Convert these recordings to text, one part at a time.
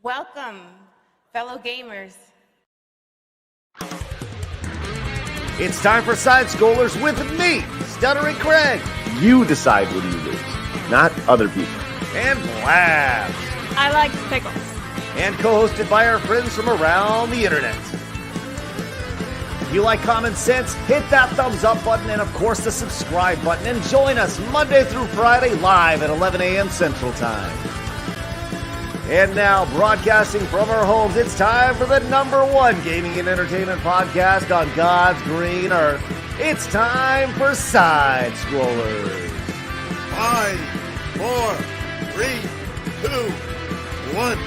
Welcome, fellow gamers. It's time for Side Scrollers with me, Stuttering Craig. You decide when you lose, not other people. And Blabs. I like pickles. And co-hosted by our friends from around the internet. If you like common sense, hit that thumbs up button and, of course, the subscribe button. And join us Monday through Friday live at 11 a.m. Central Time. And now, broadcasting from our homes, it's time for the #1 gaming and entertainment podcast on God's green earth. It's time for Side Scrollers. 5, 4, 3, 2, 1.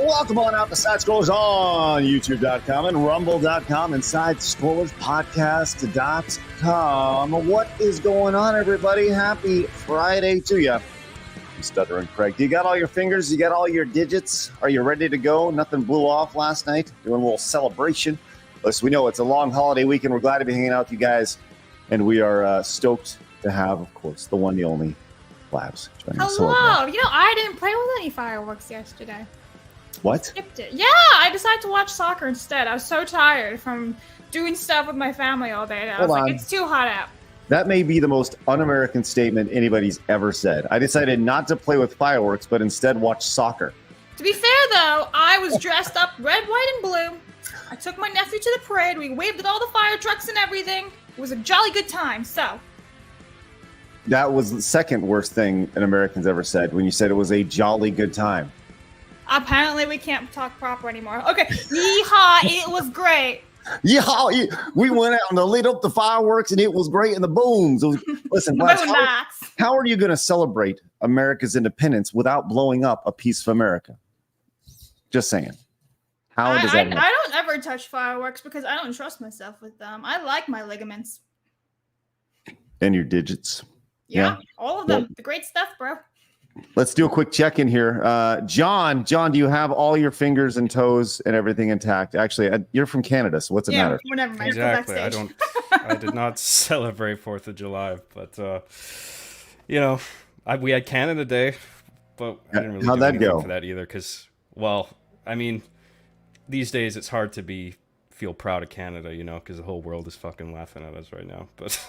Welcome on out to Side Scrollers on YouTube.com and Rumble.com and SideScrollersPodcast.com. What is going on, everybody? Happy Friday to you. I'm Stuttering Craig. You got all your fingers? You got all your digits? Are you ready to go? Nothing blew off last night? Doing a little celebration. Listen, we know it's a long holiday weekend. We're glad to be hanging out with you guys. And we are stoked to have, of course, the one, the only Labs. Hello. You know, I didn't play with any fireworks yesterday. What? Skipped it. Yeah, I decided to watch soccer instead. I was so tired from doing stuff with my family all day. I was like, it's too hot out. That may be the most un-American statement anybody's ever said. I decided not to play with fireworks, but instead watch soccer. To be fair, though, I was dressed up red, white, and blue. I took my nephew to the parade. We waved at all the fire trucks and everything. It was a jolly good time, so... That was the second worst thing an American's ever said when you said it was a jolly good time. Apparently, we can't talk proper anymore. Okay, yeehaw, it was great. Yeah, we went out and lit up the fireworks and it was great and the booms. Listen, how are you going to celebrate America's independence without blowing up a piece of America? Just saying. How does that happen? I don't ever touch fireworks because I don't trust myself with them. I like my ligaments. And your digits. Yeah, all of them. The great stuff, bro. Let's do a quick check-in here. John, do you have all your fingers and toes and everything intact? Actually, you're from Canada, so what's it matter? Never mind. Exactly. I did not celebrate 4th of July, but we had Canada Day, but I didn't really do anything for that either. Because, well, I mean, these days it's hard to feel proud of Canada, because the whole world is fucking laughing at us right now. But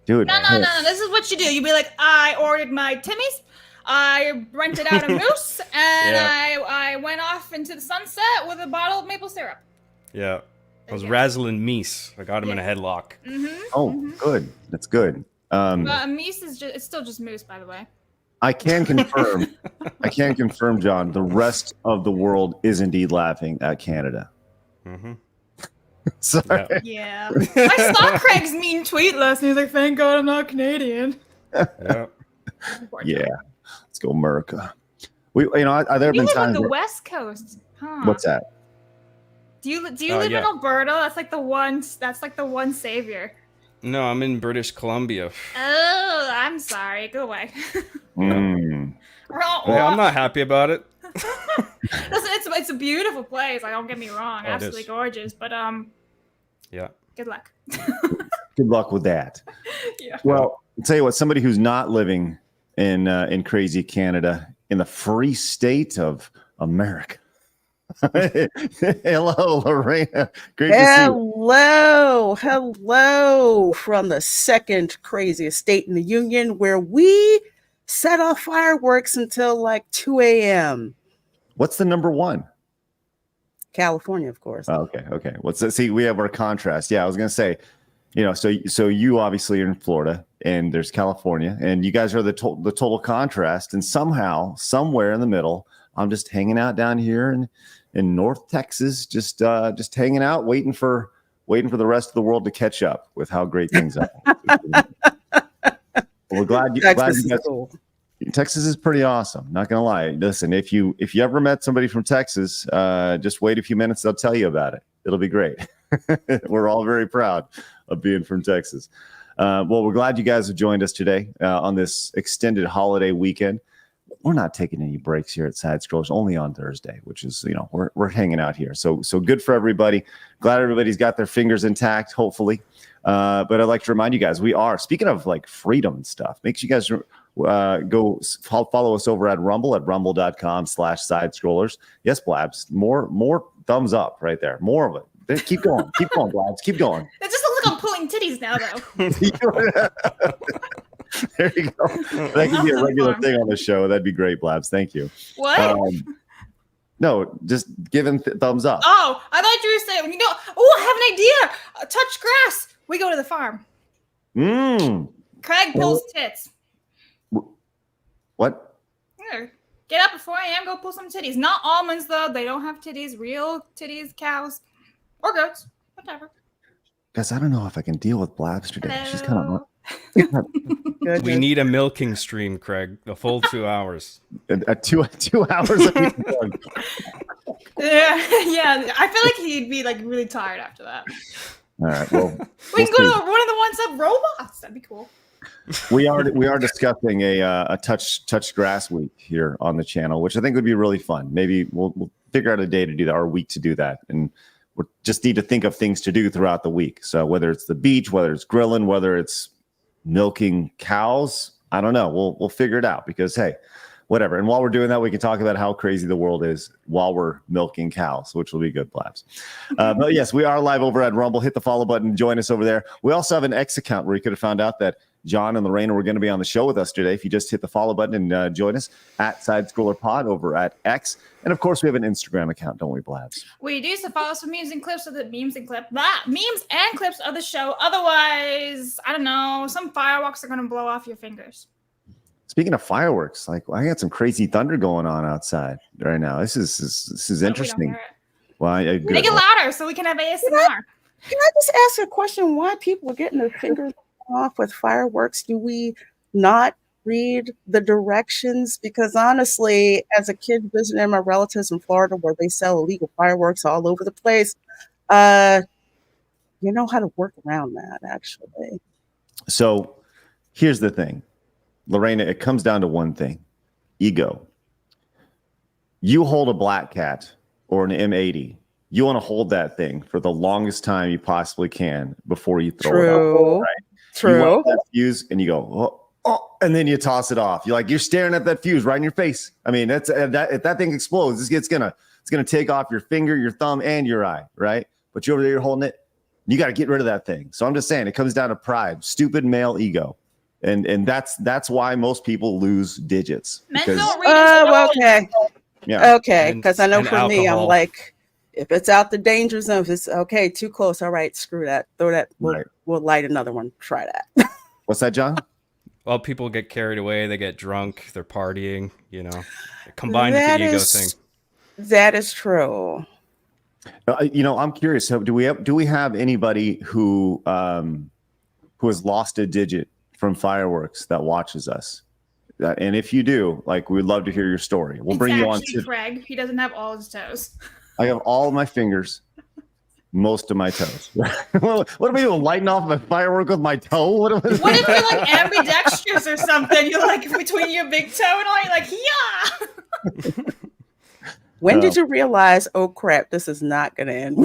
dude, no. This is what you do. You'd be like, I ordered my Timmy's. I rented out a moose, and I went off into the sunset with a bottle of maple syrup. Yeah. I was razzling Meese. I got him in a headlock. Mm-hmm. Good. That's good. Meese is it's still just moose, by the way. I can confirm, John, the rest of the world is indeed laughing at Canada. Mm-hmm. Sorry. Yeah. I saw Craig's mean tweet last night. He's like, thank God I'm not Canadian. Yeah. Let's go, America. There have been times on the West Coast, huh? What's that? Do you live in Alberta? That's like the one savior. No, I'm in British Columbia. Oh, I'm sorry. Go away. I'm not happy about it. It's a beautiful place. Like, don't get me wrong, absolutely gorgeous. But yeah. Good luck. Good luck with that. Yeah. Well, I'll tell you what. Somebody who's not living in crazy Canada, in the free state of America. Hello, Lorena. Great to see you. Hello from the second craziest state in the union, where we set off fireworks until like 2 a.m. What's the #1? California, of course. Oh, okay. See, we have our contrast. Yeah, I was gonna say, so you obviously are in Florida, and there's California, and you guys are the total contrast. And somehow, somewhere in the middle, I'm just hanging out down here in North Texas, just hanging out, waiting for the rest of the world to catch up with how great things are. We're glad you guys. Cool. Texas is pretty awesome. Not gonna lie. Listen, if you ever met somebody from Texas, just wait a few minutes. They'll tell you about it. It'll be great. We're all very proud of being from Texas. Well, we're glad you guys have joined us today on this extended holiday weekend. We're not taking any breaks here at Side Scrollers, only on Thursday, which is, we're hanging out here. So good for everybody. Glad everybody's got their fingers intact, hopefully. But I'd like to remind you guys, we are, speaking of like freedom and stuff, make sure you guys go follow us over at rumble.com/side scrollers. Yes, Blabs, more thumbs up right there. More of it. Keep going, Blabs, keep going. It just looks like I'm pulling titties now, though. There you go. That could be a regular thing on the show. That'd be great, Blabs. Thank you. What? No, just giving thumbs up. Oh, I thought you were saying, I have an idea. Touch grass. We go to the farm. Craig pulls tits. What? Here, get up before I am. Go pull some titties. Not almonds, though. They don't have titties. Real titties, cows. Or goats, whatever. Guys, I don't know if I can deal with Blabs today. Hello. She's kind of. We need a milking stream, Craig. A full 2 hours. 2 hours. Yeah. I feel like he'd be like really tired after that. All right. Well, we can go to one of the ones-up robots. That'd be cool. We are discussing a touch grass week here on the channel, which I think would be really fun. Maybe we'll figure out a day to do that, or a week to do that, and we just need to think of things to do throughout the week. So whether it's the beach, whether it's grilling, whether it's milking cows, I don't know. We'll figure it out, because hey, whatever. And while we're doing that, we can talk about how crazy the world is while we're milking cows, which will be good, Blabs. But yes, we are live over at Rumble. Hit the follow button. Join us over there. We also have an X account where you could have found out that John and Lorena were going to be on the show with us today. If you just hit the follow button and join us at Side Scroller Pod over at X. And of course, we have an Instagram account, don't we, Blabs? We do, so follow us for memes and clips of the memes and clips of the show. Otherwise, I don't know, some fireworks are going to blow off your fingers. Speaking of fireworks, like I got some crazy thunder going on outside right now. This is interesting. Well, make it louder so we can have ASMR. Can I just ask a question? Why people are getting their fingers off with fireworks? Do we not read the directions? Because honestly, as a kid visiting my relatives in Florida where they sell illegal fireworks all over the place, you know how to work around that, actually. So here's the thing, Lorena, it comes down to one thing: ego. You hold a black cat or an M80, you want to hold that thing for the longest time you possibly can before you throw it off. Right? True. You want that fuse and you go, oh, and then you toss it off. You're staring at that fuse right in your face. I mean, if that thing explodes, it's gonna take off your finger, your thumb, and your eye, right? But you're over there, you're holding it. You got to get rid of that thing. So I'm just saying, it comes down to pride, stupid male ego, and that's why most people lose digits. Men don't read okay. Yeah. Okay, because I know for alcohol. me, I'm like, if it's out the danger zone, if it's okay, too close, all right, screw that. Throw that. We'll light another one. Try that. What's that, John? Well, people get carried away. They get drunk. They're partying. Combined with the ego thing. That is true. I'm curious. So do we have anybody who has lost a digit from fireworks that watches us? And if you do, we'd love to hear your story. We'll bring you on to Craig. He doesn't have all his toes. I have all of my fingers, most of my toes. What am I doing? Lighting off a firework with my toe? What if you're ambidextrous or something? You're between your big toe and all. You're yeah. When did you realize, oh crap, this is not going to end?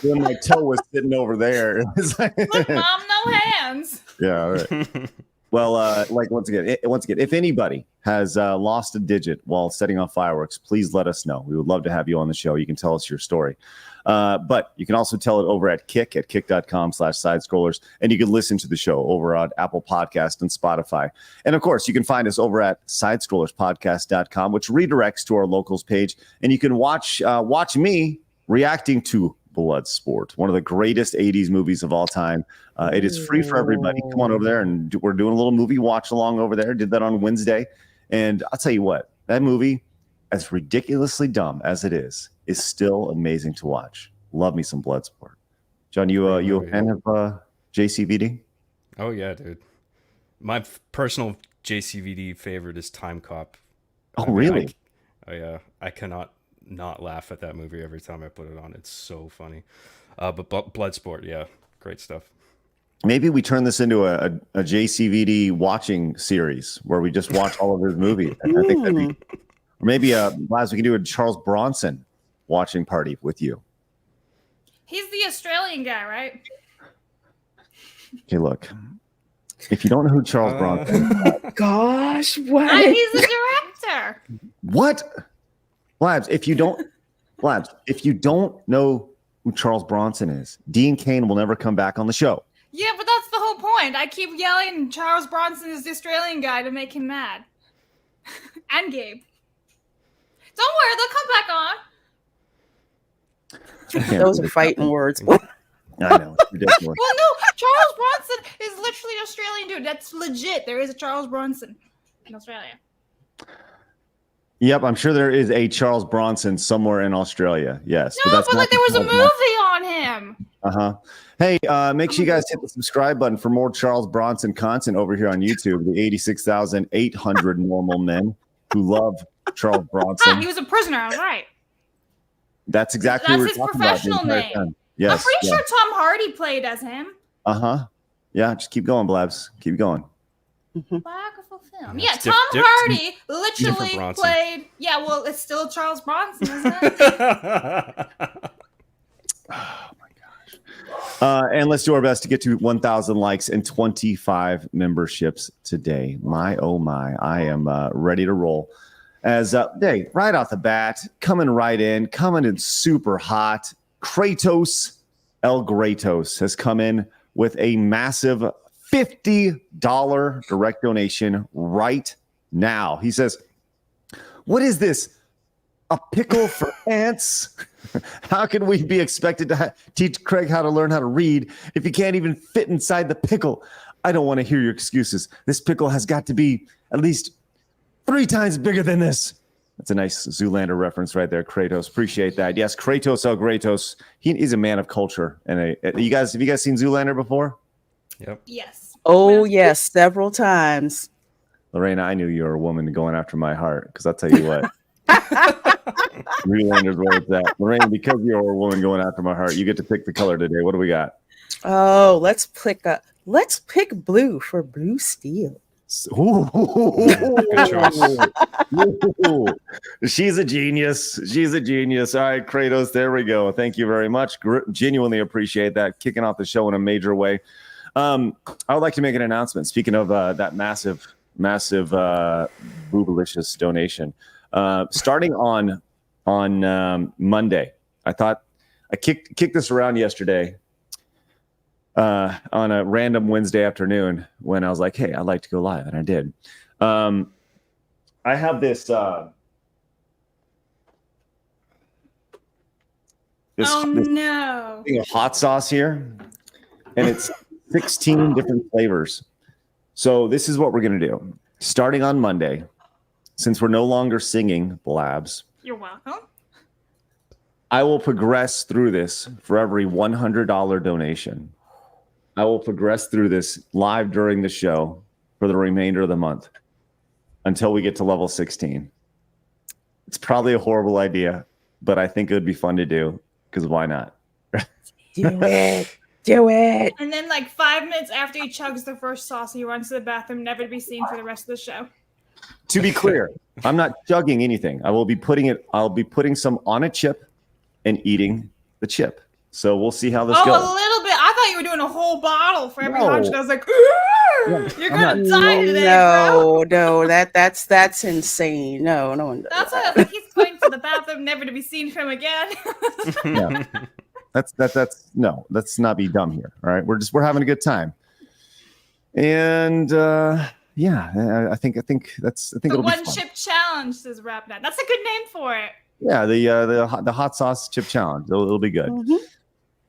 When my toe was sitting over there. Look, Mom, no hands. Yeah, all right. Well, once again, if anybody has lost a digit while setting off fireworks, please let us know. We would love to have you on the show. You can tell us your story. But you can also tell it over at kick.com/side-scrollers. And you can listen to the show over on Apple Podcast and Spotify. And of course, you can find us over at sidescrollerspodcast.com, which redirects to our locals page. And you can watch me reacting to Bloodsport, one of the greatest 80s movies of all time. It is free for everybody. Come on over there, and we're doing a little movie watch along over there. Did that on Wednesday. And I'll tell you what, that movie, as ridiculously dumb as it is still amazing to watch. Love me some Bloodsport. John, you a fan of JCVD? Oh yeah, dude. My personal JCVD favorite is Time Cop. Oh, really? I cannot not laugh at that movie every time I put it on. It's so funny. But Bloodsport, yeah, great stuff. Maybe we turn this into a JCVD watching series where we just watch all of his movies. I think that'd be, or maybe Laz, we can do a Charles Bronson watching party with you. He's the Australian guy, right? Okay, look. If you don't know who Charles Bronson is, gosh, what? He's the director. what? Blabs, if you don't know who Charles Bronson is, Dean Cain will never come back on the show. Yeah, but that's the whole point. I keep yelling Charles Bronson is the Australian guy to make him mad. And Gabe. Don't worry, they'll come back on. Those are fighting words. I know, it's ridiculous. Well, no, Charles Bronson is literally an Australian dude. That's legit. There is a Charles Bronson in Australia. Yep, I'm sure there is a Charles Bronson somewhere in Australia. Yes. No, but like there was a movie on him. Hey, make sure you guys hit the subscribe button for more Charles Bronson content over here on YouTube. The 86,800 normal men who love Charles Bronson. He was a prisoner. I was right. That's exactly what we're his talking about. professional name. Time. Yes. I'm pretty sure Tom Hardy played as him. Yeah, just keep going, Blabs. Keep going. Biographical film. Yeah, Tom Hardy literally played. Yeah, well, it's still Charles Bronson, isn't it? Oh my gosh. And let's do our best to get to 1,000 likes and 25 memberships today. My, oh my, I am ready to roll. As hey, right off the bat, coming in super hot. Kratos El Gratos has come in with a massive $50 direct donation right now. He says, "What is this? A pickle for ants? How can we be expected to teach Craig how to learn how to read if he can't even fit inside the pickle? I don't want to hear your excuses. This pickle has got to be at least 3 times bigger than this." That's a nice Zoolander reference right there, Kratos. Appreciate that. Yes, Kratos El Gratos. He's a man of culture. And have you guys seen Zoolander before? Yep. Yes. Oh, yes, several times. Lorena, I knew you were a woman going after my heart, because I'll tell you what. Zoolander's where it's at. Lorena, because you're a woman going after my heart, you get to pick the color today. What do we got? Oh, let's pick blue for Blue Steel. Ooh. Good choice. Ooh. She's a genius. All right, Kratos, there we go. Thank you very much. Genuinely appreciate that. Kicking off the show in a major way. I would like to make an announcement. Speaking of that massive boobalicious donation, starting on Monday, I thought I kicked this around yesterday on a random Wednesday afternoon when I was like, "Hey, I'd like to go live," and I did. I have this no! thing of hot sauce here, and it's 16 different flavors. So this is what we're going to do. Starting on Monday, since we're no longer singing Blabs. You're welcome. I will progress through this for every $100 donation. I will progress through this live during the show for the remainder of the month until we get to level 16. It's probably a horrible idea, but I think it would be fun to do, because why not? Do it. And then, like 5 minutes after he chugs the first sauce, he runs to the bathroom, never to be seen for the rest of the show. To be clear, I'm not chugging anything. I'll be putting some on a chip and eating the chip. So we'll see how this goes. A little bit. I thought you were doing a whole bottle for every 100. I was like, you're gonna die today, bro. No, that's insane. No. That's why I think he's going to the bathroom, never to be seen from again. Yeah. Let's not be dumb here. All right. We're having a good time. And I think the one chip challenge, says Rapinoe. That's a good name for it. Yeah, the hot sauce chip challenge. It'll be good. Mm-hmm.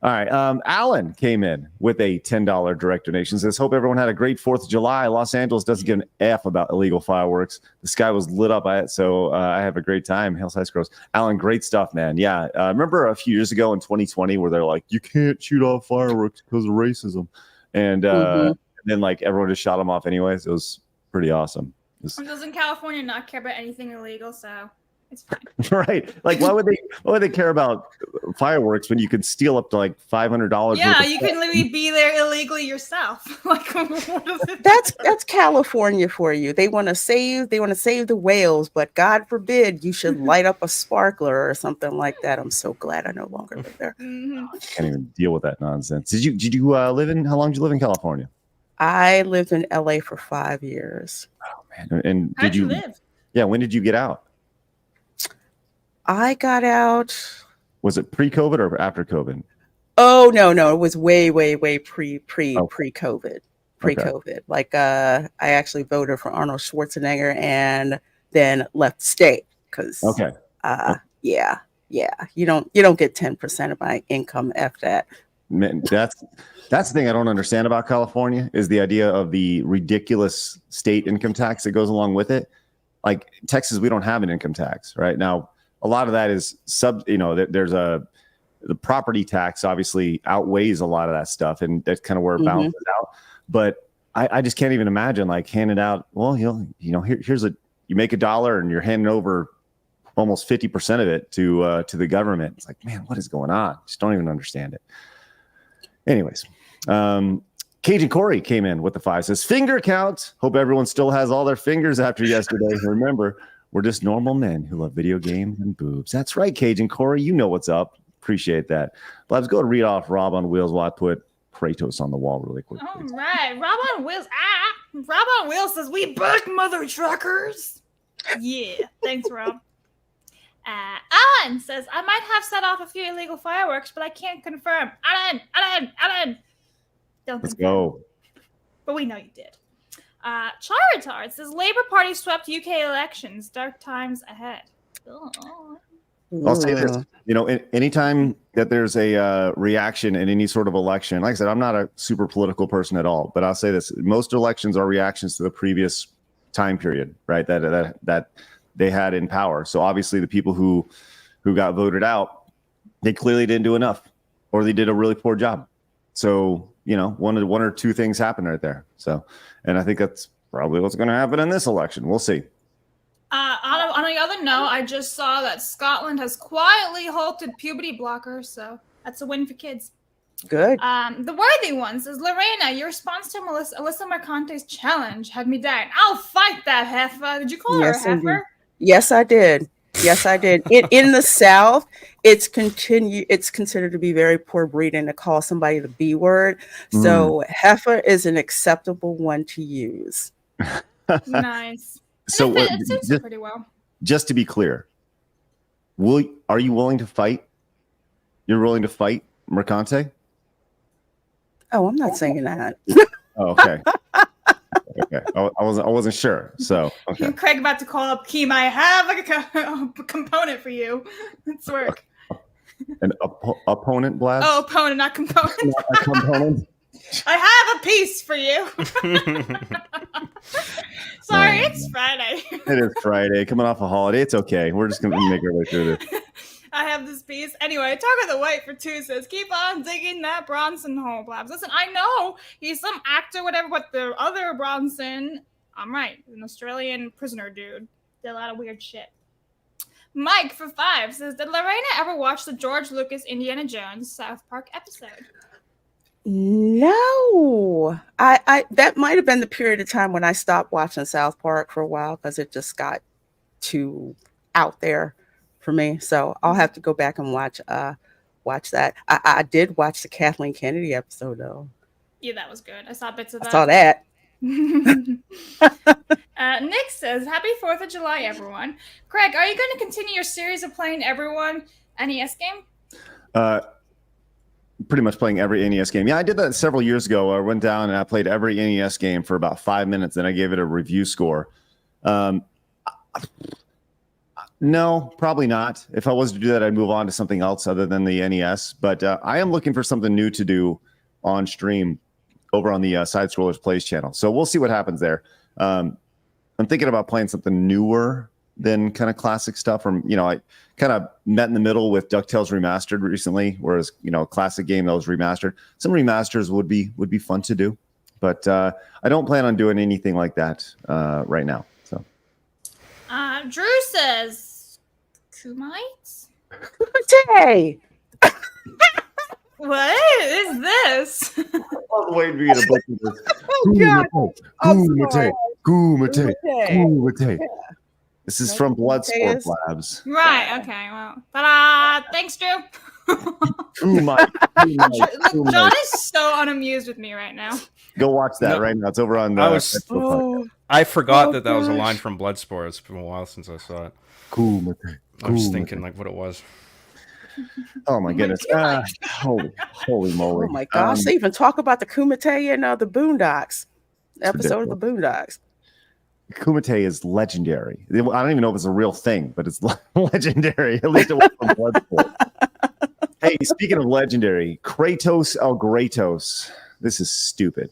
All right. Alan came in with a $10 direct donation. Says, "Hope everyone had a great 4th of July. Los Angeles doesn't give an F about illegal fireworks. The sky was lit up by it, so I have a great time." Hail High Scrolls. Alan, great stuff, man. Yeah. Remember a few years ago in 2020 where they're like, "You can't shoot off fireworks because of racism," and then like everyone just shot them off anyways. It was pretty awesome. Does in California not care about anything illegal, so it's fine. Right. Like, why would they care about fireworks when you could steal up to like $500? Yeah, you can literally be there illegally yourself. Like, what is it? That's California for you. They want to save the whales, but God forbid you should light up a sparkler or something like that. I'm so glad I no longer live there. Mm-hmm. I can't even deal with that nonsense. Did you live in? How long did you live in California? I lived in LA for 5 years. Oh man! And How'd you live? Yeah, when did you get out? I got out. Was it pre-COVID or after COVID? Oh no, it was way pre-COVID. Pre-COVID. Like I actually voted for Arnold Schwarzenegger and then left the state because yeah. You don't get 10% of my income after that. Man, that's the thing I don't understand about California is the idea of the ridiculous state income tax that goes along with it. Like Texas, we don't have an income tax right now. A lot of that is there's the property tax obviously outweighs a lot of that stuff, and that's kind of where it balances out. But I just can't even imagine like handing out. Well, here's you make $1 and you're handing over almost 50% of it to the government. It's like, man, what is going on? Just don't even understand it. Anyways, Cajun Corey came in with the 5, says finger count. Hope everyone still has all their fingers after yesterday. Remember, we're just normal men who love video games and boobs. That's right, Cajun Corey. You know what's up. Appreciate that. But let's go and read off Rob on Wheels while I put Kratos on the wall really quick. All right. Rob on Wheels. Rob on Wheels says, we back, mother truckers. Yeah. Thanks, Rob. Alan says, I might have set off a few illegal fireworks, but I can't confirm. Alan. Let's go. But we know you did. Charizard says, Labour Party swept UK elections. Dark times ahead. Oh. I'll say this. Anytime that there's a reaction in any sort of election, like I said, I'm not a super political person at all, but I'll say this. Most elections are reactions to the previous time period, right? That they had in power. So obviously the people who got voted out, they clearly didn't do enough, or they did a really poor job. So, one or two things happened right there. So, and I think that's probably what's going to happen in this election. We'll see. On the other note, I just saw that Scotland has quietly halted puberty blockers, so that's a win for kids. Good. The worthy one says, Lorena, your response to Alyssa Mercante's challenge had me dying. I'll fight that heifer. Did you call her a heifer? Indeed. Yes, I did. In the South, it's considered to be very poor breeding to call somebody the B word. So heifer is an acceptable one to use. Nice. So it suits pretty well. Just to be clear, are you willing to fight? You're willing to fight Mercante? Oh, I'm not saying that. Oh, okay. Okay, I wasn't sure. So, okay. Craig about to call up Keem. I have a component for you. Let's work. An opponent blast? Oh, opponent, not component. Not a component. I have a piece for you. Sorry, it's Friday. It is Friday. Coming off a holiday. It's okay. We're just going to make our way through this. I have this piece. Anyway, Talk of the White for 2 says, keep on digging that Bronson hole, Blabs. Listen, I know he's some actor, whatever, but the other Bronson, I'm right, an Australian prisoner dude. Did a lot of weird shit. Mike for 5 says, did Lorena ever watch the George Lucas Indiana Jones South Park episode? No. I that might have been the period of time when I stopped watching South Park for a while because it just got too out there for me. So I'll have to go back and watch that. I did watch the Kathleen Kennedy episode though. Yeah, that was good. I saw bits of that. I saw that. Nick says, happy 4th of July, everyone. Craig, are you going to continue your series of playing everyone NES game? Pretty much playing every NES game. Yeah, I did that several years ago. I went down and I played every NES game for about 5 minutes, and I gave it a review score. No, probably not. If I was to do that, I'd move on to something else other than the NES. But I am looking for something new to do on stream over on the Side Scrollers Plays channel. So we'll see what happens there. I'm thinking about playing something newer than kind of classic stuff. Or, I kind of met in the middle with DuckTales Remastered recently, whereas, a classic game that was remastered. Some remasters would be fun to do. But I don't plan on doing anything like that right now. So, Drew says, Kumites? Kumite. What is this? I was waiting for you to book this. Oh, God. Kumite. This is from Bloodsport Labs. Right, okay, well. But thanks, Drew. Too much. John is so unamused with me right now. Go watch that right now. It's over on the. I forgot that was a line from Bloodsport. It's been a while since I saw it. Cool. I was thinking like what it was. Oh my goodness! Holy moly! Oh my gosh! They even talk about the Kumite and the Boondocks episode of the Boondocks. Kumite is legendary. I don't even know if it's a real thing, but it's legendary. At least it was from Bloodsport. Hey, speaking of legendary, Kratos El Gratos, this is stupid,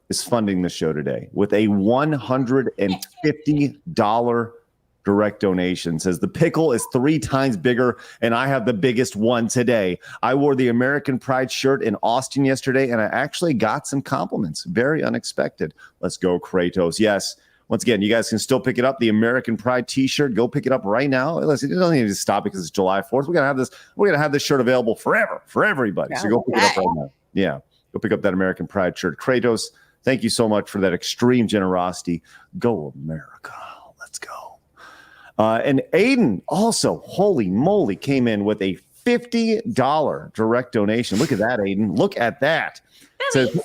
is funding the show today with a $150 direct donation. Says the pickle is 3 times bigger and I have the biggest one today. I wore the American Pride shirt in Austin yesterday and I actually got some compliments. Very unexpected. Let's go, Kratos. Yes. Once again, you guys can still pick it up. The American Pride T-shirt. Go pick it up right now. Listen, it doesn't need to stop because it's July 4th. We're gonna have this shirt available forever for everybody. So go pick it up right now. Yeah, go pick up that American Pride shirt. Kratos, thank you so much for that extreme generosity. Go America. Let's go. And Aiden also, holy moly, came in with a $50 direct donation. Look at that, Aiden. Look at that. Says,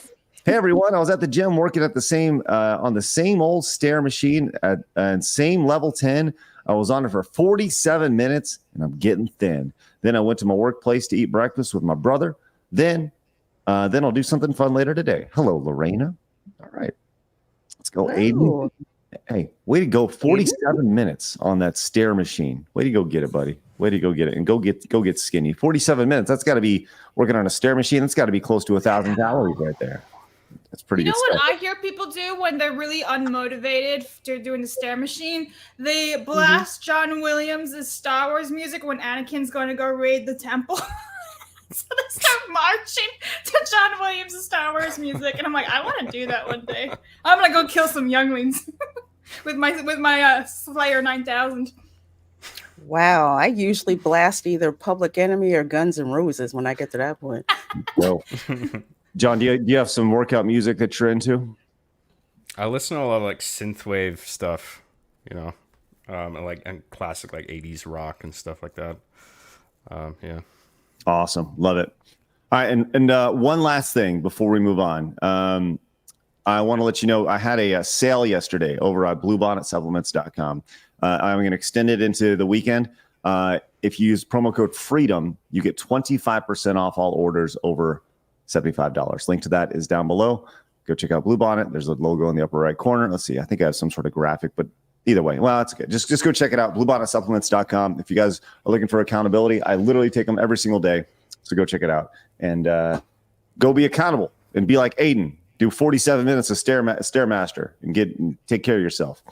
hey everyone, I was at the gym working at the same on the same old stair machine and same level 10. I was on it for 47 minutes and I'm getting thin. Then I went to my workplace to eat breakfast with my brother. Then I'll do something fun later today. Hello, Lorena. All right. Let's go, Aiden. Hey, way to go. 47 minutes on that stair machine. Way to go get it, buddy. Way to go get it and go get skinny. 47 minutes. That's got to be working on a stair machine. That's got to be close to 1,000 calories right there. That's pretty good stuff. You know what I hear people do when they're really unmotivated to doing the stair machine? They blast John Williams' Star Wars music when Anakin's going to go raid the temple. So they start marching to John Williams' Star Wars music, and I'm like, I want to do that one day. I'm gonna go kill some younglings with my Slayer 9000. Wow, I usually blast either Public Enemy or Guns N' Roses when I get to that point. Well, John, do you have some workout music that you're into? I listen to a lot of like synthwave stuff, you know, and classic like 80s rock and stuff like that. Yeah. Awesome. Love it. All right. And one last thing before we move on. I want to let you know I had a sale yesterday over at bluebonnetsupplements.com. I'm going to extend it into the weekend. If you use promo code FREEDOM, you get 25% off all orders over $75. Link to that is down below. Go check out Bluebonnet. There's a logo in the upper right corner. Let's see. I think I have some sort of graphic, but either way, well, that's okay. Just go check it out. Bluebonnetsupplements.com. If you guys are looking for accountability, I literally take them every single day. So go check it out and go be accountable and be like Aiden. Do 47 minutes of Stairmaster and take care of yourself.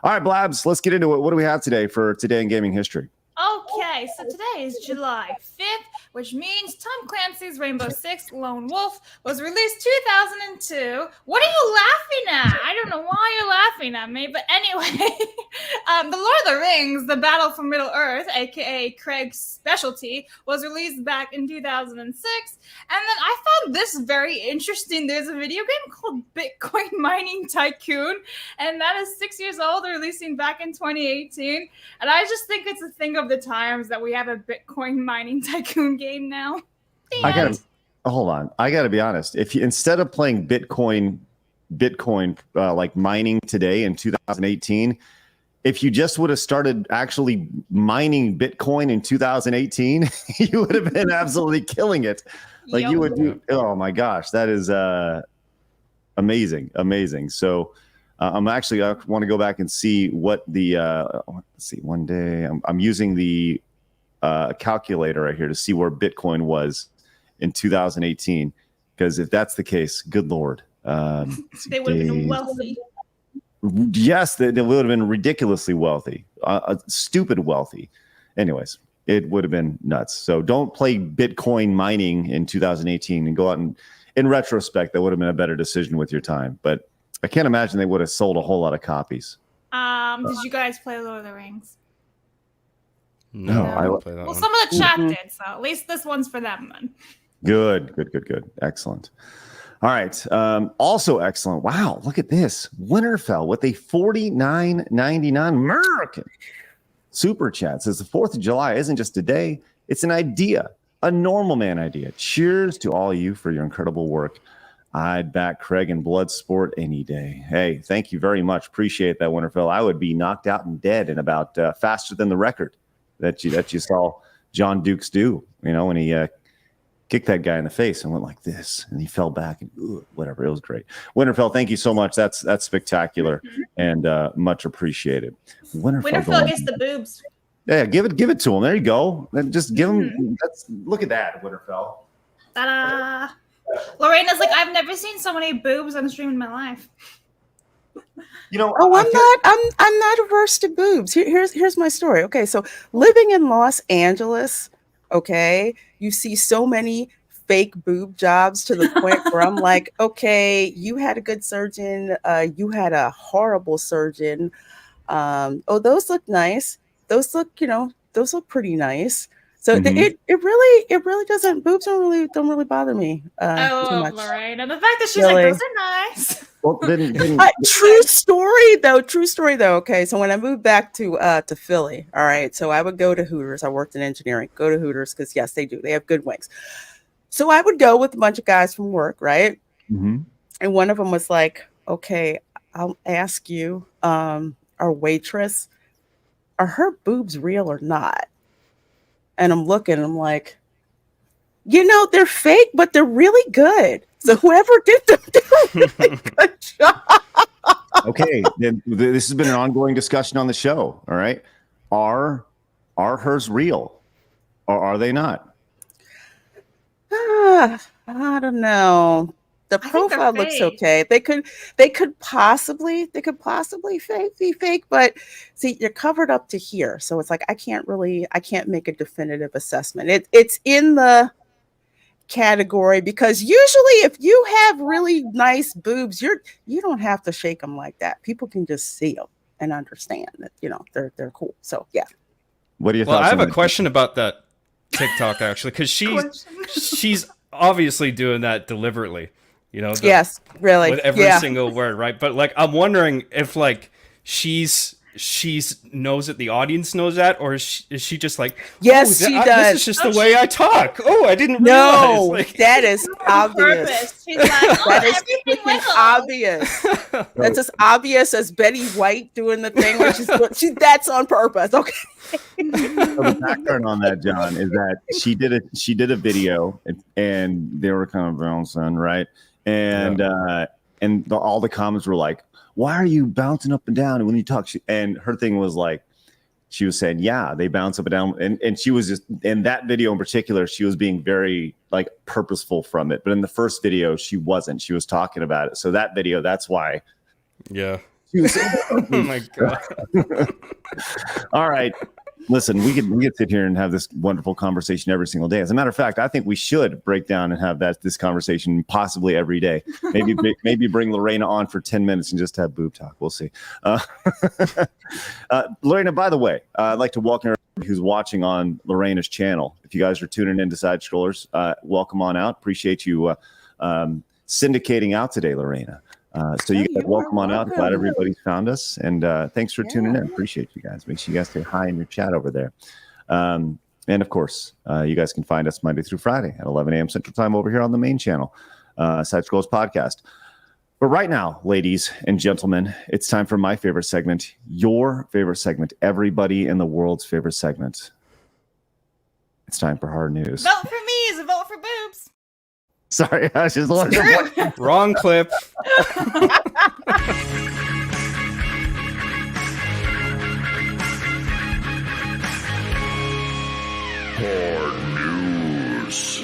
All right, Blabs, let's get into it. What do we have today for Today in Gaming History? Okay, so today is July 5th, which means Tom Clancy's Rainbow Six Lone Wolf was released 2002. What are you laughing at? I don't know why you're laughing at me, but anyway, The Lord of the Rings, The Battle for Middle-earth, aka Craig's specialty, was released back in 2006. And then I found this very interesting. There's a video game called Bitcoin Mining Tycoon, and that is 6 years old, releasing back in 2018. And I just think it's a thing of the times that we have a Bitcoin mining tycoon game now. Hold on. I gotta be honest. If you instead of playing Bitcoin like mining today in 2018, if you just would have started actually mining Bitcoin in 2018, you would have been absolutely killing it. Like you would do. Oh my gosh, that is amazing. So. I want to go back and see what the let's see. One day I'm using the calculator right here to see where Bitcoin was in 2018, because if that's the case, good Lord, they would have been wealthy. Yes, they would have been ridiculously wealthy, stupid wealthy. Anyways, it would have been nuts. So don't play Bitcoin mining in 2018 and go out and, in retrospect, that would have been a better decision with your time, but. I can't imagine they would have sold a whole lot of copies. Did you guys play Lord of the Rings? No. I don't play that one. Some of the chat did, so at least this one's for them then. Good. Excellent. All right. Also excellent. Wow, look at this. Winterfell with a $49.99 American super chat says the 4th of July isn't just a day, it's an idea. a normal man idea. Cheers to all you for your incredible work. I'd back Craig in Bloodsport any day. Hey, thank you very much. Appreciate that, Winterfell. I would be knocked out and dead in about faster than the record that you saw John Dukes do. You know, when he kicked that guy in the face and went like this, and he fell back and whatever. It was great. Winterfell, thank you so much. That's spectacular and much appreciated. Winterfell gets the boobs. Yeah, give it to him. There you go. Then just give him. Look at that, Winterfell. Ta-da! Lorena's like, I've never seen so many boobs on stream in my life. You know, I'm not averse to boobs. Here's my story. Okay, so living in Los Angeles, okay, you see so many fake boob jobs to the point where I'm like, okay, you had a good surgeon, you had a horrible surgeon. Those look nice. Those look pretty nice. So it really doesn't. Boobs don't really bother me too much. Lorena, the fact that she's like, those are nice. Well, true story though. Okay, so when I moved back to Philly, all right, so I would go to Hooters. I worked in engineering. Go to Hooters because yes, they do. They have good wings. So I would go with a bunch of guys from work, right? Mm-hmm. And one of them was like, "Okay, I'll ask you, our waitress, are her boobs real or not?" And I'm looking, I'm like, they're fake, but they're really good. So whoever did them did a really good job. Okay, then this has been an ongoing discussion on the show. All right, are hers real, or are they not? I don't know. The profile looks okay. They could possibly be fake, but see, you're covered up to here, so it's like I can't make a definitive assessment. It's in the category because usually if you have really nice boobs, you don't have to shake them like that. People can just see them and understand that they're cool. So yeah. What do you? Well, I have a question about that TikTok actually, because she's obviously doing that deliberately. Yes, really, with every single word, right? But like, I'm wondering if like she's knows that the audience knows that, or is she just like, yes, she does. This is just the way I talk. Oh, I didn't realize. No, like, that is obvious. She's like, that is obvious. That's as obvious as Betty White doing the thing where that's on purpose. Okay. So the background on that, John, is that she did a video and they were kind of bouncing, right? And all the comments were like, why are you bouncing up and down when you talk? And her thing was like, she was saying, yeah, they bounce up and down. And she was just, in that video in particular, she was being very like purposeful from it. But in the first video, she wasn't. She was talking about it. So that video, that's why. Yeah. She was, oh my God. All right. Listen, we could sit here and have this wonderful conversation every single day. As a matter of fact, I think we should break down and have this conversation possibly every day. Maybe bring Lorena on for 10 minutes and just have boob talk. We'll see. Lorena, by the way, I'd like to welcome everybody who's watching on Lorena's channel. If you guys are tuning in to Side Scrollers, welcome on out. Appreciate you syndicating out today, Lorena. So you guys welcome on out. Glad everybody's found us, and thanks for tuning in. Appreciate you guys. Make sure you guys say hi in your chat over there. And of course, you guys can find us Monday through Friday at 11 a.m. Central Time over here on the main channel, Side Scrolls Podcast. But right now, ladies and gentlemen, it's time for my favorite segment, your favorite segment, everybody in the world's favorite segment. It's time for hard news. Vote for me is a vote for boobs. Sorry, I just wanted to... Wrong clip. Hard news.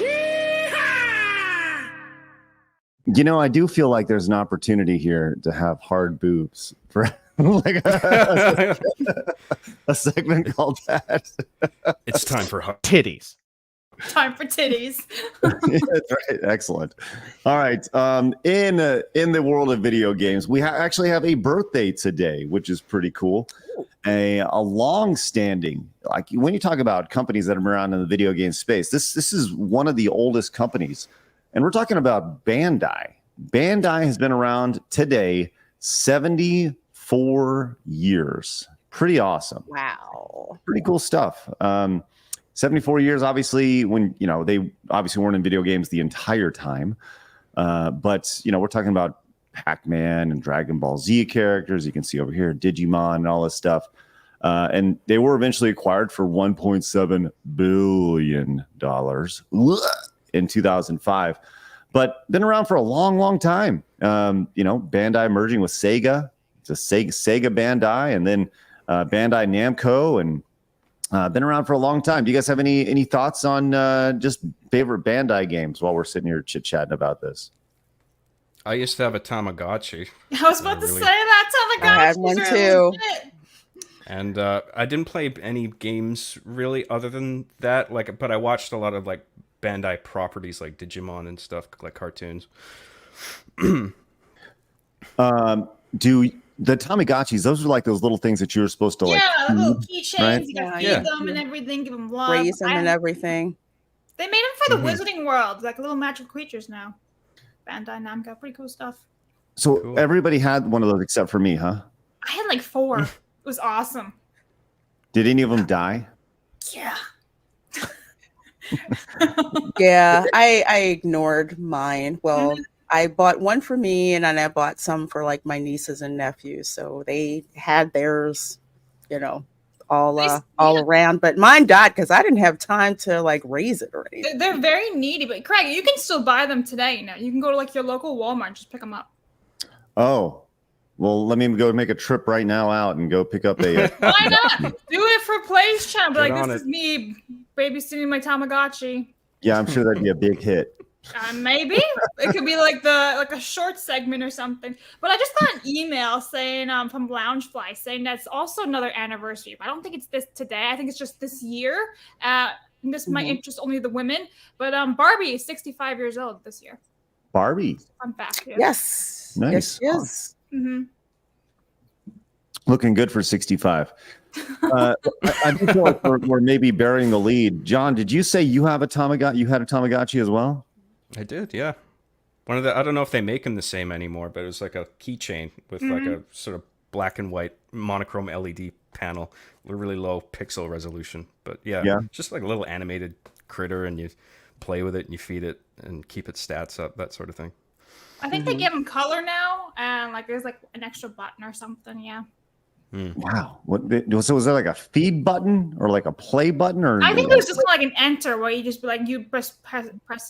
I do feel like there's an opportunity here to have hard boobs for like a segment called that. It's time for hard titties. Time for titties. That's right. Excellent. All right. In the world of video games, we actually have a birthday today, which is pretty cool. A long-standing, like when you talk about companies that have been around in the video game space, this is one of the oldest companies, and we're talking about Bandai. Bandai has been around today 74 years. Pretty awesome. Wow. Pretty cool stuff. 74 years, obviously, when, you know, they obviously weren't in video games the entire time. But, you know, we're talking about Pac-Man and Dragon Ball Z characters. You can see over here Digimon and all this stuff. And they were eventually acquired for $1.7 billion in 2005. But been around for a long, long time. You know, Bandai merging with Sega. It's a Sega Bandai, and then Bandai Namco, and been around for a long time. Do you guys have any thoughts on just favorite Bandai games while we're sitting here chit-chatting about this? I used to have a Tamagotchi. I was about to say that. Tamagotchi. I had one too. And I didn't play any games really other than that. Like, but I watched a lot of like Bandai properties like Digimon and stuff, like cartoons. Do the Tamagotchis, those are like those little things that you're supposed to like. Yeah, the little keychains. Right? You gotta feed them and everything, give them love. Raise them and everything. They made them for the Wizarding World, like little magical creatures now. Bandai Namco, pretty cool stuff. So Cool. everybody had one of those except for me, huh? I had like 4. It was awesome. Did any of them die? Yeah. Yeah, I ignored mine. Well, I bought one for me, and then I bought some for like my nieces and nephews. So they had theirs, you know, all around. But mine died because I didn't have time to like raise it or anything. They're very needy, but Craig, you can still buy them today. You know, you can go to like your local Walmart and just pick them up. Oh, well, let me go make a trip right now out and go pick up a. Why not? Do it for Play's channel. Be Get like, on this it. is me babysitting my Tamagotchi. Yeah, I'm sure that'd be a big hit. Maybe it could be like a short segment or something. But I just got an email saying from Loungefly saying that's also another anniversary. I don't think it's this today. I think it's just this year. This might interest only the women. But Barbie is 65 years old this year. Barbie. Fun fact. Yeah. Yes. Nice. Yes. Mm-hmm. Looking good for 65. I do feel like we're maybe burying the lead. John, did you say you have a Tamagotchi? You had a Tamagotchi as well? I did, yeah. One of the, I don't know if they make them the same anymore, but it was like a keychain with like a sort of black and white monochrome LED panel with really low pixel resolution. But yeah, just like a little animated critter, and you play with it and you feed it and keep its stats up, that sort of thing. I think they give them color now, and like there's like an extra button or something. Yeah. Wow. So was there like a feed button or like a play button? Or I think it was just like an enter where you just be like you press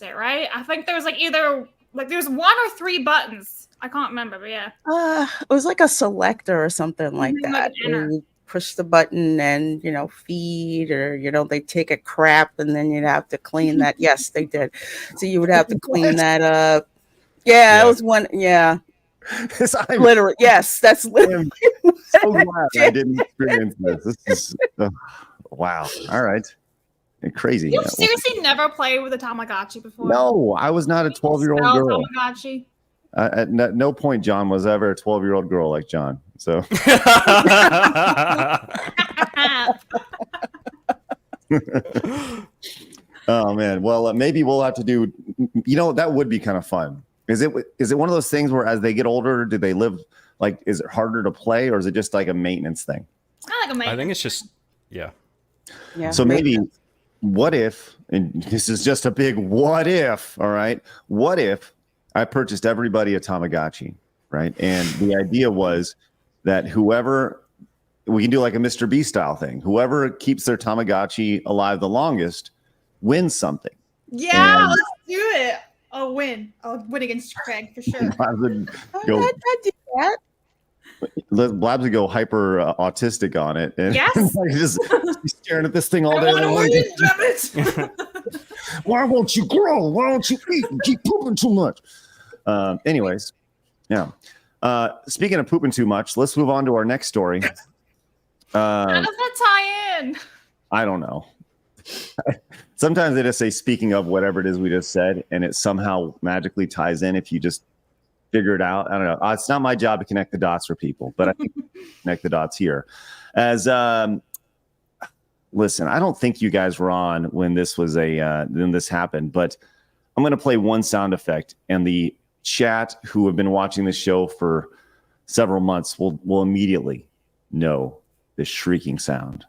it, right? I think there was like either like there's 1 or 3 buttons. I can't remember, but yeah. It was like a selector or something like Like that. an enter. Where you push the button and, you know, feed, or, you know, they take a crap and then you'd have to clean that. Yes, they did. So you would have to clean that up. Yeah, it was one. Yeah. Literally. Yes, that's literally. I'm so glad I didn't experience this. This is wow. All right. Crazy. You seriously never played with a Tamagotchi before? No, I was not a 12-year-old girl. Tamagotchi. At no point, John was ever a 12-year-old girl like John. So. Oh man. Well, maybe we'll have to do. You know, that would be kind of fun. Is it one of those things where as they get older, do they live like? Is it harder to play, or is it just like a maintenance thing? Kind of like a maintenance. I think it's just Yeah. So maybe, what if? And this is just a big what if. All right. What if I purchased everybody a Tamagotchi, right? And the idea was that whoever, we can do like a Mr. B style thing. Whoever keeps their Tamagotchi alive the longest wins something. Yeah, And- let's do it. I'll win against Craig for sure. Blabs would I'd go, do that. Blabs would go hyper autistic on it, and Yes. like just staring at this thing all I day want to long. win, damn it. Why won't you grow? Why don't you eat and keep pooping too much? Anyways, yeah. Speaking of pooping too much, let's move on to our next story. How does that tie in? I don't know. Sometimes they just say, speaking of whatever it is we just said, and it somehow magically ties in if you just figure it out. I don't know. It's not my job to connect the dots for people, but I think connect the dots here. As listen, I don't think you guys were on when this was when this happened, but I'm going to play one sound effect, and the chat who have been watching this show for several months will immediately know this shrieking sound.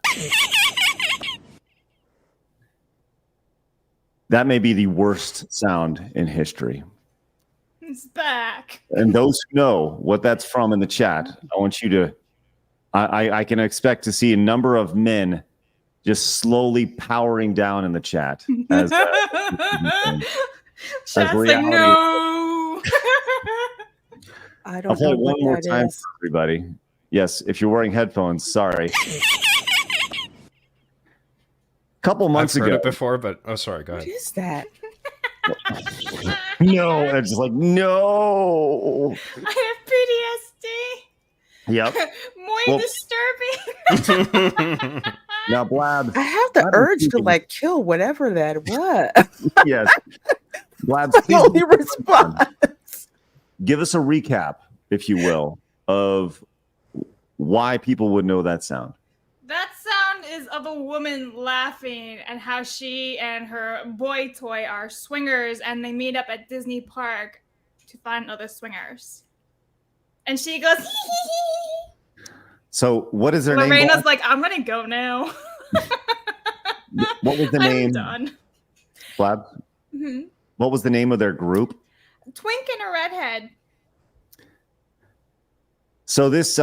That may be the worst sound in history. It's back. And those who know what that's from in the chat, I want you to, I can expect to see a number of men just slowly powering down in the chat. As, Chat's like, no. I don't I'll play know it one what more that time is. for everybody. Yes, if you're wearing headphones, sorry. Couple months I've heard ago. it before, but oh, sorry, go What ahead. is that? No, and it's just like, no. I have PTSD. Yep. Muy disturbing. Now, Blabs. I have the Blabs urge to speaking. like kill whatever that was. Yes. Blabs, The please only response. give us a recap, if you will, of why people would know that sound. That sound is of a woman laughing and how she and her boy toy are swingers and they meet up at Disney Park to find other swingers. And she goes, hee hee hee. So, what is their Lorena's name? like, I'm gonna go now. What was the I'm name? done. Blab? Mhm. What was the name of their group? Twink and a Redhead. So this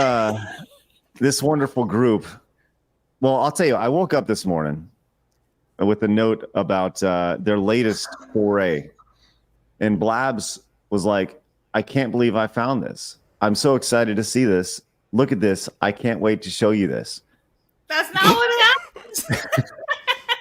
this wonderful group. Well, I'll tell you, I woke up this morning with a note about their latest foray, and Blabs was like, "I can't believe I found this. I'm so excited to see this. Look at this. I can't wait to show you this." That's not what happened.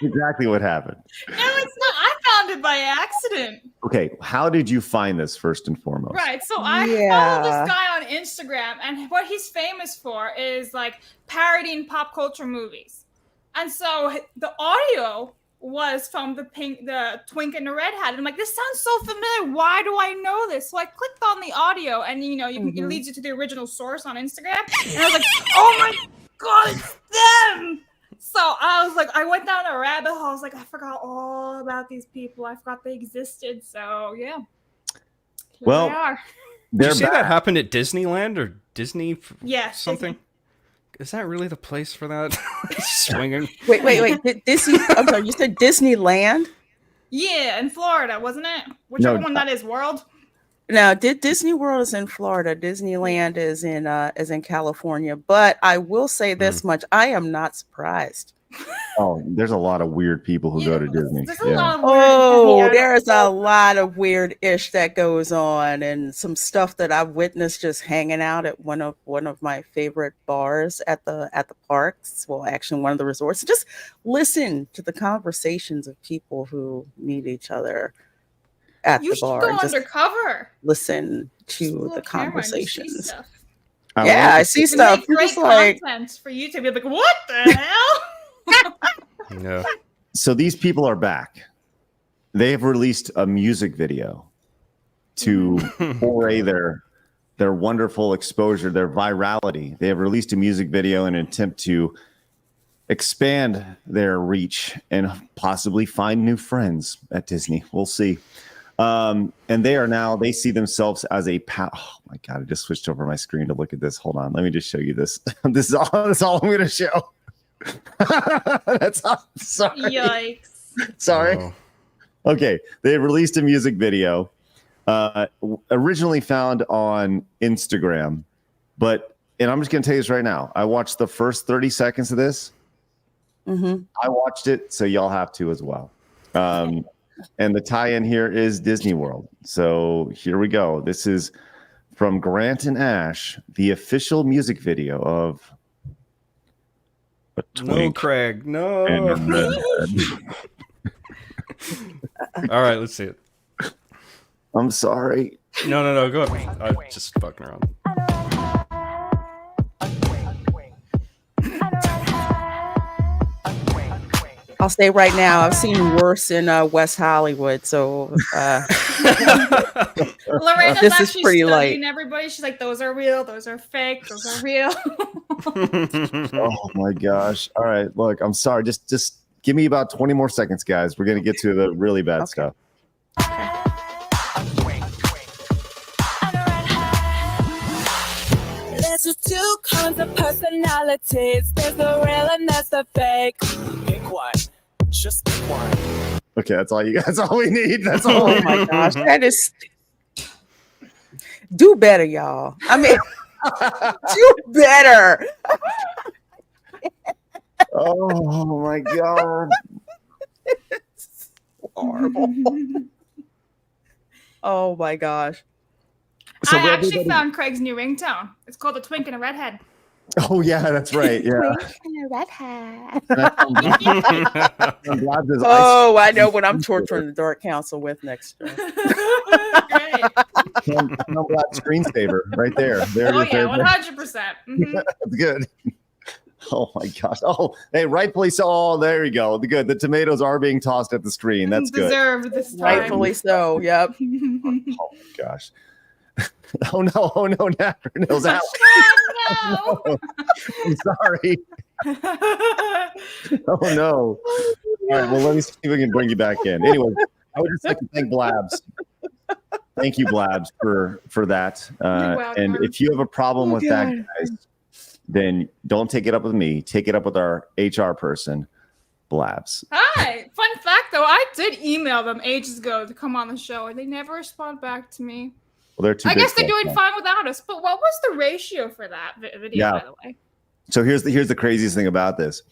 Exactly what happened. No, it's not. I found it by accident. Okay, how did you find this first and foremost? Right. So I Yeah. follow this guy on Instagram, and what he's famous for is like parodying pop culture movies. And so the audio was from the Twink and the Redhead. I'm like, this sounds so familiar. Why do I know this? So I clicked on the audio, and it leads you to the original source on Instagram. And I was like, oh my god, it's them. So I was like, I went down a rabbit hole. I was like, I forgot all about these people. I forgot they existed. So yeah. Here Well, they are. Did They're you say back. that happened at Disneyland or Disney? Yes. Something. Is that really the place for that? Swinging. Wait. Disney. I'm sorry. You said Disneyland? Yeah, in Florida, wasn't it? Whichever one that is, World. No, Disney World is in Florida. Disneyland is in California. But I will say this much: I am not surprised. Oh, there's a lot of weird people who go to Disney. There's a Yeah. lot of weird Oh, Disney there's a adults. lot of weird ish that goes on, and some stuff that I've witnessed just hanging out at one of my favorite bars at the parks. Well, actually, one of the resorts. Just listen to the conversations of people who meet each other at You the should bar. go Just undercover. listen Just a to little the camera and just see conversations. stuff. Yeah, I see You stuff. make You're great just like, content for YouTube. You're like, what the hell? Yeah. So these people are back. They have released a music video to foray their wonderful exposure, their virality. They have released a music video in an attempt to expand their reach and possibly find new friends at Disney. We'll see. And they see themselves as a oh my god, I just switched over my screen to look at this. Hold on, let me just show you this. That's all I'm gonna show. That's all. Sorry. Yikes. Sorry. Oh. Okay, they released a music video, originally found on Instagram, and I'm just gonna tell you this right now. I watched the first 30 seconds of this. mhm. I watched it, so y'all have to as well. And the tie-in here is Disney World. So here we go. This is from Grant and Ash, the official music video of a No, Twink Craig. No. and a Redhead. All right, let's see it. I'm sorry. No. Go ahead. I'm just fucking around. I'll say right now, I've seen worse in West Hollywood. So Lorena's This is actually pretty studying light. everybody. She's like, those are real, those are fake, those are real. Oh my gosh. All right. Look, I'm sorry. Just give me about 20 more seconds, guys. We're gonna get to the really bad stuff. There's just two kinds of personalities. There's the real and there's the fake. Pick one. Just pick one. Okay, that's all you. That's all we need. That's all. Oh my gosh, that is. Do better, y'all. I mean, do better. Oh my god. Horrible. Oh my gosh. So I actually found Craig's new ringtone. It's called the Twink and a Redhead. Oh yeah, that's right. Yeah. Twink and a redhead. Oh, I know what I'm torturing the Dark Council with next year. Great. Black screensaver right there. There Oh it is. yeah, Right 100%. That's good. Oh my gosh. Oh, hey, rightfully so. Oh, there you go. Good. The tomatoes are being tossed at the screen. That's good. Deserved this time. Rightfully so. Yep. Oh my gosh. Oh no! Oh no! Nill's out. Oh, No. I'm sorry. Oh no! All right. Well, let me see if we can bring you back in. Anyway, I would just like to thank Blabs. Thank you, Blabs, for that. And if you have a problem with that, guys, then don't take it up with me. Take it up with our HR person, Blabs. Hi. Fun fact, though, I did email them ages ago to come on the show, and they never respond back to me. Well, they're too. I guess they're doing fine without us. But what was the ratio for that video, by the way? So here's the craziest thing about this,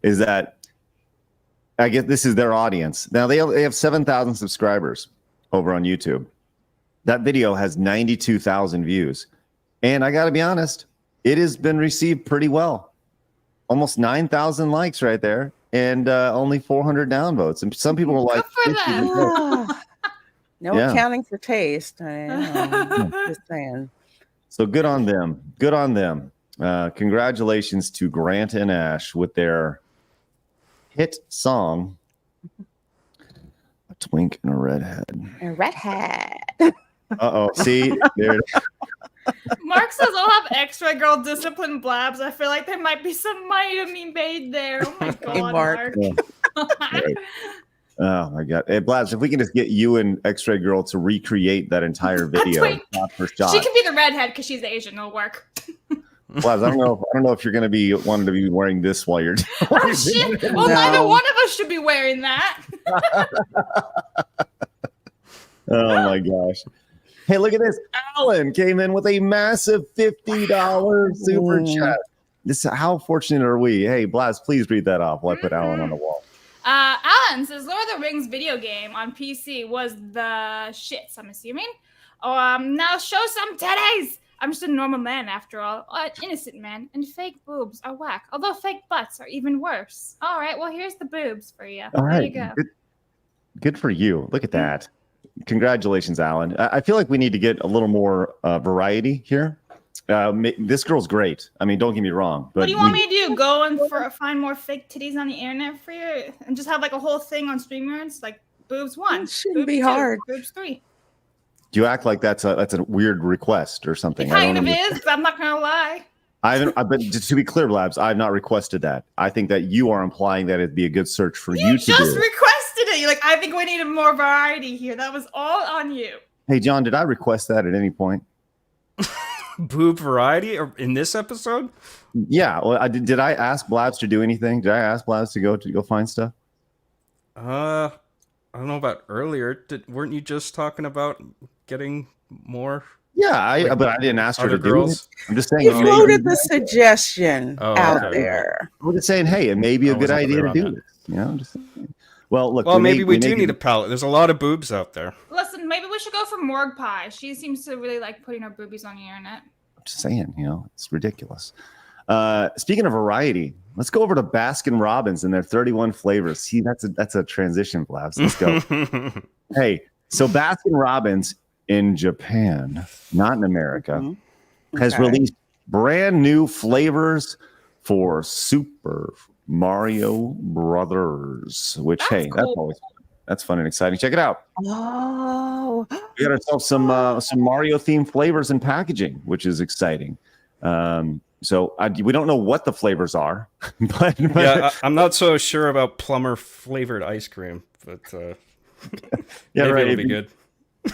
is that I guess this is their audience. Now they have 7,000 subscribers over on YouTube. That video has 92,000 views, and I got to be honest, it has been received pretty well. Almost 9,000 likes right there, and only 400 downvotes. And some people were like, Good for them. No accounting for taste. I am just saying. So good on them. Good on them. Congratulations to Grant and Ash with their hit song, "A Twink and a Redhead." A redhead. Uh-oh. See? There. Mark says I'll have extra girl discipline Blabs. I feel like there might be some might made there. Oh my god, Hey, Mark. Yeah. Right. Oh my god. Hey, Blabs, if we can just get you and X-Ray Girl to recreate that entire video shot for shot. She can be the redhead because she's Asian. It'll work. Blabs, I don't know if you're gonna be wanting to be wearing this while you're Oh shit! Well, neither one of us should be wearing that. Oh my gosh. Hey, look at this. Alan came in with a massive $50 super chat. How fortunate are we? Hey, Blabs, please read that off while I put Alan on the wall. Alan says Lord of the Rings video game on PC was the shits, I'm assuming. Now show some titties. I'm just a normal man after all. An innocent man. And fake boobs are whack. Although fake butts are even worse. All right, well, here's the boobs for you. All right. There you go. Good for you. Look at that. Congratulations, Alan. I feel like we need to get a little more variety here. This girl's great. I mean, don't get me wrong. But what do you want me to do? Go and find more fake titties on the internet for you, and just have like a whole thing on StreamYards, like boobs 1, It shouldn't boobs be 2, hard. boobs 3. Do you act like that's a weird request or something? It kind of is. I'm not gonna lie. But just to be clear, Labs, I have not requested that. I think that you are implying that it'd be a good search for you to do. You just requested it. You're like, I think we needed more variety here. That was all on you. Hey, John, did I request that at any point? Boob variety or in this episode? Yeah. Well, did I ask Blabs to do anything? Did I ask Blabs to go find stuff? I don't know about earlier. Weren't you just talking about getting more? Yeah, but I didn't ask her to do it. I'm just saying. You floated the suggestion out okay. there. I'm just saying, hey, it may be a good idea to do this. You know, just well, look. Well, maybe we do need a palette. There's a lot of boobs out there. Listen, maybe we should go for Morgue Pie. She seems to really like putting her boobies on the internet. I'm just saying, you know, it's ridiculous. Speaking of variety, let's go over to Baskin Robbins and their 31 flavors. See, that's a transition, Blabs. Let's go. Hey, so Baskin Robbins in Japan, not in America, has released brand new flavors for Super Mario Brothers. Which cool. That's fun and exciting. Check it out. Oh, we got ourselves some Mario themed flavors and packaging, which is exciting. So we don't know what the flavors are, but yeah, I'm not so sure about plumber flavored ice cream, but yeah, maybe right. It'll be good.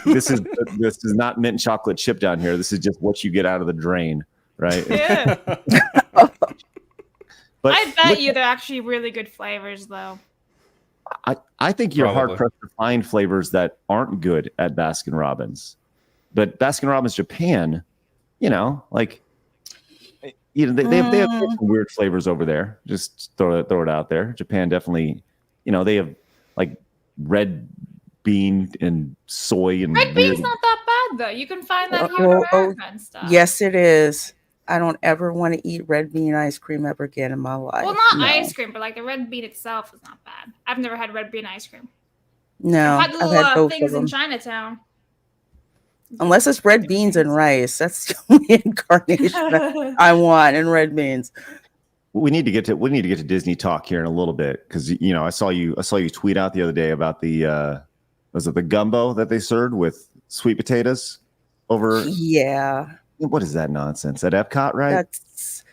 This is not mint chocolate chip down here. This is just what you get out of the drain, right? Yeah. But I bet you they're actually really good flavors, though. I think you're Probably. hard pressed to find flavors that aren't good at Baskin Robbins, but Baskin Robbins Japan, you know, like, you know, they have some weird flavors over there. Just throw it out there. Japan definitely, you know, they have like red bean and soy and Red bean's not that bad though. You can find that here in America and stuff. Yes, it is. I don't ever want to eat red bean ice cream ever again in my life. Well, not ice cream, but like the red bean itself is not bad. I've never had red bean ice cream. No, I've had I've little had both things of them. in Chinatown. Unless it's red beans and rice, that's the only incarnation I want in red beans. We need to get to Disney talk here in a little bit, because you know I saw you tweet out the other day about the was it the gumbo that they served with sweet potatoes over? Yeah. What is that nonsense at Epcot, right? That's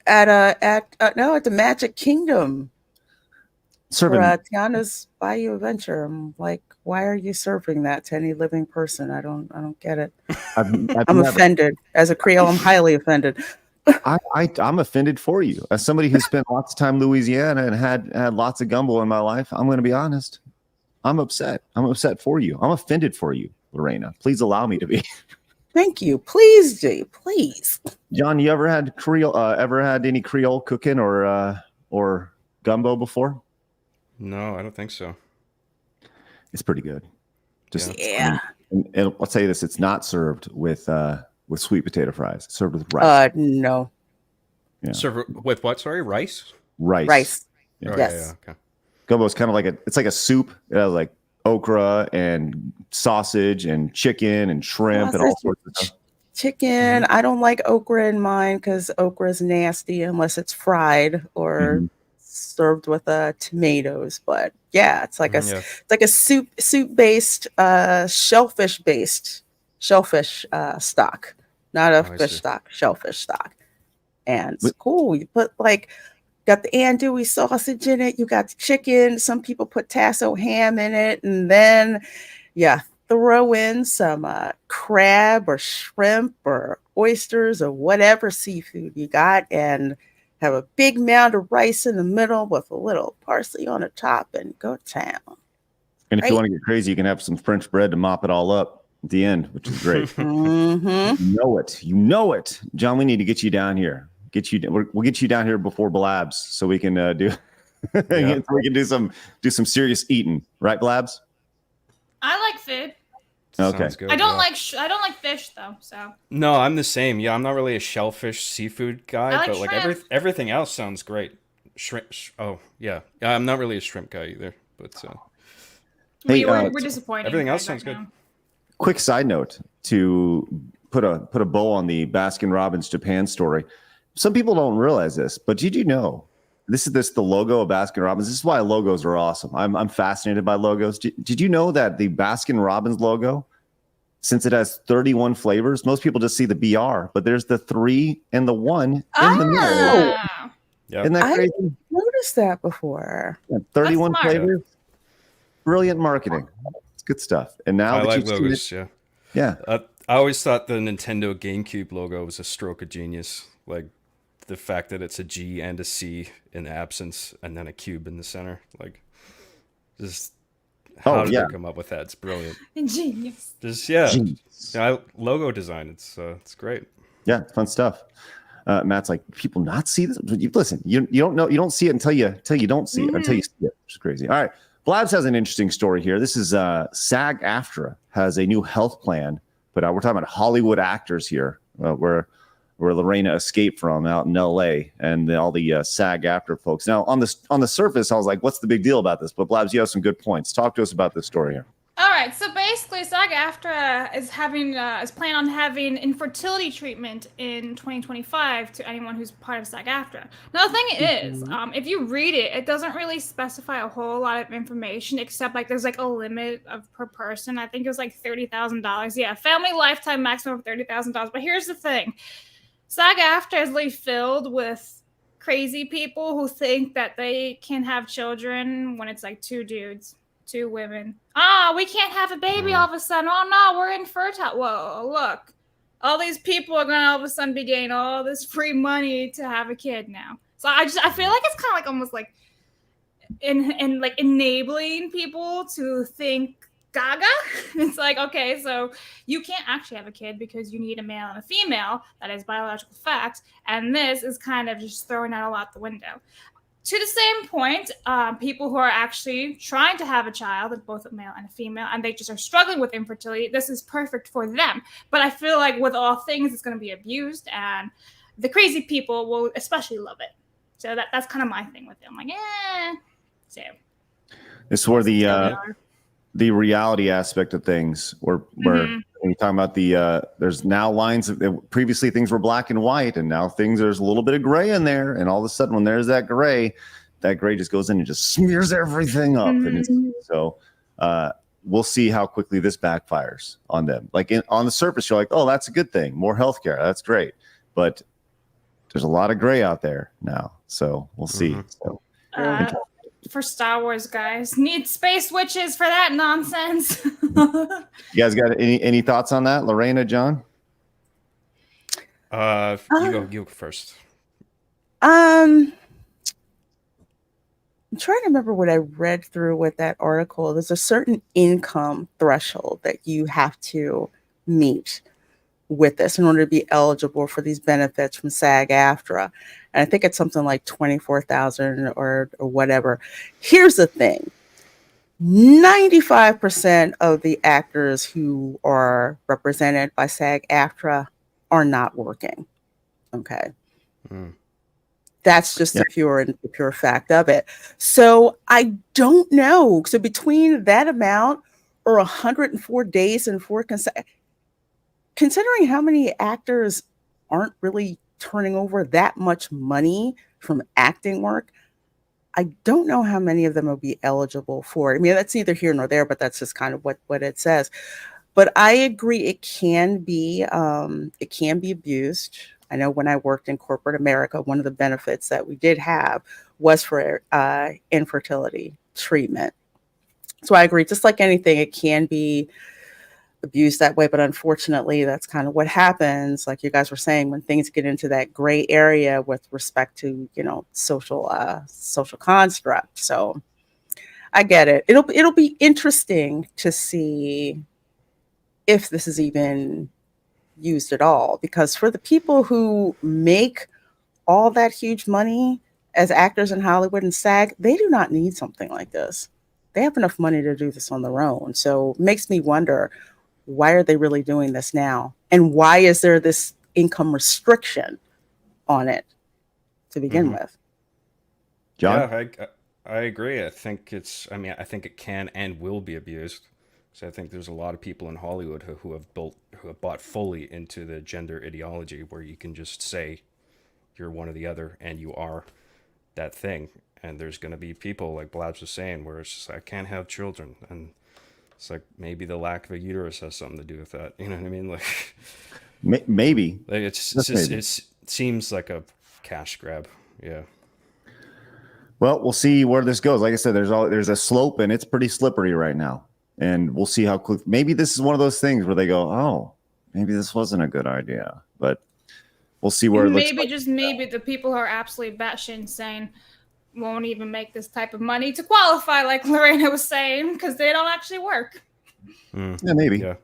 at the Magic Kingdom. Serving For Tiana's Bayou Adventure. I'm like, why are you serving that to any living person? I don't get it. I'm offended. As a Creole, I'm highly offended. I'm offended for you. As somebody who spent lots of time in Louisiana and had lots of gumbo in my life, I'm going to be honest. I'm upset. I'm upset for you. I'm offended for you, Lorena. Please allow me to be. Thank you. Please do. Please. John, you ever had any Creole cooking or gumbo before? No, I don't think so. It's pretty good. Yeah. And I'll tell you this: it's not served with sweet potato fries. It's served with rice. No. Yeah. Serve with what? Sorry, rice. Rice. Yeah. Oh, Yes. Yeah, okay. Gumbo is kind of it's like a soup. It has like okra and sausage and chicken and shrimp and all sorts of stuff. Chicken. I don't like okra in mine because okra is nasty unless it's fried or served with tomatoes. But yeah, it's like a soup based shellfish stock, not a fish stock, shellfish stock, and it's cool. You put got the andouille sausage in it. You got the chicken. Some people put tasso ham in it, and then throw in some crab or shrimp or oysters or whatever seafood you got, and have a big mound of rice in the middle with a little parsley on the top, and go town. And if you want to get crazy, you can have some French bread to mop it all up at the end, which is great. You know it, John. We need to get you down here. We'll get you down here before Blabs, so we can we can do some serious eating, right, Blabs? I like food. Okay. Good, I don't like fish though. So no, I'm the same. Yeah, I'm not really a shellfish seafood guy, but shrimp. everything else sounds great. Shrimp. I'm not really a shrimp guy either. But hey, we're disappointed. Everything else sounds good. Quick side note to put a bow on the Baskin Robbins Japan story. Some people don't realize this, but did you know the logo of Baskin Robbins? This is why logos are awesome. I'm fascinated by logos. Did you know that the Baskin Robbins logo, since it has 31 flavors, most people just see the BR, but there's the 3 and the 1 in the middle. Yeah. Isn't that crazy? I didn't notice that before. 31 flavors. Brilliant marketing. It's good stuff. And now I like logos. Yeah. I always thought the Nintendo GameCube logo was a stroke of genius. Like the fact that it's a G and a C in the absence, and then a cube in the center. Like, just how did they come up with that? It's brilliant. Genius. Genius. Logo design. It's great. Yeah, fun stuff. Matt's like, people not see this? Listen, you don't know, you don't see it until you don't see it, until you see it, which is crazy. All right. Blabs has an interesting story here. This is Sag AFTRA has a new health plan, but we're talking about Hollywood actors here, where Lorena escaped from out in LA, and all the Sag AFTRA folks. Now, on the surface, I was like, what's the big deal about this? But Blabs, you have some good points. Talk to us about this story here. All right, so basically, Sag AFTRA is planning on having infertility treatment in 2025 to anyone who's part of Sag AFTRA. Now, the thing is, if you read it, it doesn't really specify a whole lot of information, except there's a limit of per person. I think it was $30,000. Yeah, family lifetime maximum of $30,000. But here's the thing: Sag AFTRA is really filled with crazy people who think that they can have children when it's 2 dudes. 2 women. We can't have a baby all of a sudden. Oh no, we're infertile. Whoa, look. All these people are gonna all of a sudden be getting all this free money to have a kid now. So I feel like it's kind of almost in like enabling people to think gaga. It's like, okay, so you can't actually have a kid because you need a male and a female. That is biological fact. And this is kind of just throwing that all out the window. To the same point, people who are actually trying to have a child, both a male and a female, and they just are struggling with infertility, this is perfect for them. But I feel like with all things, it's going to be abused, and the crazy people will especially love it. So that's kind of my thing with it. I'm like, So it's where the reality aspect of things, where when you're talking about there's now lines of previously things were black and white, and now there's a little bit of gray in there, and all of a sudden when there's that gray just goes in and just smears everything up, and so we'll see how quickly this backfires on them. Like on the surface, you're like, oh, that's a good thing, more healthcare, that's great, but there's a lot of gray out there now, so we'll see. So. For Star Wars, guys, need space witches for that nonsense. You guys got any thoughts on that, Lorena, John? You go first. I'm trying to remember what I read through with that article. There's a certain income threshold that you have to meet with this in order to be eligible for these benefits from Sag AFTRA. And I think it's something like 24,000 or whatever. Here's the thing. 95% of the actors who are represented by Sag AFTRA are not working. Okay. That's just the pure fact of it. So I don't know. So between that amount or 104 days and 4 considering how many actors aren't really turning over that much money from acting work, I don't know how many of them will be eligible for it. I mean, that's neither here nor there, but that's just kind of what it says. But I agree, it can be abused. I know when I worked in corporate America, one of the benefits that we did have was for infertility treatment. So I agree, just like anything, it can be abused that way, but unfortunately that's kind of what happens, like you guys were saying, when things get into that gray area with respect to social construct. So I get it. It'll be interesting to see if this is even used at all, because for the people who make all that huge money as actors in Hollywood and SAG, they do not need something like this. They have enough money to do this on their own. So it makes me wonder, why are they really doing this now? And why is there this income restriction on it to begin with? John? Yeah, I agree. I think it can and will be abused. So I think there's a lot of people in Hollywood who have bought fully into the gender ideology, where you can just say you're one or the other and you are that thing. And there's going to be people, like Blabs was saying, where it's just, I can't have children. And it's like, maybe the lack of a uterus has something to do with that. You know what I mean? Like, maybe. Like it seems like a cash grab. Yeah. Well, we'll see where this goes. Like I said, there's a slope, and it's pretty slippery right now. And we'll see how quick. Maybe this is one of those things where they go, oh, maybe this wasn't a good idea. But we'll see where it looks like. Maybe the people who are absolutely batshit insane won't even make this type of money to qualify, like Lorena was saying, because they don't actually work. Yeah, maybe. Yeah.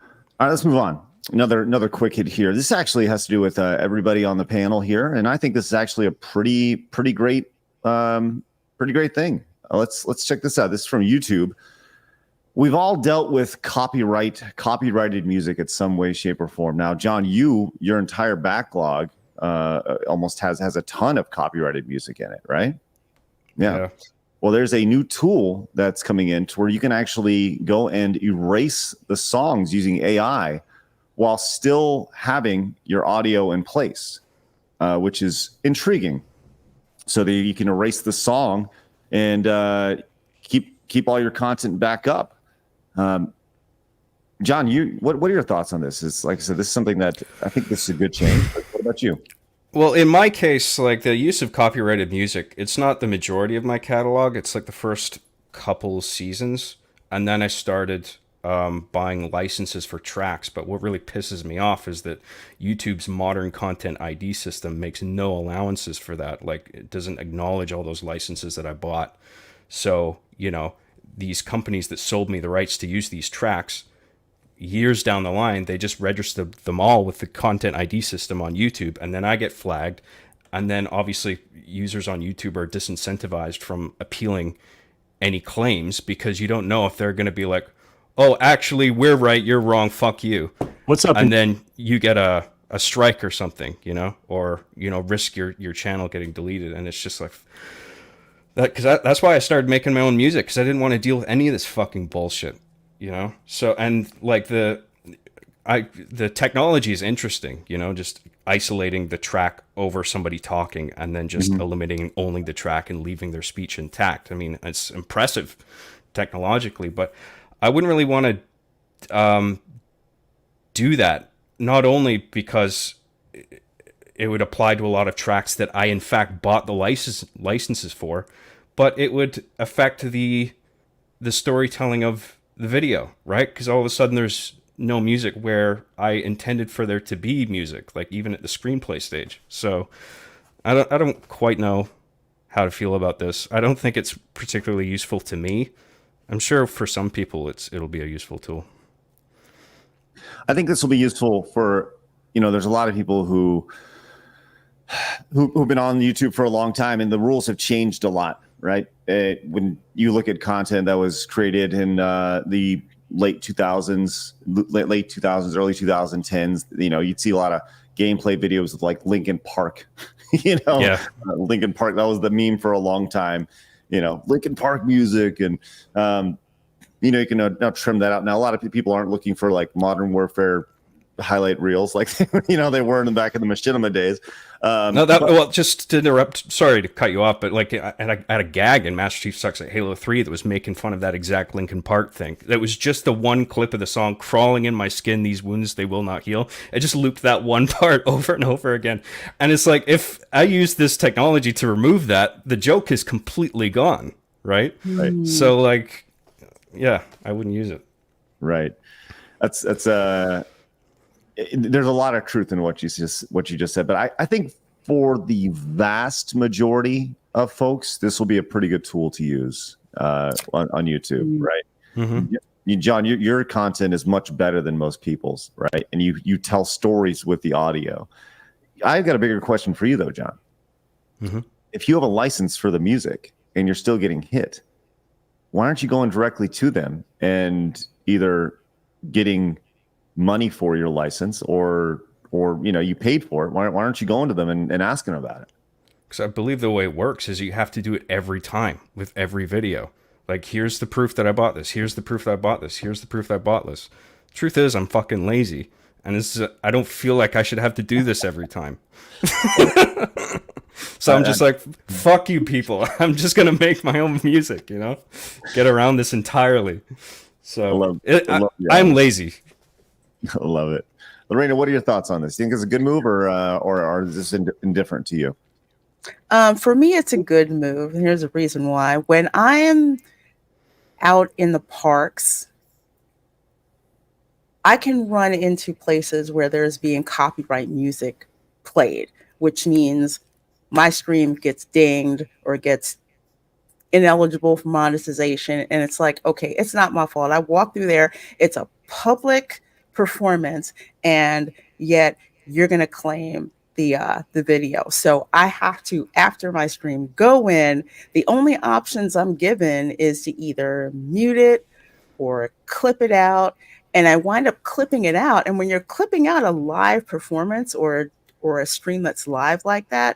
All right, let's move on. Another quick hit here. This actually has to do with everybody on the panel here, and I think this is actually a pretty great thing. Let's check this out. This is from YouTube. We've all dealt with copyrighted music in some way, shape, or form. Now, John, your entire backlog almost has a ton of copyrighted music in it, right? Yeah. Well, there's a new tool that's coming in to where you can actually go and erase the songs using AI while still having your audio in place, which is intriguing. So that you can erase the song and keep all your content back up. John, what are your thoughts on this? Is, like I said, this is something that I think this is a good change. But what about you? Well, in my case, like the use of copyrighted music, it's not the majority of my catalog. It's like the first couple seasons, and then I started buying licenses for tracks, but what really pisses me off is that YouTube's modern content ID system makes no allowances for that. Like, it doesn't acknowledge all those licenses that I bought. So, you know, these companies that sold me the rights to use these tracks, years down the line, they just register them all with the content ID system on YouTube, and then I get flagged. And then obviously users on YouTube are disincentivized from appealing any claims, because you don't know if they're going to be like, oh, actually, we're right, you're wrong, fuck you. What's up? And then you get a strike or something, you know, or, you know, risk your channel getting deleted. And it's just like that, because that's why I started making my own music, because I didn't want to deal with any of this fucking bullshit, you know. So, and like the technology is interesting, you know, just isolating the track over somebody talking and then just eliminating only the track and leaving their speech intact. I mean, it's impressive technologically, but I wouldn't really want to do that, not only because it would apply to a lot of tracks that I in fact bought the licenses for, but it would affect the storytelling of the video, right? Because all of a sudden there's no music where I intended for there to be music, like even at the screenplay stage. So I don't quite know how to feel about this. I don't think it's particularly useful to me. I'm sure for some people it'll be a useful tool. I think this will be useful for, you know, there's a lot of people who've been on YouTube for a long time, and the rules have changed a lot, right? When you look at content that was created in the late 2000s, early 2010s, you know, you'd see a lot of gameplay videos of like Linkin Park, you know, Linkin Park, that was the meme for a long time, you know, Linkin Park music. And, you know, you can now trim that out. Now, a lot of people aren't looking for like Modern Warfare highlight reels like, you know, they were in the back of the machinima days. Well, just to interrupt, sorry to cut you off, but like I had a gag in Master Chief Sucks at Halo 3 that was making fun of that exact Linkin Park thing. That was just the one clip of the song, crawling in my skin, these wounds, they will not heal. I just looped that one part over and over again. And it's like, if I use this technology to remove that, the joke is completely gone, right? Right. So like, yeah, I wouldn't use it. Right. That's there's a lot of truth in what you just said, but I think for the vast majority of folks, this will be a pretty good tool to use on YouTube, right? Mm-hmm. John, your content is much better than most people's, right? And you tell stories with the audio. I've got a bigger question for you though, John. Mm-hmm. If you have a license for the music and you're still getting hit, why aren't you going directly to them and either getting money for your license or you know, you paid for it? Why aren't you going to them and asking about it? Because I believe the way it works is you have to do it every time with every video. Like, here's the proof that I bought this. Here's the proof that I bought this. Here's the proof that I bought this. Truth is, I'm fucking lazy, and I don't feel like I should have to do this every time. So I'm just like, fuck you people. I'm just gonna make my own music, you know, get around this entirely. So I'm lazy. I love it. Lorena, what are your thoughts on this? Do you think it's a good move, or is this indifferent to you? For me, it's a good move. And here's the reason why. When I am out in the parks, I can run into places where there's being copyright music played, which means my stream gets dinged or gets ineligible for monetization. And it's like, okay, it's not my fault. I walk through there. It's a public performance, and yet you're going to claim the video. So I have to, after my stream, go in. The only options I'm given is to either mute it or clip it out. And I wind up clipping it out. And when you're clipping out a live performance or a stream that's live like that,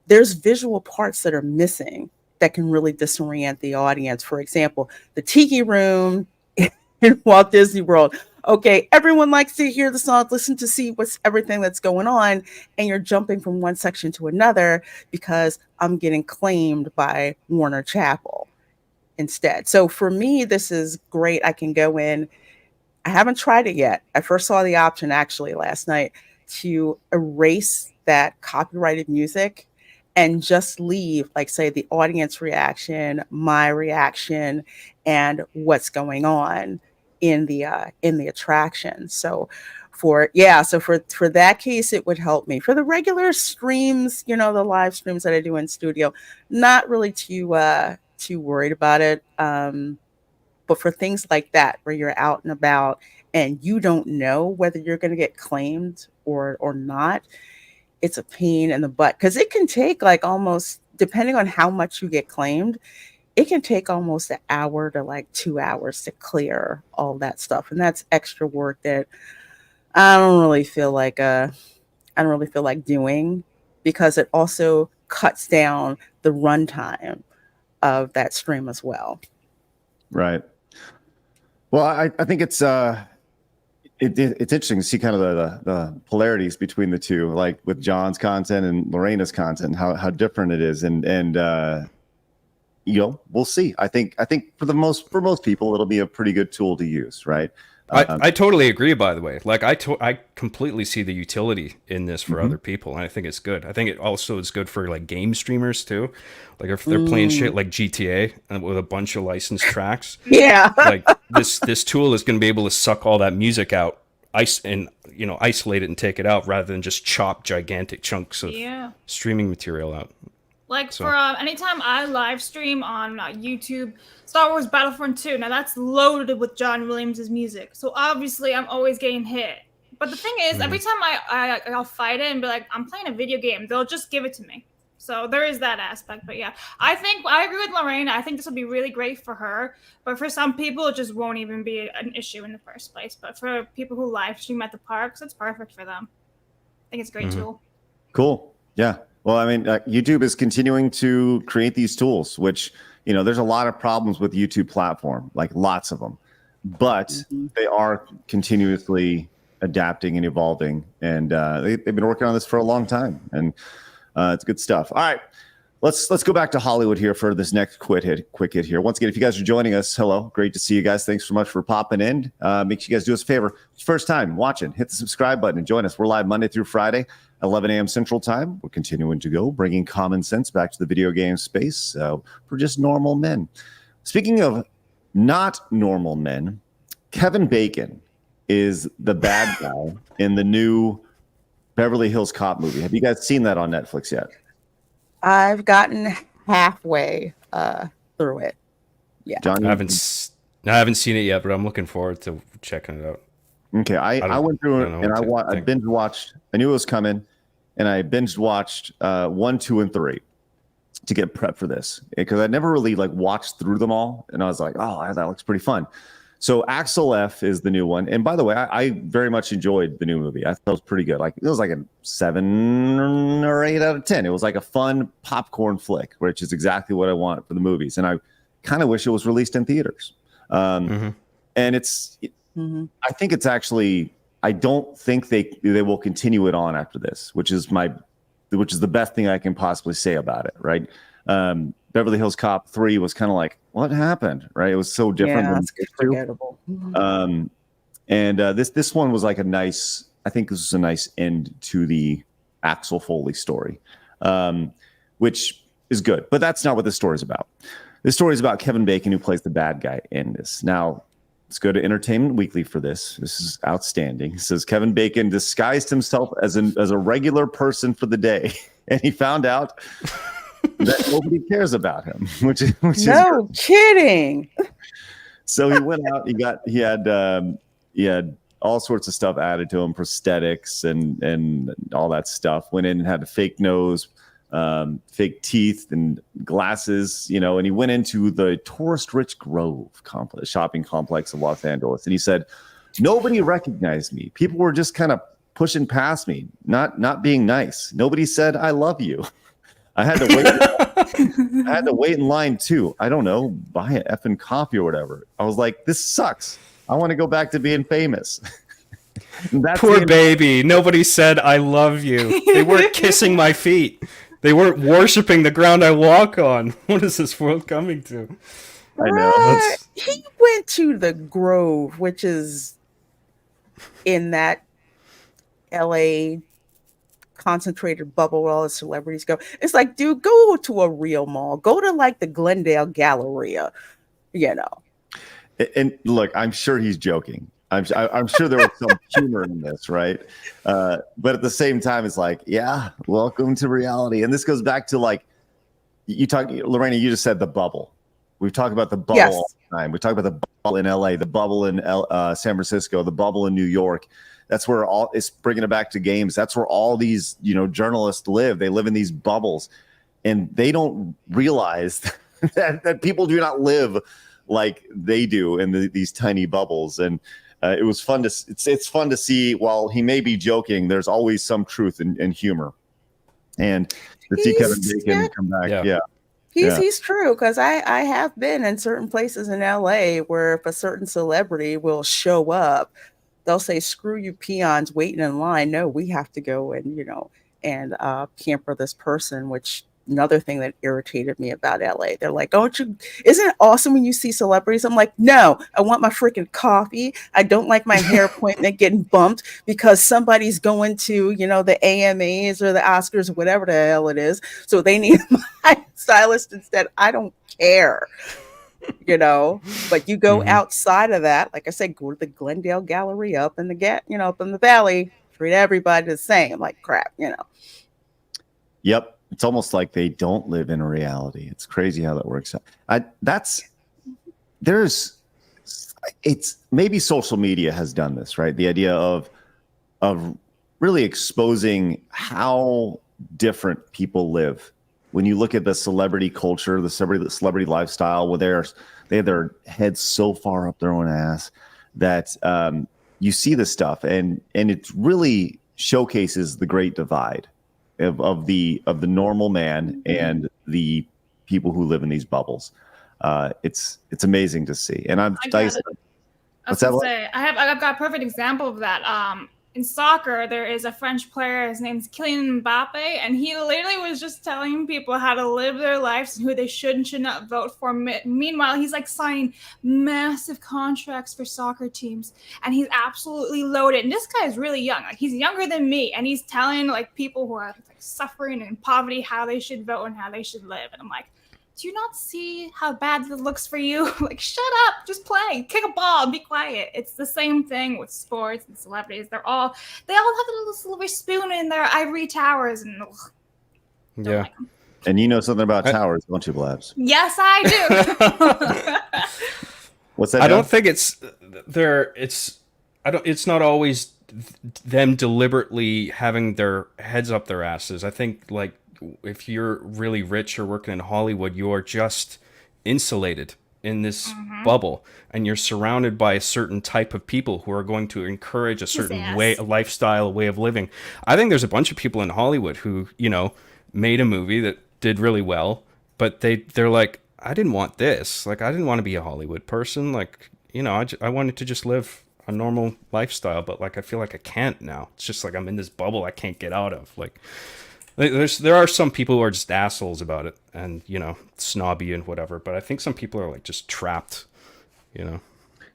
there's visual parts that are missing that can really disorient the audience. For example, the Tiki Room in Walt Disney World. Okay, everyone likes to hear the song, listen to see what's everything that's going on, and you're jumping from one section to another because I'm getting claimed by Warner Chappell instead. So for me, this is great. I can go in. I haven't tried it yet. I first saw the option actually last night to erase that copyrighted music and just leave, like, say, the audience reaction, my reaction, and what's going on. in the attraction. So for that case, it would help me. For the regular streams, the live streams that I do in studio, not really too worried about it. But for things like that, where you're out and about and you don't know whether you're going to get claimed or not, it's a pain in the butt, because it can take like almost, depending on how much you get claimed, it can take almost an hour to like 2 hours to clear all that stuff. And that's extra work that I don't really feel like doing, because it also cuts down the runtime of that stream as well. Right. Well, I think it's interesting to see kind of the polarities between the two, like with John's content and Lorena's content, how different it is, and we'll see. I think for most people, it'll be a pretty good tool to use, right? I totally agree, by the way. Like, I completely see the utility in this for other people, and I think it's good. I think it also is good for like game streamers too. Like if they're playing shit like GTA and with a bunch of licensed tracks, like this tool is going to be able to suck all that music out, isolate it and take it out, rather than just chop gigantic chunks of streaming material out. Like for anytime I live stream on YouTube, Star Wars Battlefront 2, now that's loaded with John Williams' music. So obviously I'm always getting hit. But the thing is, every time I'll fight it and be like, I'm playing a video game, they'll just give it to me. So there is that aspect. But yeah, I agree with Lorena. I think this will be really great for her. But for some people, it just won't even be an issue in the first place. But for people who live stream at the parks, it's perfect for them. I think it's a great tool. Cool. Yeah. Well, I mean, YouTube is continuing to create these tools, which, there's a lot of problems with YouTube platform, like lots of them, but they are continuously adapting and evolving. And they've been working on this for a long time, and it's good stuff. All right, let's go back to Hollywood here for this next quick hit here. Once again, if you guys are joining us, hello, great to see you guys. Thanks so much for popping in. Make sure you guys do us a favor. First time watching, hit the subscribe button and join us. We're live Monday through Friday, 11 a.m. Central Time. We're continuing to go, bringing common sense back to the video game space for just normal men. Speaking of not normal men, Kevin Bacon is the bad guy in the new Beverly Hills Cop movie. Have you guys seen that on Netflix yet? I've gotten halfway through it. Yeah, John, I haven't seen it yet, but I'm looking forward to checking it out. Okay, I went through it and I binge watched. I knew it was coming, and I binge watched 1, 2, and 3 to get prepped for this, because I never really watched through them all, and I was like, oh, that looks pretty fun. So Axel F is the new one, and by the way, I very much enjoyed the new movie. I thought it was pretty good. Like, it was like a 7 or 8 out of 10. It was like a fun popcorn flick, which is exactly what I want for the movies, and I kind of wish it was released in theaters. And it's. I think it's actually. I don't think they will continue it on after this, which is the best thing I can possibly say about it. Right? Beverly Hills Cop 3 was kind of like, what happened? Right? It was so different than forgettable. And this one was like a nice. I think this was a nice end to the Axel Foley story, which is good. But that's not what this story is about. This story is about Kevin Bacon, who plays the bad guy in this. Now, let's go to Entertainment Weekly for this. This is outstanding. It says Kevin Bacon disguised himself as a regular person for the day, and he found out that nobody cares about him, which no kidding. So he went out. He had all sorts of stuff added to him, prosthetics and all that stuff. Went in and had a fake nose, fake teeth, and glasses. And he went into the tourist-rich Grove shopping complex of Los Angeles, and he said, "Nobody recognized me. People were just kind of pushing past me, not being nice. Nobody said I love you." I had to wait. I had to wait in line too. I don't know, buy an effing coffee or whatever. I was like, this sucks. I want to go back to being famous. Poor baby. Nobody said I love you. They weren't kissing my feet. They weren't worshiping the ground I walk on. What is this world coming to? I know. He went to the Grove, which is in that LA concentrated bubble where all the celebrities go. It's like, dude, go to a real mall. Go to the Glendale Galleria, And look, I'm sure he's joking. I'm sure there was some humor in this, right? But at the same time, it's like, yeah, welcome to reality. And this goes back to like Lorena, you just said the bubble. We've talked about the bubble all the time. We talk about the bubble in LA, the bubble in San Francisco, the bubble in New York. That's where it's bringing it back to games. That's where all these, journalists live. They live in these bubbles, and they don't realize that people do not live like they do in these tiny bubbles. And it was fun it's fun to see. While he may be joking, there's always some truth and humor. And to see Kevin Bacon come back, He's true, because I have been in certain places in LA where if a certain celebrity will show up, they'll say, "Screw you peons waiting in line. No, we have to go and pamper this person," which another thing that irritated me about LA. They're like, isn't it awesome when you see celebrities? I'm like, no, I want my freaking coffee. I don't like my hair appointment getting bumped because somebody's going to, the AMAs or the Oscars or whatever the hell it is. So they need my stylist instead. I don't care. But you go outside of that, like I said, go to the Glendale Gallery up in the up in the valley, treat everybody the same, like crap, Yep. It's almost like they don't live in a reality. It's crazy how that works out. It's maybe social media has done this, right? The idea of really exposing how different people live. When you look at the celebrity culture, the celebrity lifestyle, where they have their heads so far up their own ass that you see this stuff, and it really showcases the great divide of the normal man and the people who live in these bubbles. It's amazing to see. And I've got a perfect example of that. In soccer, there is a French player. His name's Kylian Mbappe, and he literally was just telling people how to live their lives and who they should and should not vote for. Meanwhile, he's like signing massive contracts for soccer teams, and he's absolutely loaded. And this guy is really young. Like, he's younger than me, and he's telling like people who are like suffering and in poverty how they should vote and how they should live. And I'm like, do you not see how bad it looks for you? Like, shut up, just play, kick a ball, be quiet. It's the same thing with sports and celebrities. They all have a little silver spoon in their ivory towers, and yeah. Like and you know something about towers, don't you, Blabs? Yes, I do. What's that? I don't think it's not always them deliberately having their heads up their asses. I think like, if you're really rich or working in Hollywood, you're just insulated in this bubble, and you're surrounded by a certain type of people who are going to encourage a certain a lifestyle, way of living. I think there's a bunch of people in Hollywood who, made a movie that did really well, but they're like, I didn't want this. Like, I didn't want to be a Hollywood person. Like, I wanted to just live a normal lifestyle, but like, I feel like I can't now. It's just like I'm in this bubble I can't get out of. Like, there are some people who are just assholes about it and, snobby and whatever. But I think some people are like just trapped,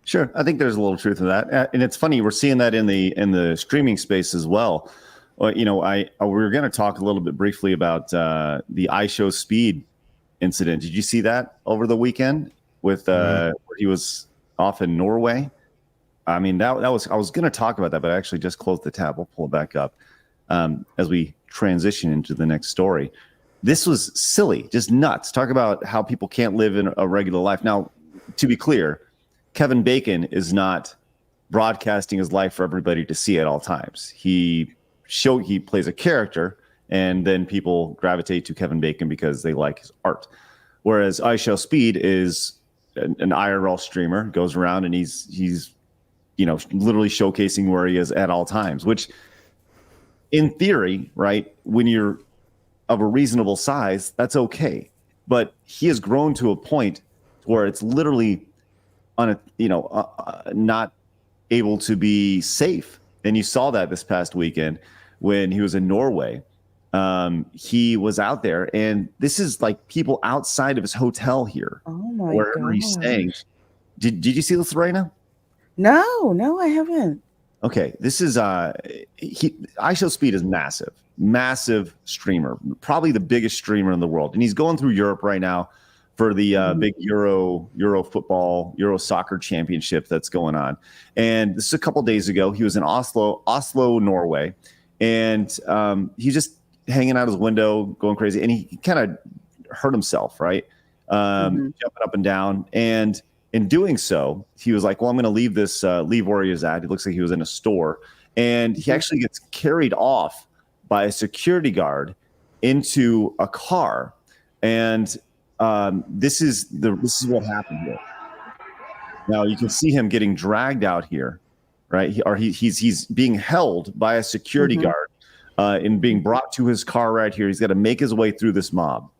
Sure. I think there's a little truth in that. And it's funny, we're seeing that in the streaming space as well. Well, we were going to talk a little bit briefly about the IShowSpeed incident. Did you see that over the weekend with where he was off in Norway? I mean, I was going to talk about that, but I actually just closed the tab. We'll pull it back up as we transition into the next story. This was silly, just nuts. Talk about how people can't live in a regular life. Now, to be clear, Kevin Bacon is not broadcasting his life for everybody to see at all times. He plays a character, and then people gravitate to Kevin Bacon because they like his art. Whereas IShowSpeed is an IRL streamer, goes around and he's literally showcasing where he is at all times, which in theory, right, when you're of a reasonable size, that's okay. But he has grown to a point where it's literally not able to be safe. And you saw that this past weekend when he was in Norway. He was out there, and this is like people outside of his hotel here, wherever he's staying. Did you see this, Lorena? No, I haven't. Okay, this is IShowSpeed is massive streamer, probably the biggest streamer in the world, and he's going through Europe right now for the big Euro football, Euro soccer championship that's going on. And this is a couple days ago. He was in Oslo, Norway, and he's just hanging out his window, going crazy, and he kind of hurt himself, right? Jumping up and down, and in doing so, he was like, "Well, I'm going to leave this, leave where he was at." It looks like he was in a store, and he actually gets carried off by a security guard into a car, and this is what happened here. Now you can see him getting dragged out here, right? He's being held by a security guard and being brought to his car right here. He's got to make his way through this mob.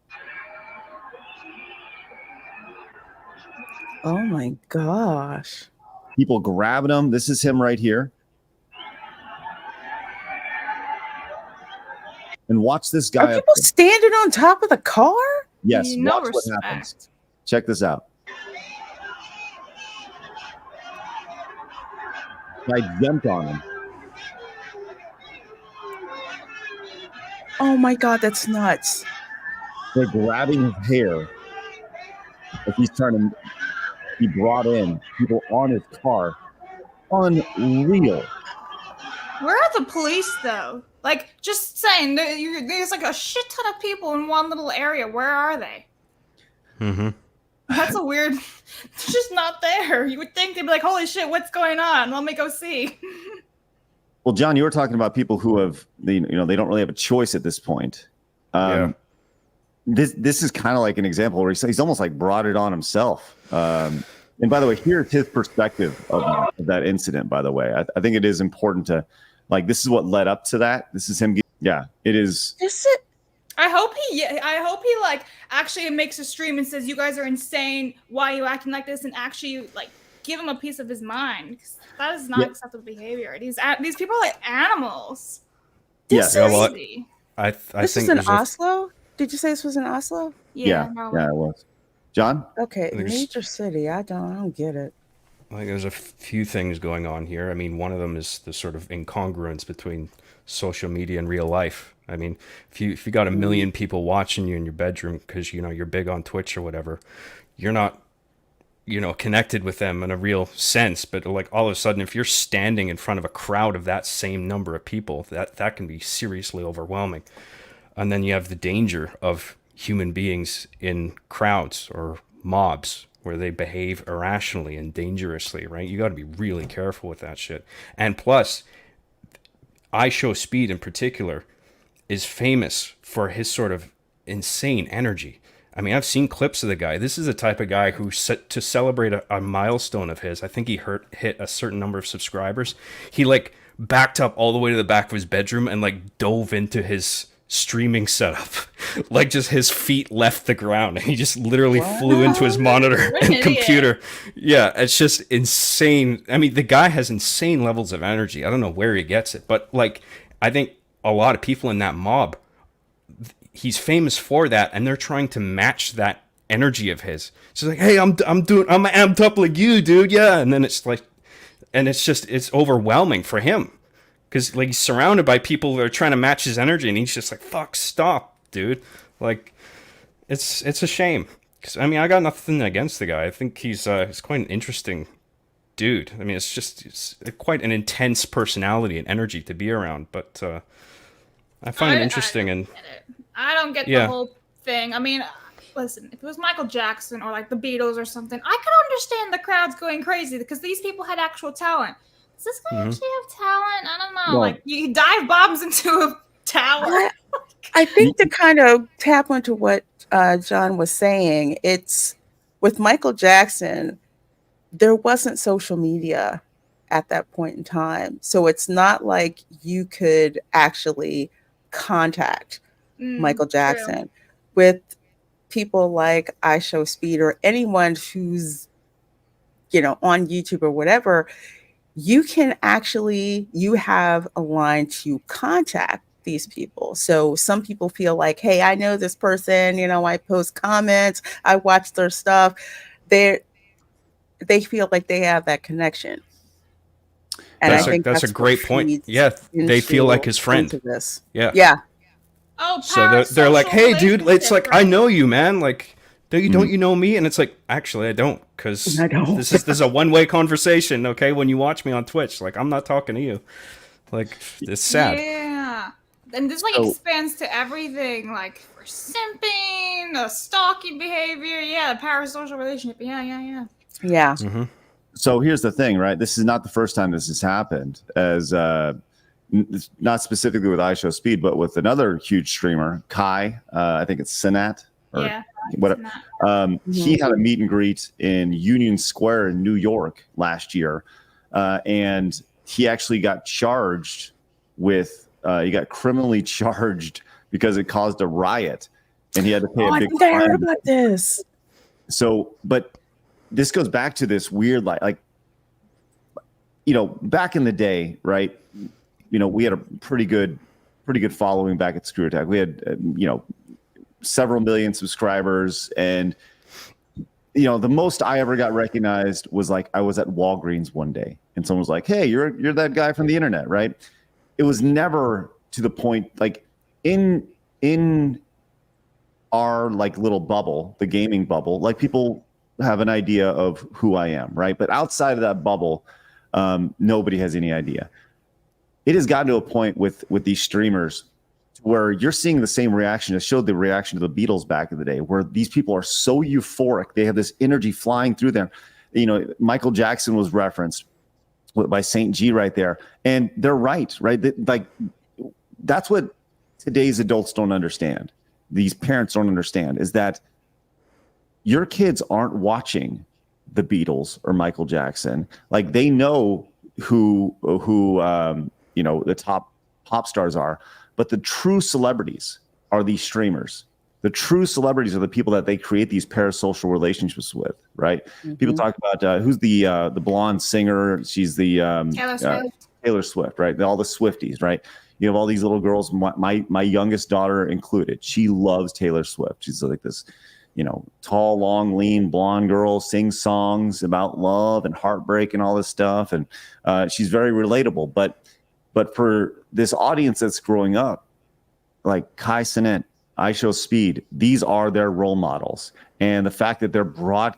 Oh my gosh. People grabbing him. This is him right here. And watch this guy. Are people standing on top of the car? Yes. No Watch respect. what happens. Check this out. I jumped on him. Oh my God, that's nuts. They're grabbing his hair. Like he's trying to be brought in. People on his car. Unreal. Where are the police, though? Like, just saying, there's like a shit ton of people in one little area. Where are they? That's a weird... They're just not there. You would think they'd be like, holy shit, what's going on? Let me go see. Well, John, you were talking about people who have, they don't really have a choice at this point. This is kind of like an example where he's almost like brought it on himself. And by the way, here's his perspective of that incident, by the way. I think it is important to, like, this is what led up to that. This is him. It is. Is it? I hope he like actually makes a stream and says, you guys are insane. Why are you acting like this? And actually like give him a piece of his mind. That is not acceptable behavior. These people are like animals. This is this is in Oslo? Did you say this was in Oslo? Yeah, it was. John? Okay, major city. I don't get it. Like, there's a few things going on here. I mean, one of them is the sort of incongruence between social media and real life. I mean, if you got 1 million people watching you in your bedroom because you're big on Twitch or whatever, you're not connected with them in a real sense. But like all of a sudden, if you're standing in front of a crowd of that same number of people, that can be seriously overwhelming. And then you have the danger of human beings in crowds or mobs where they behave irrationally and dangerously, right? You got to be really careful with that shit. And plus, IShowSpeed in particular is famous for his sort of insane energy. I mean, I've seen clips of the guy. This is the type of guy who, to celebrate a milestone of his, I think he hit a certain number of subscribers. He like backed up all the way to the back of his bedroom and like dove into his streaming setup. Like just his feet left the ground and he just literally flew into his monitor and computer. Yeah, it's just insane. I mean, the guy has insane levels of energy. I don't know where he gets it, but like, I think a lot of people in that mob, he's famous for that, and they're trying to match that energy of his. So it's like, hey, I'm amped up like you, dude. Yeah. And then it's like, and it's overwhelming for him. Because like he's surrounded by people that are trying to match his energy, and he's just like, "Fuck, stop, dude!" Like, it's a shame. Because I mean, I got nothing against the guy. I think he's quite an interesting dude. I mean, it's quite an intense personality and energy to be around. But I find him interesting. I don't get the whole thing. I mean, listen, if it was Michael Jackson or like the Beatles or something, I could understand the crowds going crazy because these people had actual talent. Does this guy actually have talent? I don't know. Well, like, you dive bombs into a tower. I think to kind of tap into what John was saying, it's with Michael Jackson, there wasn't social media at that point in time. So it's not like you could actually contact Michael Jackson. True. With people like IShowSpeed or anyone who's, on YouTube or whatever, you have a line to contact these people. So some people feel like, hey, I know this person, I post comments, I watch their stuff. They feel like they have that connection. And I think that's a great point. Yeah, they feel like his friend. Yeah. Oh, so they're like, hey, dude, it's like, I know you, man. Like, don't you know me? And it's like, actually, I don't, because this is a one-way conversation. Okay, when you watch me on Twitch, like I'm not talking to you. Like it's sad. Yeah, and this like expands to everything, like for simping, stalking behavior. Yeah, parasocial relationship. Yeah. Mm-hmm. So here's the thing, right? This is not the first time this has happened. As not specifically with IShowSpeed, but with another huge streamer, Kai. I think it's Sinat. Whatever. He had a meet and greet in Union Square in New York last year, and he actually got charged with he got criminally charged because it caused a riot, and he had to pay a big fine. I heard about this. So, but this goes back to this weird, like back in the day, right? We had a pretty good following back at Screw Attack. We had several million subscribers, and the most I ever got recognized was like I was at Walgreens one day and someone was like, hey, you're that guy from the internet, right? It was never to the point, like in our like little bubble, the gaming bubble, like people have an idea of who I am, right? But outside of that bubble, nobody has any idea. It has gotten to a point with these streamers where you're seeing the same reaction. It showed the reaction to the Beatles back in the day, where these people are so euphoric. They have this energy flying through them. Michael Jackson was referenced by Saint G right there. And they're right? That's what today's adults don't understand. These parents don't understand, is that your kids aren't watching the Beatles or Michael Jackson. Like, they know who the top pop stars are. But the true celebrities are these streamers. The true celebrities are the people that they create these parasocial relationships with, right? Mm-hmm. People talk about who's the blonde singer. She's the Taylor Swift, right? All the Swifties, right? You have all these little girls. My youngest daughter included. She loves Taylor Swift. She's like this, tall, long, lean, blonde girl, sings songs about love and heartbreak and all this stuff, and she's very relatable. But for this audience that's growing up, like Kai Cenat, IShowSpeed, these are their role models. And the fact that they're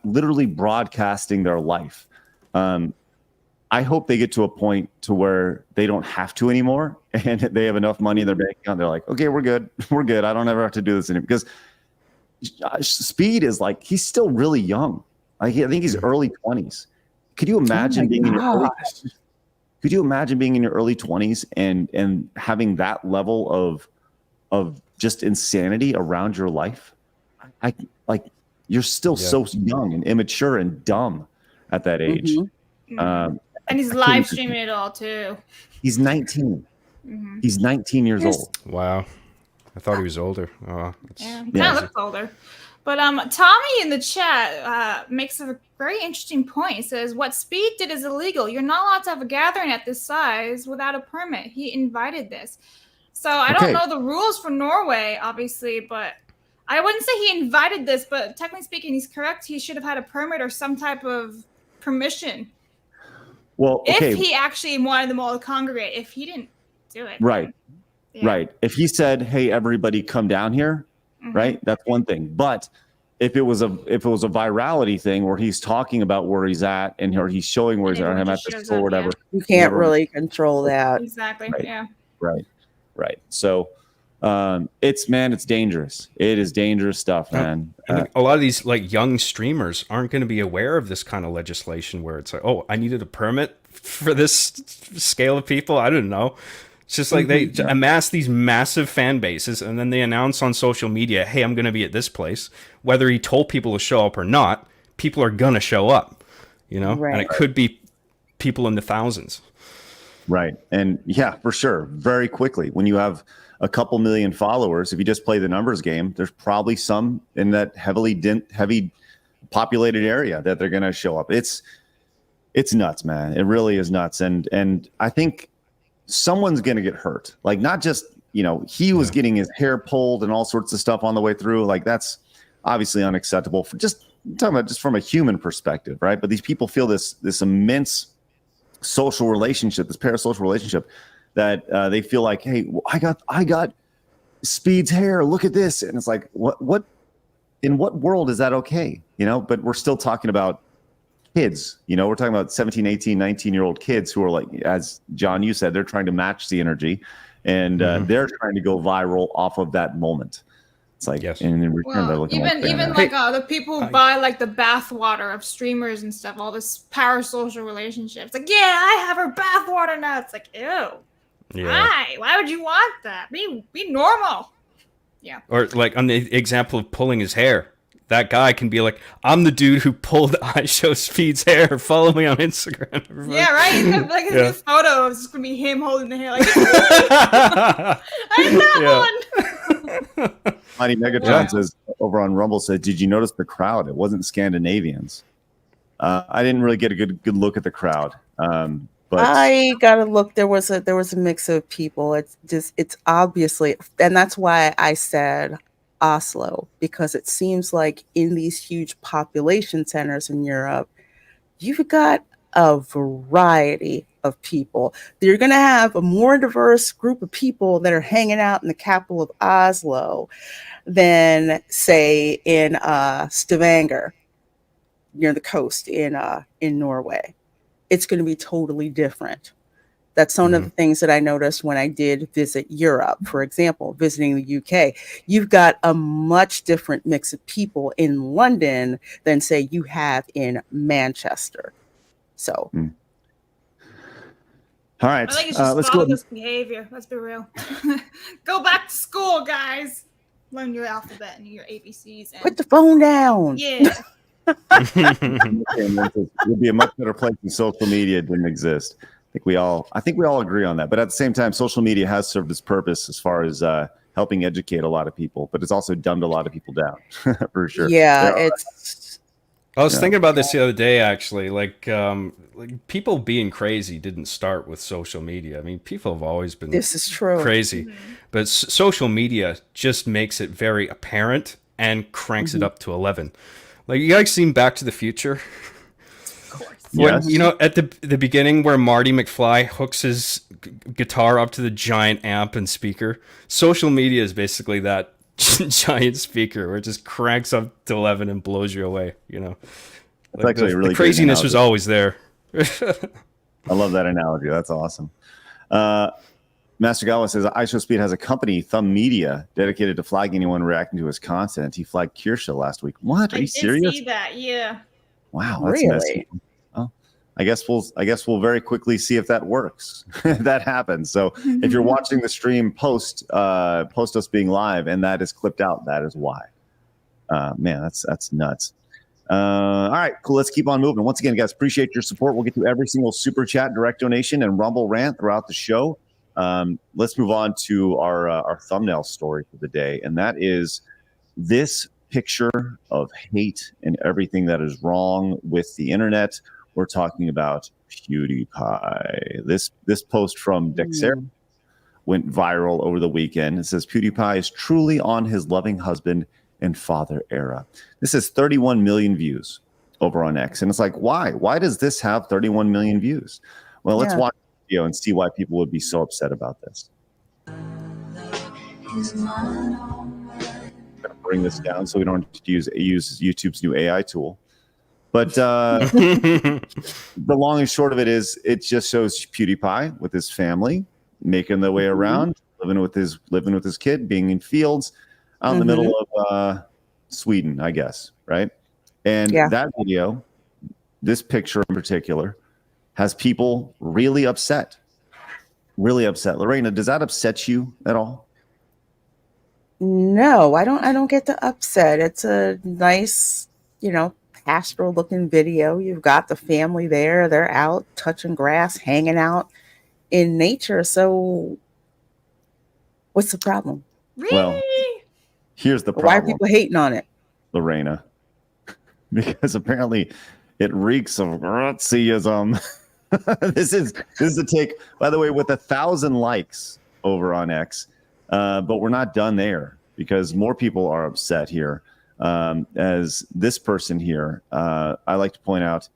literally broadcasting their life, I hope they get to a point to where they don't have to anymore, and they have enough money in their bank account. They're like, okay, we're good. I don't ever have to do this anymore. Because Speed is like, he's still really young. I think he's early 20s. Could you imagine being in your early 20s? Could you imagine being in your early 20s and having that level of just insanity around your life? You're still so young and immature and dumb at that age. Mm-hmm. And he's live streaming it all too. He's 19. Mm-hmm. He's 19 years old. Wow. I thought he was older. Oh, he kind of looks older. But Tommy in the chat makes a very interesting point. He says, what Speed did is illegal. You're not allowed to have a gathering at this size without a permit. He invited this. So I don't know the rules for Norway, obviously, but I wouldn't say he invited this, but technically speaking, he's correct. He should have had a permit or some type of permission. Well, if he actually wanted them all to congregate, if he didn't do it. Right. Yeah. Right. If he said, hey, everybody come down here, right? That's one thing. But if it was a virality thing where he's talking about where he's at and or he's showing where he's at, him at the store or whatever, you can't really control that. Exactly. Right. Yeah. Right. So it's dangerous. It is dangerous stuff, man. And a lot of these like young streamers aren't going to be aware of this kind of legislation where it's like, oh, I needed a permit for this scale of people. I didn't know. It's just like they amass these massive fan bases and then they announce on social media, hey, I'm going to be at this place. Whether he told people to show up or not, people are going to show up, Right. And it could be people in the thousands. Right. And yeah, for sure. Very quickly, when you have a couple million followers, if you just play the numbers game, there's probably some in that heavy populated area that they're going to show up. It's nuts, man. It really is nuts. And I think someone's going to get hurt. Like, not just, he was getting his hair pulled and all sorts of stuff on the way through. Like, that's obviously unacceptable for just talking about just from a human perspective. Right. But these people feel this immense social relationship, this parasocial relationship that they feel like, hey, I got Speed's hair. Look at this. And it's like, what in what world is that okay? You know, but we're still talking about kids. You know, we're talking about 17, 18, 19-year-old kids who are like, as John, you said, they're trying to match the energy, and they're trying to go viral off of that moment. It's like, and in return, they're looking even like the people who buy like the bathwater of streamers and stuff, all this parasocial relationships. Like, yeah, I have her bathwater now. It's like, ew. Yeah. Why would you want that? Be normal. Yeah. Or like on the example of pulling his hair. That guy can be like, I'm the dude who pulled IShowSpeed's hair. Follow me on Instagram. Everybody. Yeah, right. You have like a photo. It's just gonna be him holding the hair. Like, I'm that one. Mighty Megatron says over on Rumble said, "Did you notice the crowd? It wasn't Scandinavians." I didn't really get a good look at the crowd. But I gotta look. There was a mix of people. It's obviously, and that's why I said Oslo, because it seems like in these huge population centers in Europe, you've got a variety of people. You're going to have a more diverse group of people that are hanging out in the capital of Oslo than, say, in Stavanger, near the coast in Norway. It's going to be totally different. That's one of the things that I noticed when I did visit Europe, for example, visiting the UK. You've got a much different mix of people in London than, say, you have in Manchester. So. All right. I think it's just this behavior. Let's be real. Go back to school, guys. Learn your alphabet and your ABCs. And... Put the phone down. Yeah. It would be a much better place if social media didn't exist. I think we all agree on that. But at the same time, social media has served its purpose as far as helping educate a lot of people, but it's also dumbed a lot of people down for sure. Yeah, I was thinking about this the other day, actually. Like people being crazy didn't start with social media. I mean, people have always been crazy, but social media just makes it very apparent and cranks it up to 11. Like, you guys seen Back to the Future? When, you know, at the beginning where Marty McFly hooks his guitar up to the giant amp and speaker, social media is basically that giant speaker where it just cranks up to 11 and blows you away. You know, that's actually a really the craziness was always there. I love that analogy. That's awesome. Master Gawa says IShowSpeed has a company, Thumb Media, dedicated to flagging anyone reacting to his content. He flagged Kirsha last week. What? Are you serious? I did see that. Yeah. Wow, that's messy. I guess we'll very quickly see if that works. That happens. So if you're watching the stream post us being live and that is clipped out, that is why. Man, that's nuts. All right, cool. Let's keep on moving. Once again, guys, appreciate your support. We'll get to every single super chat, direct donation, and Rumble rant throughout the show. Let's move on to our thumbnail story for the day, and that is this picture of hate and everything that is wrong with the internet. We're talking about PewDiePie. This post from Dexter went viral over the weekend. It says PewDiePie is truly on his loving husband and father era. This has 31 million views over on X. And it's like, why? Why does this have 31 million views? Well, let's watch the video and see why people would be so upset about this. I'm gonna bring this down so we don't have to use YouTube's new AI tool. But the long and short of it is, it just shows PewDiePie with his family making their way around, living with his kid, being in fields out in the middle of Sweden, I guess, right? And that video, this picture in particular, has people really upset. Really upset. Lorena, does that upset you at all? No, I don't get the upset. It's a nice, pastoral looking video. You've got the family there. They're out touching grass, hanging out in nature. So what's the problem? Really? Well, here's the problem. Why are people hating on it? Lorena, because apparently it reeks of Nazism. This is the take, by the way, with 1,000 likes over on X. But we're not done there, because more people are upset here. As this person here, I like to point out,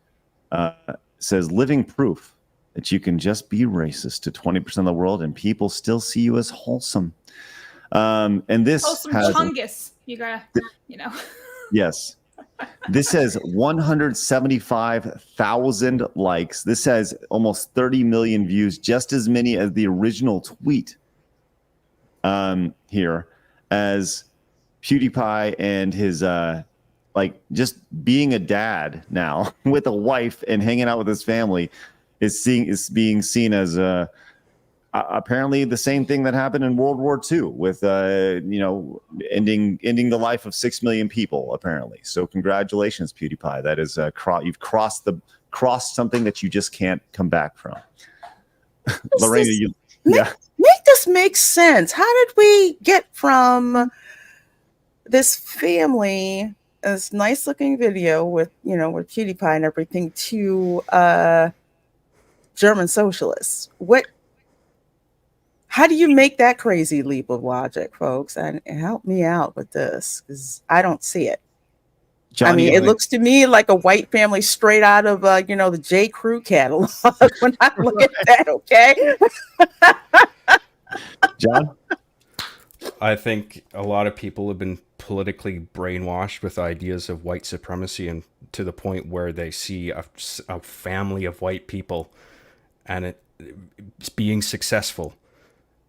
says living proof that you can just be racist to 20% of the world and people still see you as wholesome. And this wholesome has chungus. You gotta, Yes. This has 175,000 likes. This has almost 30 million views, just as many as the original tweet here, as PewDiePie and his like just being a dad now with a wife and hanging out with his family is being seen as apparently the same thing that happened in World War II with ending the life of 6 million people apparently. So congratulations, PewDiePie. That is you've crossed something that you just can't come back from. Lorena, make this make sense. How did we get from this family, this nice looking video with with PewDiePie and everything, to German socialists? How do you make that crazy leap of logic, folks? And help me out with this, because I don't see it. Johnny, it looks to me like a white family straight out of the J. Crew catalog when I look at that. Okay, John. I think a lot of people have been politically brainwashed with ideas of white supremacy, and to the point where they see a family of white people and it's being successful,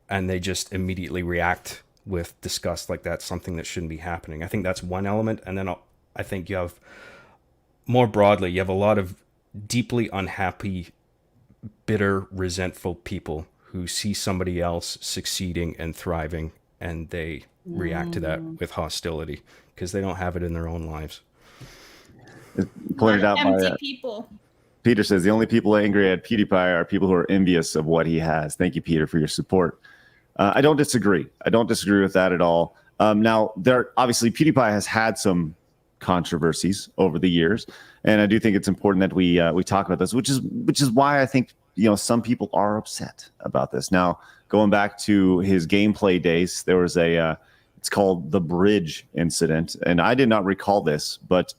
and they just immediately react with disgust like that's something that shouldn't be happening. I think that's one element. And then I think you have, more broadly, you have a lot of deeply unhappy, bitter, resentful people who see somebody else succeeding and thriving, and they react to that with hostility because they don't have it in their own lives. Pointed out empty by people. Peter says the only people angry at PewDiePie are people who are envious of what he has. Thank you, Peter, for your support. I don't disagree. I don't disagree with that at all. Now, obviously PewDiePie has had some controversies over the years, and I do think it's important that we talk about this, which is why I think some people are upset about this. Now, going back to his gameplay days, there was it's called the Bridge incident, and I did not recall this, but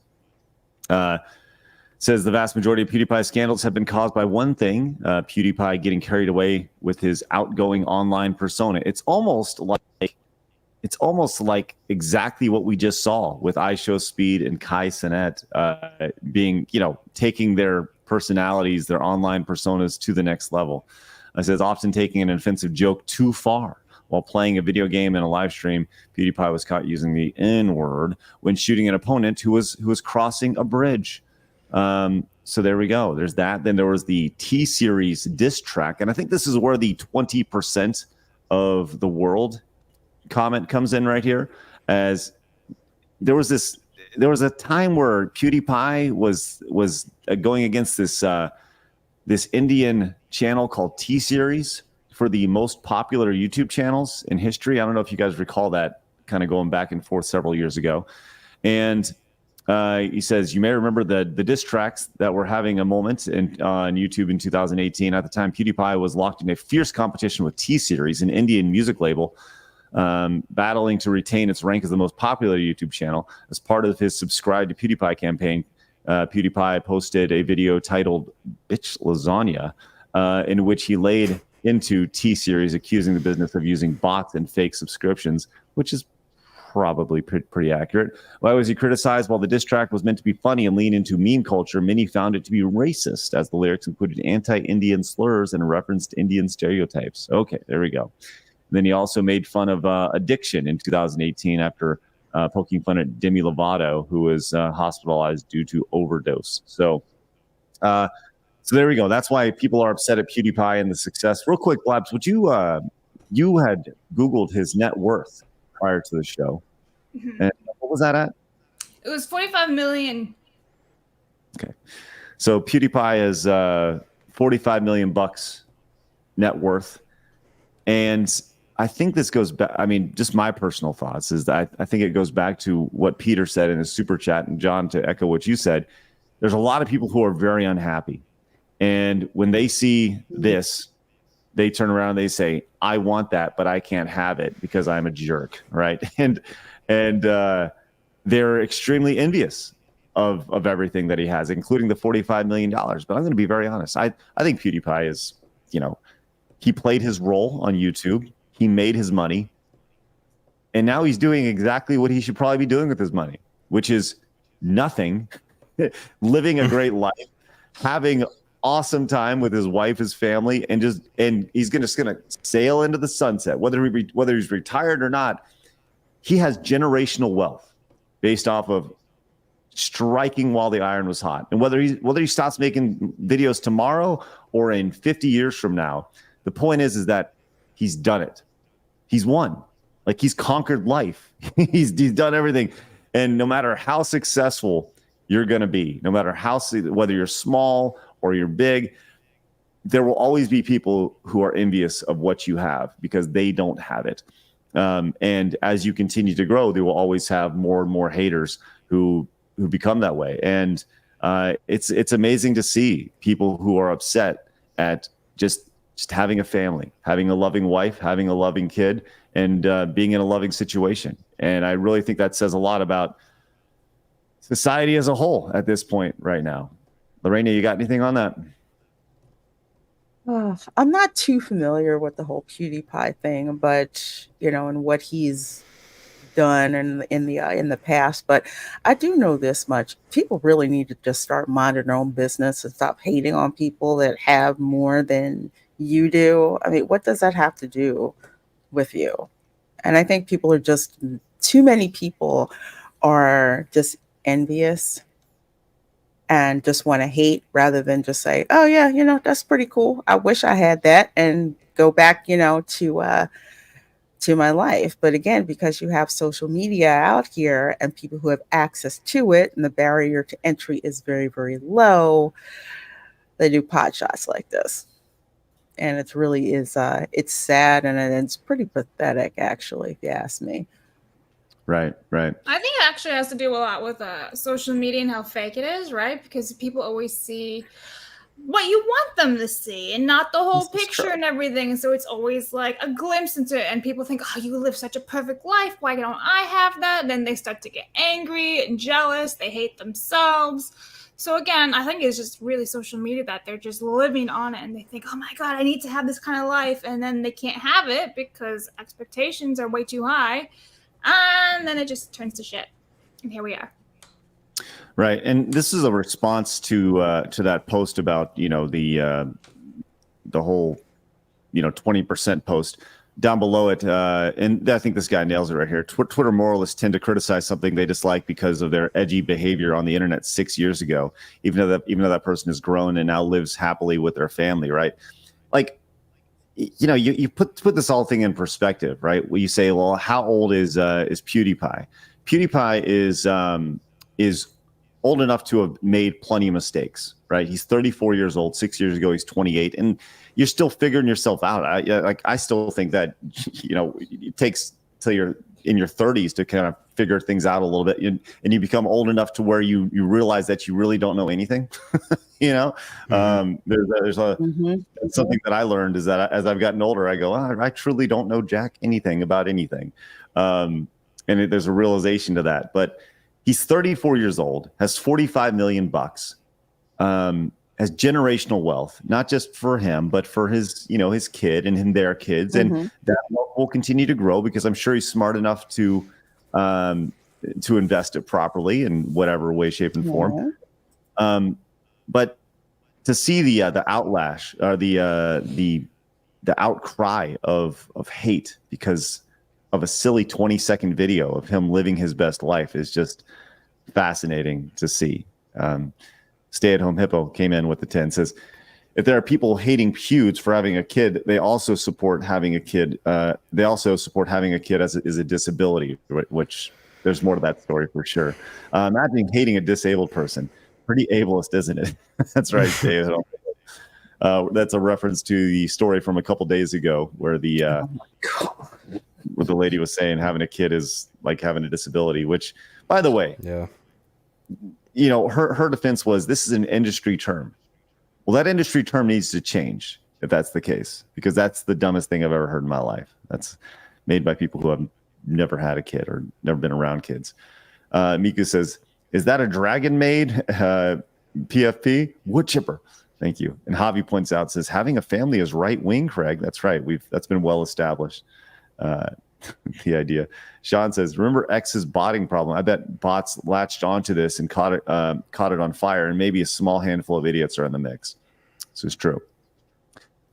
says the vast majority of PewDiePie scandals have been caused by one thing: PewDiePie getting carried away with his outgoing online persona. It's almost like exactly what we just saw with IShowSpeed and Kai Cenat being, taking their personalities, their online personas to the next level. It says often taking an offensive joke too far. While playing a video game in a live stream, PewDiePie was caught using the N-word when shooting an opponent who was crossing a bridge. So there we go. There's that. Then there was the T-Series diss track. And I think this is where the 20% of the world comment comes in right here, as there was a time where PewDiePie was going against this Indian channel called T-Series for the most popular YouTube channels in history. I don't know if you guys recall that, kind of going back and forth several years ago. And he says, you may remember the diss tracks that were having a moment on YouTube in 2018. At the time, PewDiePie was locked in a fierce competition with T-Series, an Indian music label, battling to retain its rank as the most popular YouTube channel. As part of his Subscribe to PewDiePie campaign, PewDiePie posted a video titled Bitch Lasagna, in which he laid into T-Series, accusing the business of using bots and fake subscriptions, which is probably pretty accurate. Why was he criticized? While the diss track was meant to be funny and lean into meme culture, many found it to be racist, as the lyrics included anti-Indian slurs and referenced Indian stereotypes. Okay, there we go. And then he also made fun of addiction in 2018 after poking fun at Demi Lovato, who was hospitalized due to overdose. So there we go. That's why people are upset at PewDiePie and the success. Real quick, Blabs, would you had Googled his net worth prior to the show. Mm-hmm. And what was that at? It was 45 million. Okay. So PewDiePie is $45 million net worth. And I think this goes back, I mean, just my personal thoughts is that I think it goes back to what Peter said in his super chat, and John, to echo what you said, there's a lot of people who are very unhappy. And when they see this, they turn around and they say, I want that, but I can't have it because I'm a jerk, right? And they're extremely envious of everything that he has, including the $45 million. But I'm going to be very honest. I think PewDiePie is, he played his role on YouTube. He made his money. And now he's doing exactly what he should probably be doing with his money. which is nothing, living a great life, having awesome time with his wife, his family, and he's just gonna sail into the sunset. Whether he's retired or not, he has generational wealth based off of striking while the iron was hot. And whether he stops making videos tomorrow or in 50 years from now, the point is that he's done it. He's won. Like, he's conquered life. he's done everything. And no matter how successful you're going to be, no matter whether you're small or you're big, there will always be people who are envious of what you have because they don't have it. And as you continue to grow, they will always have more and more haters who become that way. And it's amazing to see people who are upset at just having a family, having a loving wife, having a loving kid, and being in a loving situation. And I really think that says a lot about society as a whole at this point right now. Lorena, you got anything on that? I'm not too familiar with the whole PewDiePie thing, but and what he's done in the past. But I do know this much: people really need to just start minding their own business and stop hating on people that have more than you do. I mean, what does that have to do with you? And I think too many people are just envious and just want to hate rather than just say, oh yeah, that's pretty cool, I wish I had that, and go back to my life. But again, because you have social media out here and people who have access to it, and the barrier to entry is very, very low, they do pot shots like this. And it really is it's sad, and it's pretty pathetic, actually, if you ask me. Right. I think it actually has to do a lot with social media and how fake it is, right? Because people always see what you want them to see and not the whole picture and everything. So it's always like a glimpse into it, and people think, oh, you live such a perfect life, why don't I have that? And then they start to get angry and jealous, they hate themselves. So again, I think it's just really social media that they're just living on it, and they think, oh my God, I need to have this kind of life, and then they can't have it because expectations are way too high. And then it just turns to shit. And here we are. Right. And this is a response to that post about, the whole, 20% post down below it. And I think this guy nails it right here. Twitter moralists tend to criticize something they dislike because of their edgy behavior on the internet 6 years ago, even though that person has grown and now lives happily with their family. Right. Like, you put this whole thing in perspective, right? Where you say, well, how old is PewDiePie? PewDiePie is old enough to have made plenty of mistakes, right? He's 34 years old. 6 years ago, he's 28, and you're still figuring yourself out. I still think that it takes till you're in your 30s to kind of figure things out a little bit, and you become old enough to where you realize that you really don't know anything. There's something that I learned is that as I've gotten older, I go, I truly don't know jack anything about anything, and there's a realization to that. But he's 34 years old, has $45 million, has generational wealth, not just for him, but for his kid and their kids, and that wealth will continue to grow because I'm sure he's smart enough to invest it properly in whatever way, shape, and form. But to see the outlash or the outcry of hate because of a silly 20-second video of him living his best life is just fascinating to see. Stay-at-home Hippo came in with the 10, says, if there are people hating Pewds for having a kid, they also support having a kid. They also support having a kid as a disability, which there's more to that story for sure. Imagine hating a disabled person. Pretty ableist, isn't it? That's right, Dave. That's a reference to the story from a couple days ago where the lady was saying having a kid is like having a disability, which, by the way, her defense was this is an industry term. Well, that industry term needs to change if that's the case, because that's the dumbest thing I've ever heard in my life. That's made by people who have never had a kid or never been around kids. Miku says, is that a dragon maid? PFP? Wood chipper. Thank you. And Javi points out, says, having a family is right wing, Craig. That's right. That's been well established. the idea. Sean says, remember X's botting problem? I bet bots latched onto this and caught it on fire, and maybe a small handful of idiots are in the mix. This is true.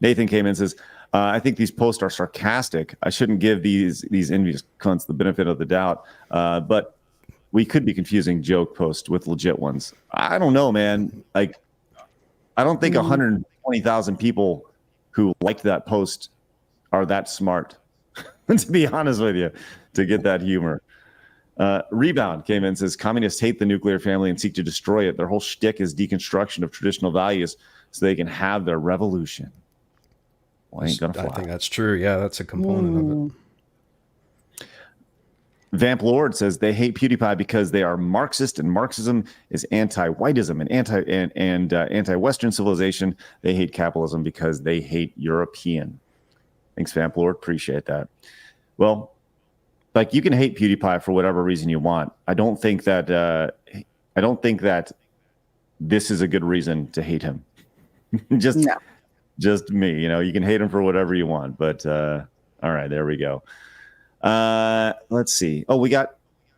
Nathan came in and says, I think these posts are sarcastic. I shouldn't give these envious cunts the benefit of the doubt, but we could be confusing joke posts with legit ones. I don't know, man. Like, I don't think 120,000 people who liked that post are that smart, to be honest with you, to get that humor. Rebound came in and says, communists hate the nuclear family and seek to destroy it. Their whole shtick is deconstruction of traditional values so they can have their revolution. Well, ain't gonna fly. I think that's true. Yeah, that's a component of it. Vamp Lord says they hate PewDiePie because they are Marxist, and Marxism is anti-whiteism and anti-Western civilization. They hate capitalism because they hate European. Thanks, Vamp Lord. Appreciate that. Well, like, you can hate PewDiePie for whatever reason you want. I don't think that this is a good reason to hate him. Just me, you can hate him for whatever you want, but all right, there we go. Let's see. Oh,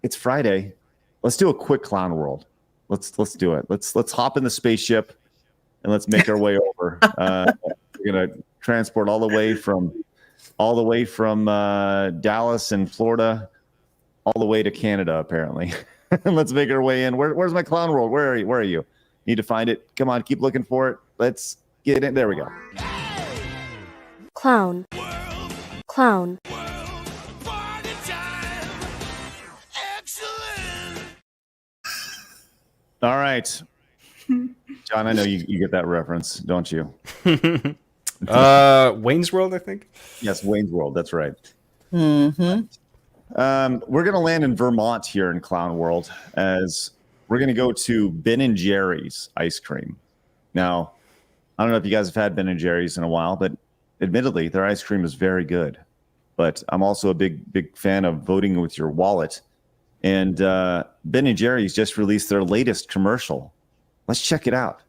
it's Friday. Let's do a quick clown world. Let's do it. Let's hop in the spaceship and let's make our way over. We're gonna transport all the way from Dallas and Florida all the way to Canada, apparently. Let's make our way in. Where's my clown world? Where are you? Need to find it. Come on, keep looking for it. Let's get in. There we go. Clown. All right. John, I know you get that reference, don't you? Wayne's World, I think. Yes, Wayne's World. That's right. Mm-hmm. We're going to land in Vermont here in Clown World, as we're going to go to Ben & Jerry's ice cream. Now, I don't know if you guys have had Ben & Jerry's in a while, but admittedly, their ice cream is very good. But I'm also a big fan of voting with your wallet. And Ben & Jerry's just released their latest commercial. Let's check it out.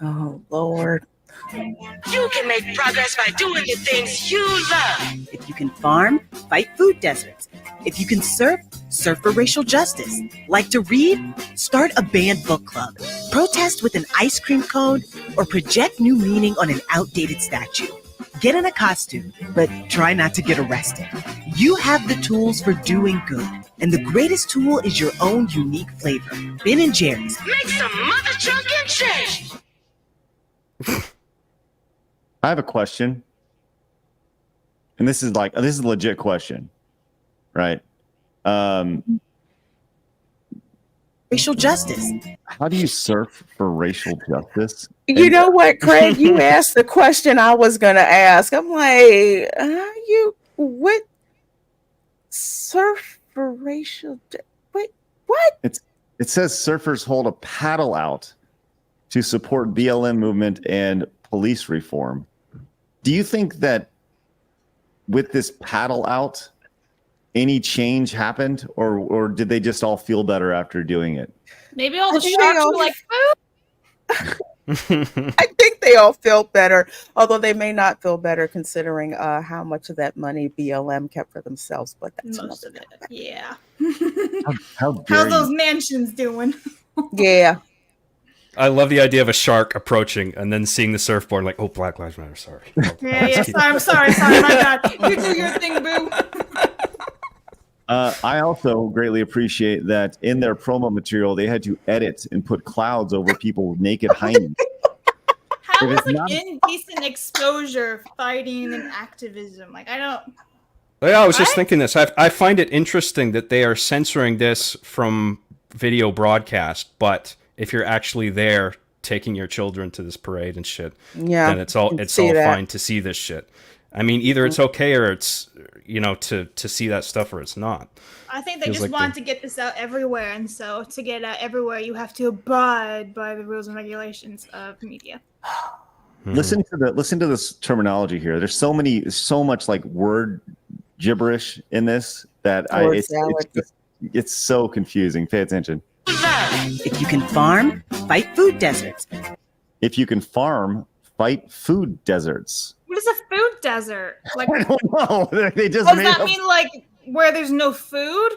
Oh, Lord. You can make progress by doing the things you love. If you can farm, fight food deserts. If you can surf, surf for racial justice. Like to read? Start a banned book club. Protest with an ice cream cone, or project new meaning on an outdated statue. Get in a costume, but try not to get arrested. You have the tools for doing good, and the greatest tool is your own unique flavor. Ben & Jerry's. Make some mother trucking change. I have a question, and this is a legit question, right? Racial justice. How do you surf for racial justice? You know what, Craig? You asked the question I was gonna ask. I'm like, what? Surf for racial? Wait, what? It says surfers hold a paddle out to support BLM movement and police reform. Do you think that with this paddle out, any change happened, or did they just all feel better after doing it? Maybe all the sharks were like, I think they all felt better, although they may not feel better considering how much of that money BLM kept for themselves. But that's most of it. Yeah. How's those mansions doing? Yeah. I love the idea of a shark approaching and then seeing the surfboard, like, oh, Black Lives Matter. Sorry. I'm sorry. My bad. You do your thing, boo. I also greatly appreciate that in their promo material, they had to edit and put clouds over people with naked hinds. How is indecent exposure fighting and activism? Like, I don't... Yeah, I was just thinking this. I find it interesting that they are censoring this from video broadcast, but if you're actually there taking your children to this parade and shit, then it's all fine to see this shit. I mean, either it's okay or it's, to see that stuff, or it's not. I think they just want to get this out everywhere, and so to get out everywhere, you have to abide by the rules and regulations of media. Listen to this terminology here. There's so much like word gibberish in this that it's so confusing. Pay attention. If you can farm, fight food deserts. If you can farm, fight food deserts. What is a food desert? Like, I don't know. They just does made that up. mean like where there's no food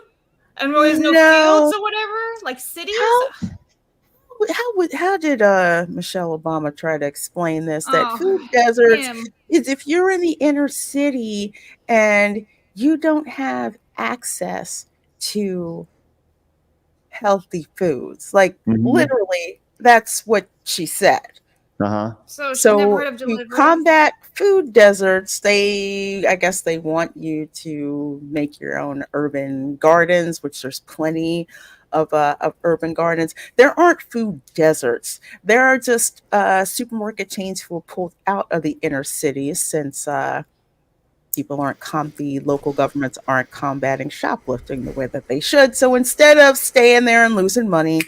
and where there's no No. fields or whatever? Like cities? How did Michelle Obama try to explain this? That Oh, food deserts him. is if you're in the inner city and you don't have access to healthy foods. Like literally, that's what she said. So she never heard of to delivery. combat food deserts, I guess they want you to make your own urban gardens, which there's plenty of urban gardens. There aren't food deserts. There are just supermarket chains who were pulled out of the inner cities since the local governments aren't combating shoplifting the way that they should. So instead of staying there and losing money,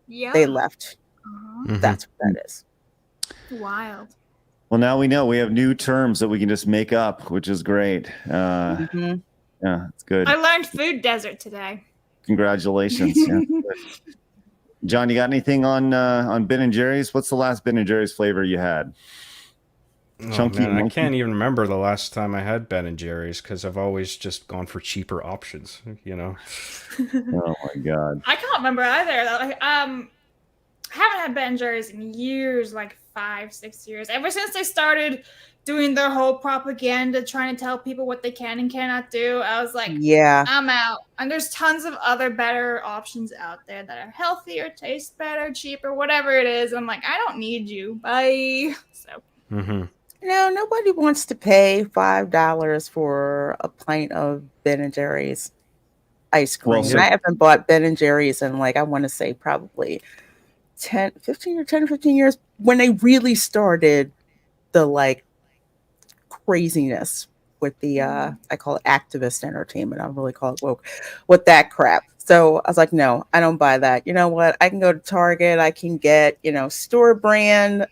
they left. That's what that is. Wild. Well, now we know we have new terms that we can just make up, which is great. Yeah, it's good. I learned food desert today. Congratulations. Yeah, John, you got anything on Ben and Jerry's? What's the last Ben and Jerry's flavor you had? Chunky. Man, I can't even remember the last time I had Ben and Jerry's because I've always just gone for cheaper options. Oh my god. I can't remember either. I haven't had Ben and Jerry's in years, like 5-6 years. Ever since they started doing their whole propaganda, trying to tell people what they can and cannot do, I was like, I'm out. And there's tons of other better options out there that are healthier, taste better, cheaper, whatever it is. I'm like, I don't need you. Bye. So. Nobody wants to pay $5 for a pint of Ben and Jerry's ice cream. Well, I haven't bought Ben and Jerry's in I want to say probably 15 years when they really started the craziness with the I call it activist entertainment. I don't really call it woke with that crap. So I was like, no, I don't buy that. You know what? I can go to Target. I can get, store brand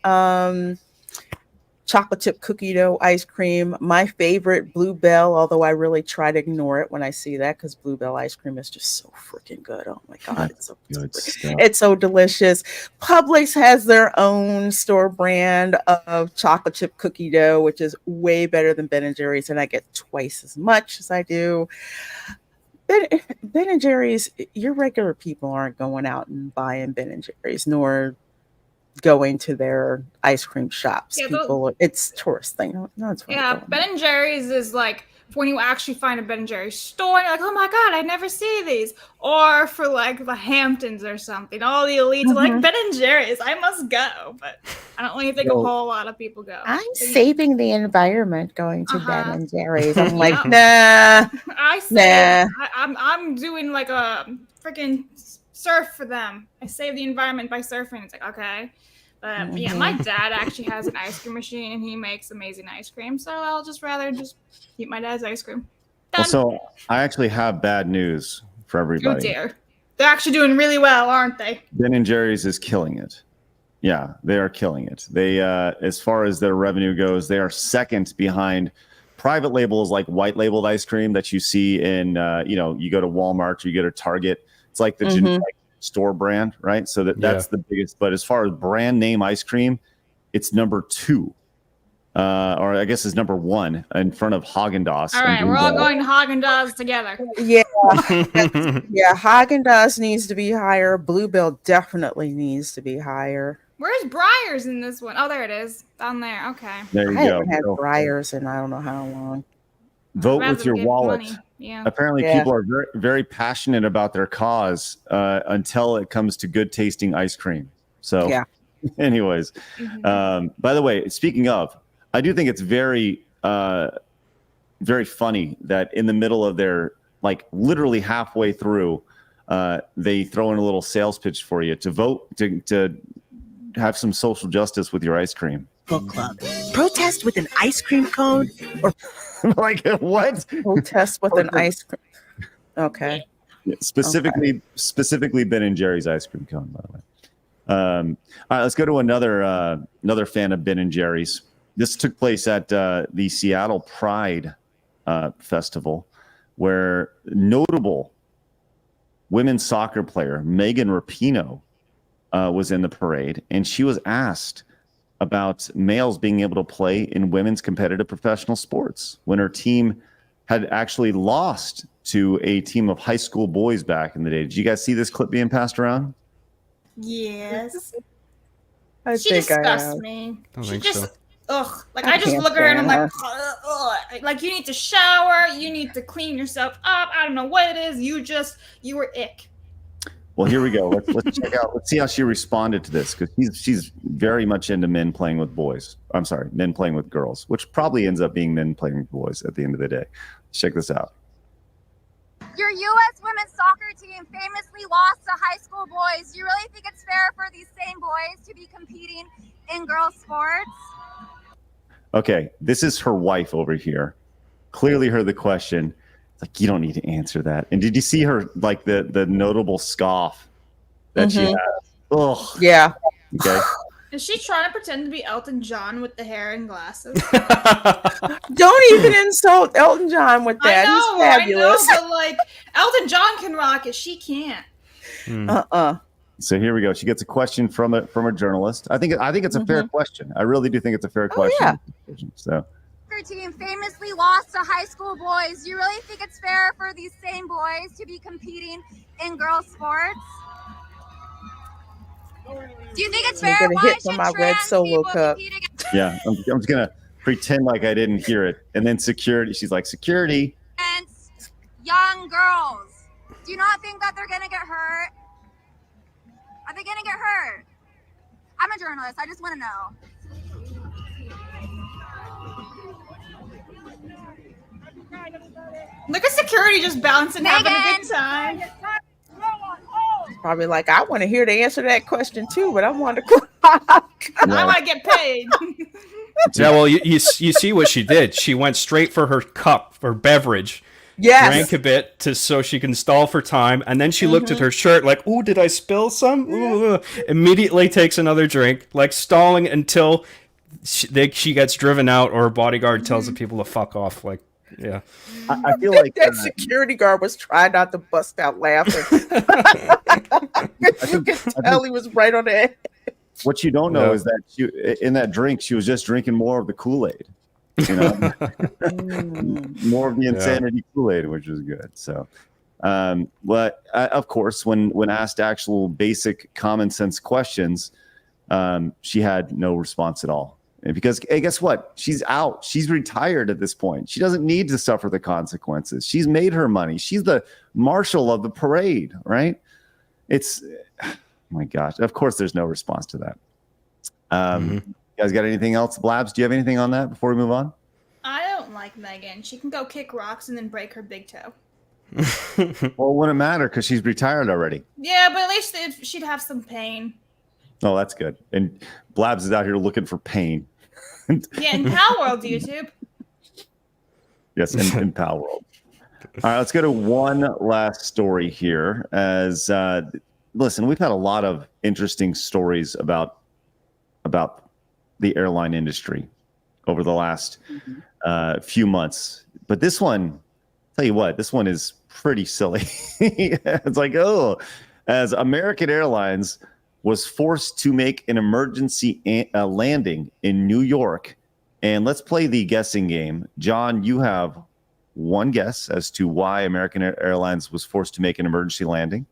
chocolate chip cookie dough ice cream. My favorite, Bluebell, although I really try to ignore it when I see that because Bluebell ice cream is just so freaking good. Oh my god, it's so good stuff. It's so delicious. Publix has their own store brand of chocolate chip cookie dough, which is way better than Ben and Jerry's, and I get twice as much as I do. Ben and Jerry's, your regular people aren't going out and buying Ben and Jerry's, nor going to their ice cream shops. It's a tourist thing. No, it's Ben and Jerry's is like when you actually find a Ben and Jerry's store, and you're like, oh my god, I never see these. Or for like the Hamptons or something, all the elites are like, Ben and Jerry's, I must go. But I don't really think a whole lot of people go. I'm saving the environment going to Ben and Jerry's. I'm like, nah. I'm doing like a freaking surf for them. I save the environment by surfing. It's like, okay. But yeah, my dad actually has an ice cream machine and he makes amazing ice cream. So I'll just rather eat my dad's ice cream. Done. So I actually have bad news for everybody. Oh dear. They're actually doing really well, aren't they? Ben and Jerry's is killing it. Yeah, they are killing it. They, as far as their revenue goes, they are second behind private labels like white labeled ice cream that you see in, you go to Walmart or you go to Target. It's like the generic store brand, right? So that's the biggest. But as far as brand name ice cream, it's number 2, or I guess it's number 1 in front of Haagen-Dazs. All right, we're all going to Haagen-Dazs together. Yeah, Haagen-Dazs needs to be higher. Bluebell definitely needs to be higher. Where's Breyers in this one? Oh, there it is, down there. Okay. There you I go. haven't had Breyers in I don't know how long. Vote with your wallet. Yeah. Apparently, people are very, very passionate about their cause until it comes to good tasting ice cream. So, anyways, by the way, speaking of, I do think it's very, very funny that in the middle of their, literally halfway through, they throw in a little sales pitch for you to vote to have some social justice with your ice cream. Book club. Protest with an ice cream cone or what? Protest with an ice cream. Okay. Yeah, specifically Ben and Jerry's ice cream cone, by the way. All right, let's go to another fan of Ben and Jerry's. This took place at the Seattle Pride Festival, where notable women's soccer player Megan Rapinoe was in the parade, and she was asked about males being able to play in women's competitive professional sports when her team had actually lost to a team of high school boys back in the day. Did you guys see this clip being passed around? Yes. She disgusts me. She just ugh. Like I just look at her and I'm like, ugh. Like you need to shower, you need to clean yourself up. I don't know what it is. You were ick. Well, here we go. Let's check out. Let's see how she responded to this, because she's very much into men playing with boys. I'm sorry, men playing with girls, which probably ends up being men playing with boys at the end of the day. Let's check this out. Your U.S. women's soccer team famously lost to high school boys. Do you really think it's fair for these same boys to be competing in girls' sports? Okay, this is her wife over here. Clearly heard the question. It's like, you don't need to answer that. And did you see her, like, the notable scoff that she has? Ugh. Yeah. Okay. Is she trying to pretend to be Elton John with the hair and glasses? Don't even insult Elton John with that. He's fabulous. I know, but like Elton John can rock it, she can't. So here we go. She gets a question from a journalist. I think it's a fair question. I really do think it's a fair question. Yeah. So. Your team famously lost to high school boys. Do you really think it's fair for these same boys to be competing in girls' sports? Do you think it's fair? I'm gonna hit for my red solo cup. Yeah, I'm just gonna pretend like I didn't hear it, and then security. She's like, security. Against young girls. Do you not think that they're gonna get hurt? Are they gonna get hurt? I'm a journalist. I just want to know. Look at security just bouncing, having a good time. Probably like, I want to hear the answer to that question too, but I want to I want to get paid. Yeah, well, you see what she did. She went straight for her cup, her beverage. Yes. Drank a bit so she can stall for time, and then she looked at her shirt like, "Ooh, did I spill some?" Ooh. Immediately takes another drink, like stalling until she gets driven out, or her bodyguard tells the people to fuck off. Like, yeah. I feel like that security guard was trying not to bust out laughing. You can tell he was right on the edge. What you don't know is that in that drink, she was just drinking more of the Kool-Aid. You know, more of the insanity Kool-Aid, which is good. So, but of course, when asked actual basic common sense questions, she had no response at all. And because, hey, guess what? She's out. She's retired at this point. She doesn't need to suffer the consequences. She's made her money. She's the marshal of the parade, right? It's, oh my gosh. Of course, there's no response to that. You guys got anything else? Blabs, do you have anything on that before we move on? I don't like Megan. She can go kick rocks and then break her big toe. Well, it wouldn't matter because she's retired already. Yeah, but at least she'd have some pain. Oh, that's good. And Blabs is out here looking for pain. Yeah, in Pal World, YouTube. Yes, in Pal World. All right, let's go to one last story here. As listen, we've had a lot of interesting stories about the airline industry over the last few months, but this one, tell you what, this one is pretty silly. It's like, as American Airlines was forced to make an emergency landing in New York. And let's play the guessing game. John, you have one guess as to why American Airlines was forced to make an emergency landing.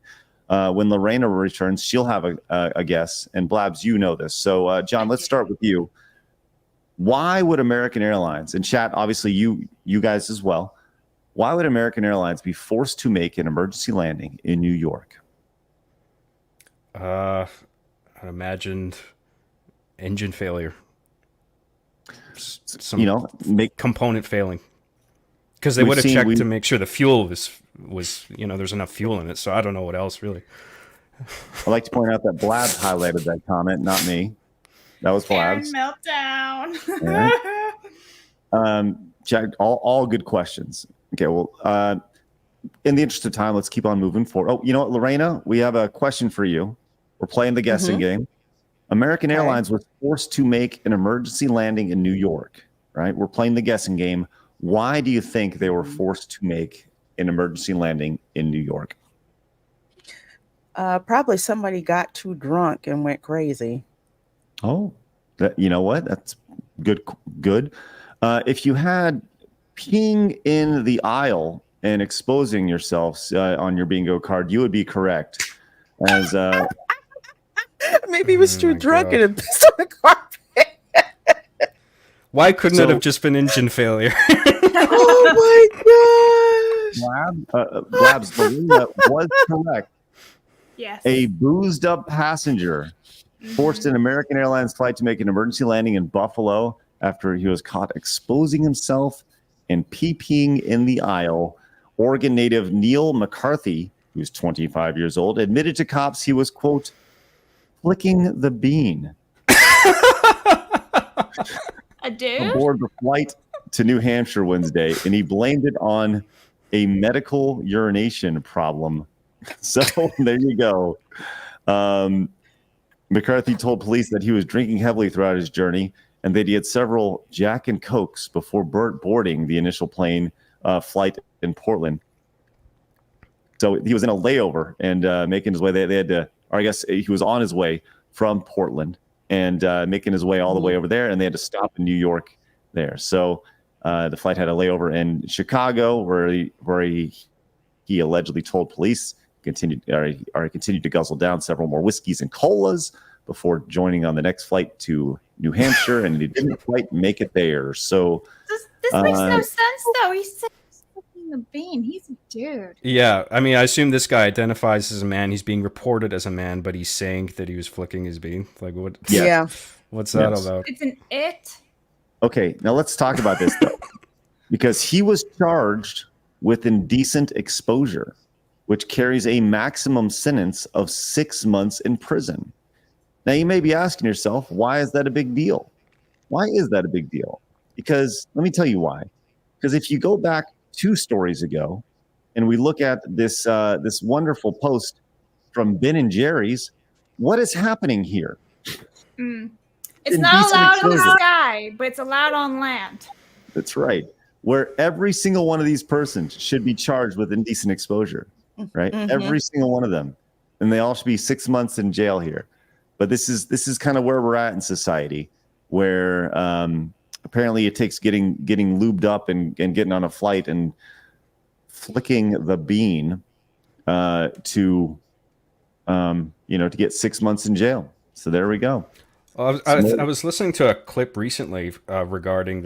When Lorena returns, she'll have a guess. And Blabs, you know this. So, John, let's start with you. Why would American Airlines, and chat, obviously you guys as well, why would American Airlines be forced to make an emergency landing in New York? I imagined engine failure. Some component failing. Because they would have checked to make sure the fuel was there's enough fuel in it. So I don't know what else really. I'd like to point out that Blabs highlighted that comment, not me. That was Blabs. Meltdown. Yeah. Jack, all good questions. Okay, well, in the interest of time, let's keep on moving forward. Oh, you know what, Lorena? We have a question for you. We're playing the guessing game. American Airlines was forced to make an emergency landing in New York, right? We're playing the guessing game. Why do you think they were forced to make an emergency landing in New York? Probably somebody got too drunk and went crazy. Oh, You know what? That's good. Good. If you had peeing in the aisle and exposing yourselves on your bingo card, you would be correct. As maybe he was too drunk and pissed on the carpet. Why couldn't it have just been engine failure? Oh my gosh! Blabs, Marina was correct. Yes. A boozed up passenger forced an American Airlines flight to make an emergency landing in Buffalo after he was caught exposing himself and pee-peeing in the aisle. Oregon native Neil McCarthy, who's 25 years old, admitted to cops he was, quote, flicking the bean. A dude? Aboard the flight to New Hampshire Wednesday, and he blamed it on a medical urination problem. So there you go. McCarthy told police that he was drinking heavily throughout his journey and that he had several Jack and Cokes before boarding the initial plane flight in Portland. So he was in a layover and making his way. They had to, or I guess he was on his way from Portland and making his way all the way over there, and they had to stop in New York there. So the flight had a layover in Chicago, where he allegedly told police continued to guzzle down several more whiskeys and colas before joining on the next flight to New Hampshire, and he didn't quite make it there. So this makes no sense, though. He said he's flicking the bean. He's a dude. Yeah, I mean, I assume this guy identifies as a man. He's being reported as a man, but he's saying that he was flicking his bean. Like, what? Yeah. What's that about? It's an it. Okay, now let's talk about this, though. Because he was charged with indecent exposure, which carries a maximum sentence of 6 months in prison. Now, you may be asking yourself, why is that a big deal? Why is that a big deal? Because let me tell you why. Because if you go back 2 stories ago and we look at this this wonderful post from Ben and Jerry's, what is happening here? It's not allowed in the sky, but it's allowed on land. That's right. Where every single one of these persons should be charged with indecent exposure, right? Mm-hmm. Every single one of them. And they all should be 6 months in jail here. But this is kind of where we're at in society, where apparently it takes getting lubed up and getting on a flight and flicking the bean to get 6 months in jail. So there we go. Well, I was listening to a clip recently regarding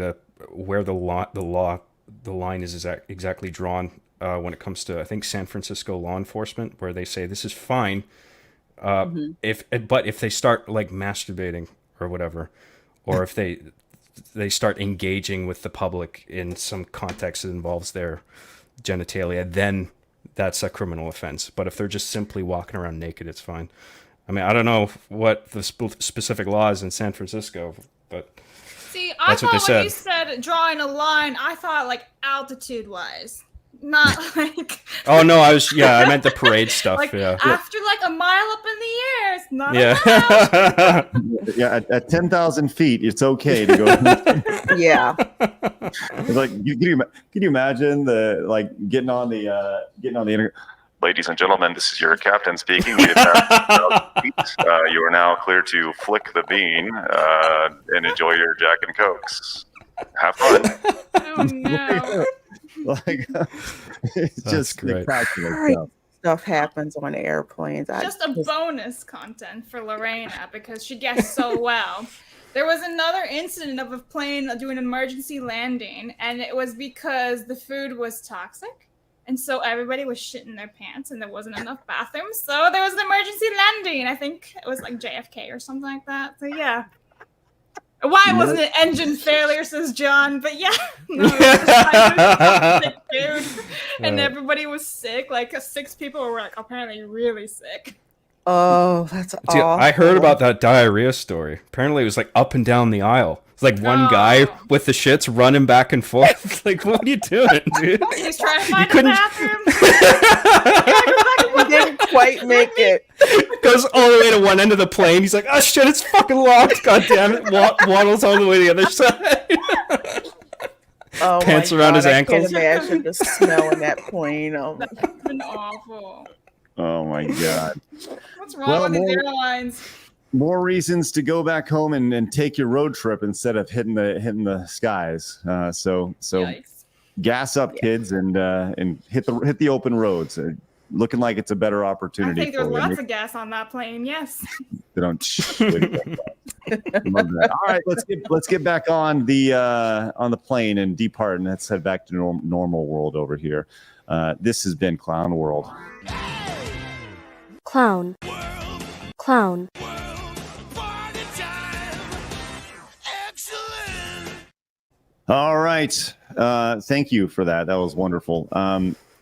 where the line is exactly drawn when it comes to, I think, San Francisco law enforcement, where they say this is fine if they start like masturbating or whatever, or if they start engaging with the public in some context that involves their genitalia, then that's a criminal offense. But if they're just simply walking around naked, it's fine. I mean, I don't know what the specific law is in San Francisco, but see, I thought when you said drawing a line, I thought like altitude-wise, not like. Oh no, I meant the parade stuff. Like yeah. After like a mile up in the air, it's not allowed. Yeah, at 10,000 feet, it's okay to go. Yeah. It's like, can you imagine getting on the internet? Ladies and gentlemen, this is your captain speaking. We have passed 10,000 feet. You are now clear to flick the bean and enjoy your Jack and Cokes. Have fun. Oh no! It's That's just great. Stuff happens on airplanes. Just a bonus content for Lorena because she guessed so well. There was another incident of a plane doing an emergency landing, and it was because the food was toxic. And so everybody was shitting their pants and there wasn't enough bathrooms. So there was an emergency landing. I think it was like JFK or something like that. So yeah. Why wasn't it engine failure, says John? But yeah. No, it was just dude. And everybody was sick. Like 6 people were like apparently really sick. Oh, that's awful. I heard about that diarrhea story. Apparently it was like up and down the aisle. It's like one guy with the shits running back and forth. Like, what are you doing, dude? He's trying to find a bathroom. He didn't quite make it. Goes all the way to one end of the plane. He's like, oh shit, it's fucking locked. God damn it. Waddles all the way to the other side. Oh Pants my around God, his ankles. I can't imagine the smell in that plane. Oh, That's been awful. Oh my God. What's wrong with these airlines? more reasons to go back home and take your road trip instead of hitting the skies. So Yikes. gas up, kids, and hit the open roads. Looking like it's a better I opportunity. think there's lots of gas on that plane. Yes. They don't. Love that. All right, let's get back on the plane and depart, and let's head back to normal world over here. This has been Clown World. Clown. Clown. All right. Thank you for that. That was wonderful.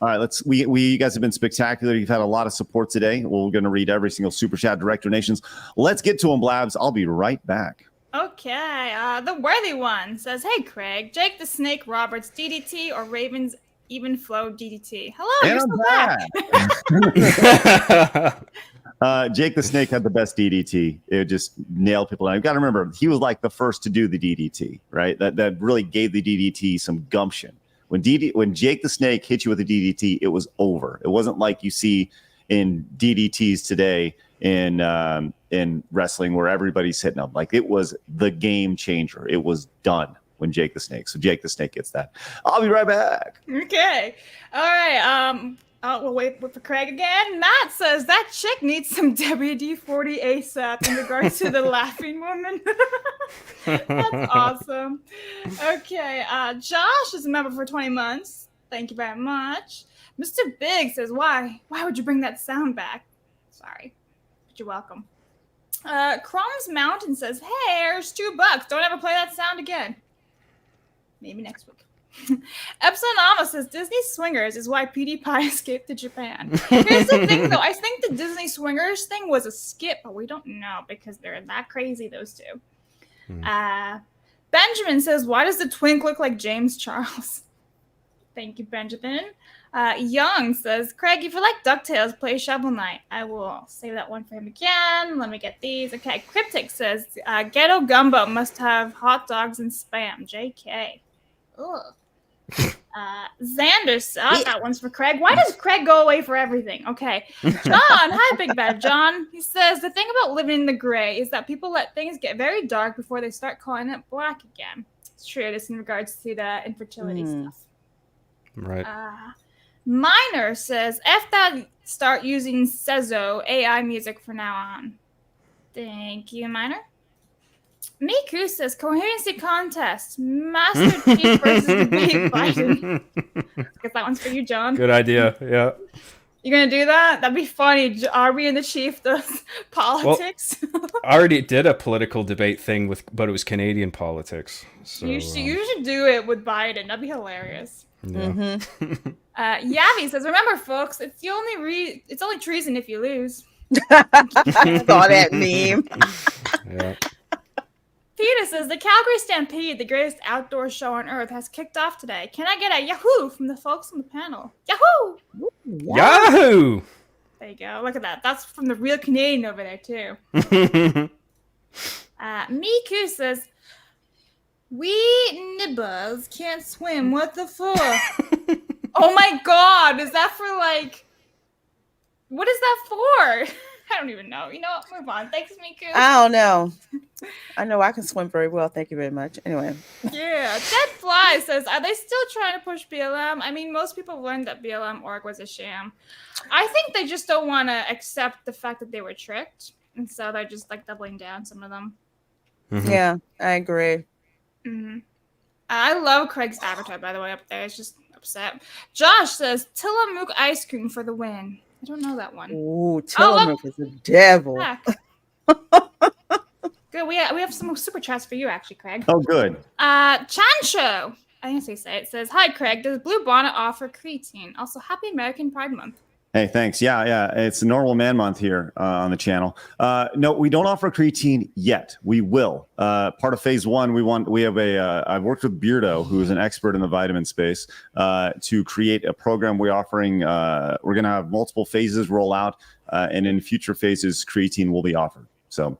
All right, you guys have been spectacular. You've had a lot of support today. We're going to read every single super chat, direct donations. Let's get to them, Blabs. I'll be right back. Okay. The worthy one says, "Hey, Craig, Jake the Snake Roberts DDT or Ravens even flow DDT?" Hello, you're still back. Jake the Snake had the best DDT. It just nailed people down. You've got to remember, he was like the first to do the DDT, right? That really gave the DDT some gumption. When Jake the Snake hit you with a DDT, it was over. It wasn't like you see in DDTs today in wrestling where everybody's hitting them. Like, it was the game changer. It was done when Jake the Snake. So Jake the Snake gets that. I'll be right back. Okay. All right. We'll wait for Craig again. Matt says that chick needs some WD-40 ASAP in regards to the laughing woman. That's awesome. Okay. Josh is a member for 20 months. Thank you very much. Mr. Big says, why would you bring that sound back? Sorry, but you're welcome. Crumbs Mountain says, hey, here's $2. Don't ever play that sound again. Maybe next week. Epsilon says Disney Swingers is why PewDiePie escaped to Japan. Here's the thing, though. I think the Disney Swingers thing was a skip, but we don't know because they're that crazy, those two. Benjamin says, why does the twink look like James Charles? Thank you, Benjamin. Young says, Craig, if you like DuckTales, play Shovel Knight. I will save that one for him again. Let me get these. Okay, Cryptic says, Ghetto Gumbo must have hot dogs and Spam. JK. Ugh. Xander, that one's for Craig. Why does Craig go away for everything? Okay. John, hi, Big Bad John. He says, the thing about living in the gray is that people let things get very dark before they start calling it black again. It's true, just in regards to the infertility stuff. Right. Miner says, F that, start using Sezo AI music from now on. Thank you, Miner. Miku says, coherency contest. Master Chief versus the Big Biden. Guess that one's for you, John. Good idea. Yeah. You gonna do that? That'd be funny. Arby and the Chief does politics. Well, I already did a political debate thing but it was Canadian politics. So you should do it with Biden. That'd be hilarious. Yeah. Yavi says, remember, folks, it's only treason if you lose. I saw that meme. Yeah. Peter says, the Calgary Stampede, the greatest outdoor show on earth, has kicked off today. Can I get a Yahoo from the folks on the panel? Yahoo! Yahoo! There you go. Look at that. That's from the real Canadian over there, too. Miku says, we nibbas can't swim. What the fuck? Oh my god. Is that for, like... What is that for? I don't even know. You know what? Move on. Thanks, Miku. I don't know. I know I can swim very well. Thank you very much. Anyway. Yeah. Dead Fly says, are they still trying to push BLM? I mean, most people learned that BLM org was a sham. I think they just don't want to accept the fact that they were tricked. And so they're just like doubling down, some of them. Mm-hmm. Yeah, I agree. Mm-hmm. I love Craig's avatar, by the way, up there. It's just upset. Josh says, Tillamook ice cream for the win. I don't know that one. Ooh, Tillamook is a devil. Good. We have some super chats for you, actually, Craig. Oh, good. Chancho, I think I say it says, hi, Craig. Does Blue Bonnet offer creatine? Also, happy American Pride Month. Hey, thanks. Yeah. It's a normal man month here on the channel. No, we don't offer creatine yet. We will. Part of phase one, I've worked with Beardo, who is an expert in the vitamin space, to create a program we're offering. We're going to have multiple phases roll out, and in future phases, creatine will be offered. So,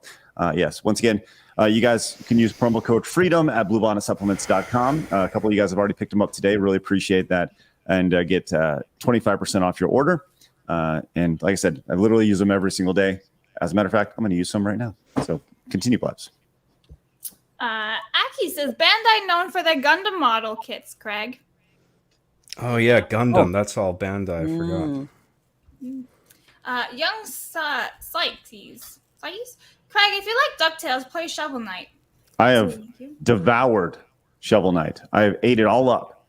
yes, once again, you guys can use promo code FREEDOM at bluebonnetsupplements.com. A couple of you guys have already picked them up today. Really appreciate that. And get 25% off your order. And like I said, I literally use them every single day. As a matter of fact, I'm going to use some right now. So continue, Plebs. Aki says Bandai known for their Gundam model kits, Craig. Oh yeah, Gundam. That's all Bandai. I forgot. Young Sykes. Craig, if you like DuckTales, play Shovel Knight. I have devoured Shovel Knight. I have ate it all up,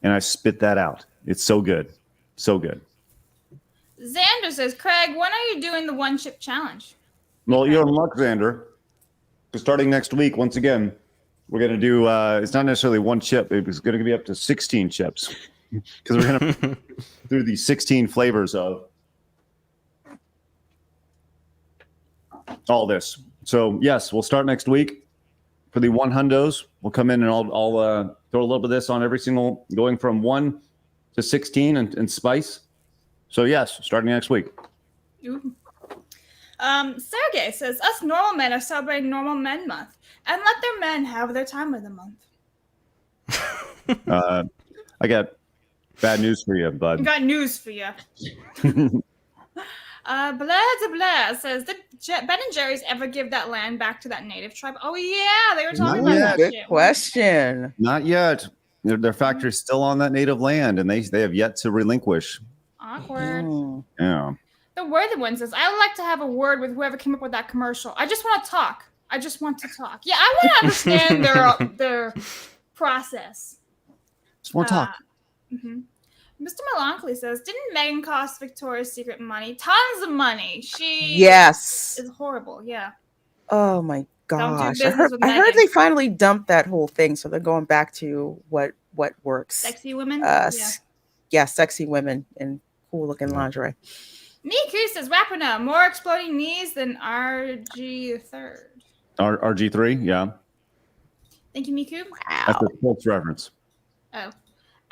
and I spit that out. It's so good. So good. Xander says, Craig, when are you doing the one chip challenge? Well, you're in luck, Xander. Starting next week, once again, we're going to do, it's not necessarily one chip. It's going to be up to 16 chips. Because we're going to do the 16 flavors of all this. So, yes, we'll start next week. For the 100s, we'll come in and I'll throw a little bit of this on every single, going from 1 to 16 and spice. So, yes, starting next week. Ooh. Sergey says, us normal men are celebrating Normal Men Month and let their men have their time of the month. I got bad news for you, bud. I got news for you. Blah says, did Ben and Jerry's ever give that land back to that native tribe? Oh, yeah, they were talking about that Good shit. question. Not yet. Their factory's still on that native land, and they have yet to relinquish. Awkward. Yeah. The worthy one says, I would like to have a word with whoever came up with that commercial. I just want to talk. Yeah, I want to understand their process. Just want to talk. Mr. Melancholy says, didn't Megan cost Victoria's Secret money? Tons of money. She Yes. is horrible. Yeah. Oh my Don't do gosh. business with I heard Megan. they finally dumped that whole thing, so they're going back to what works. Sexy women? Yeah, sexy women in cool looking lingerie. Miku says, Rapinoe, more exploding knees than RG3. RG3, yeah. Thank you, Miku. That's a sports reference. Oh.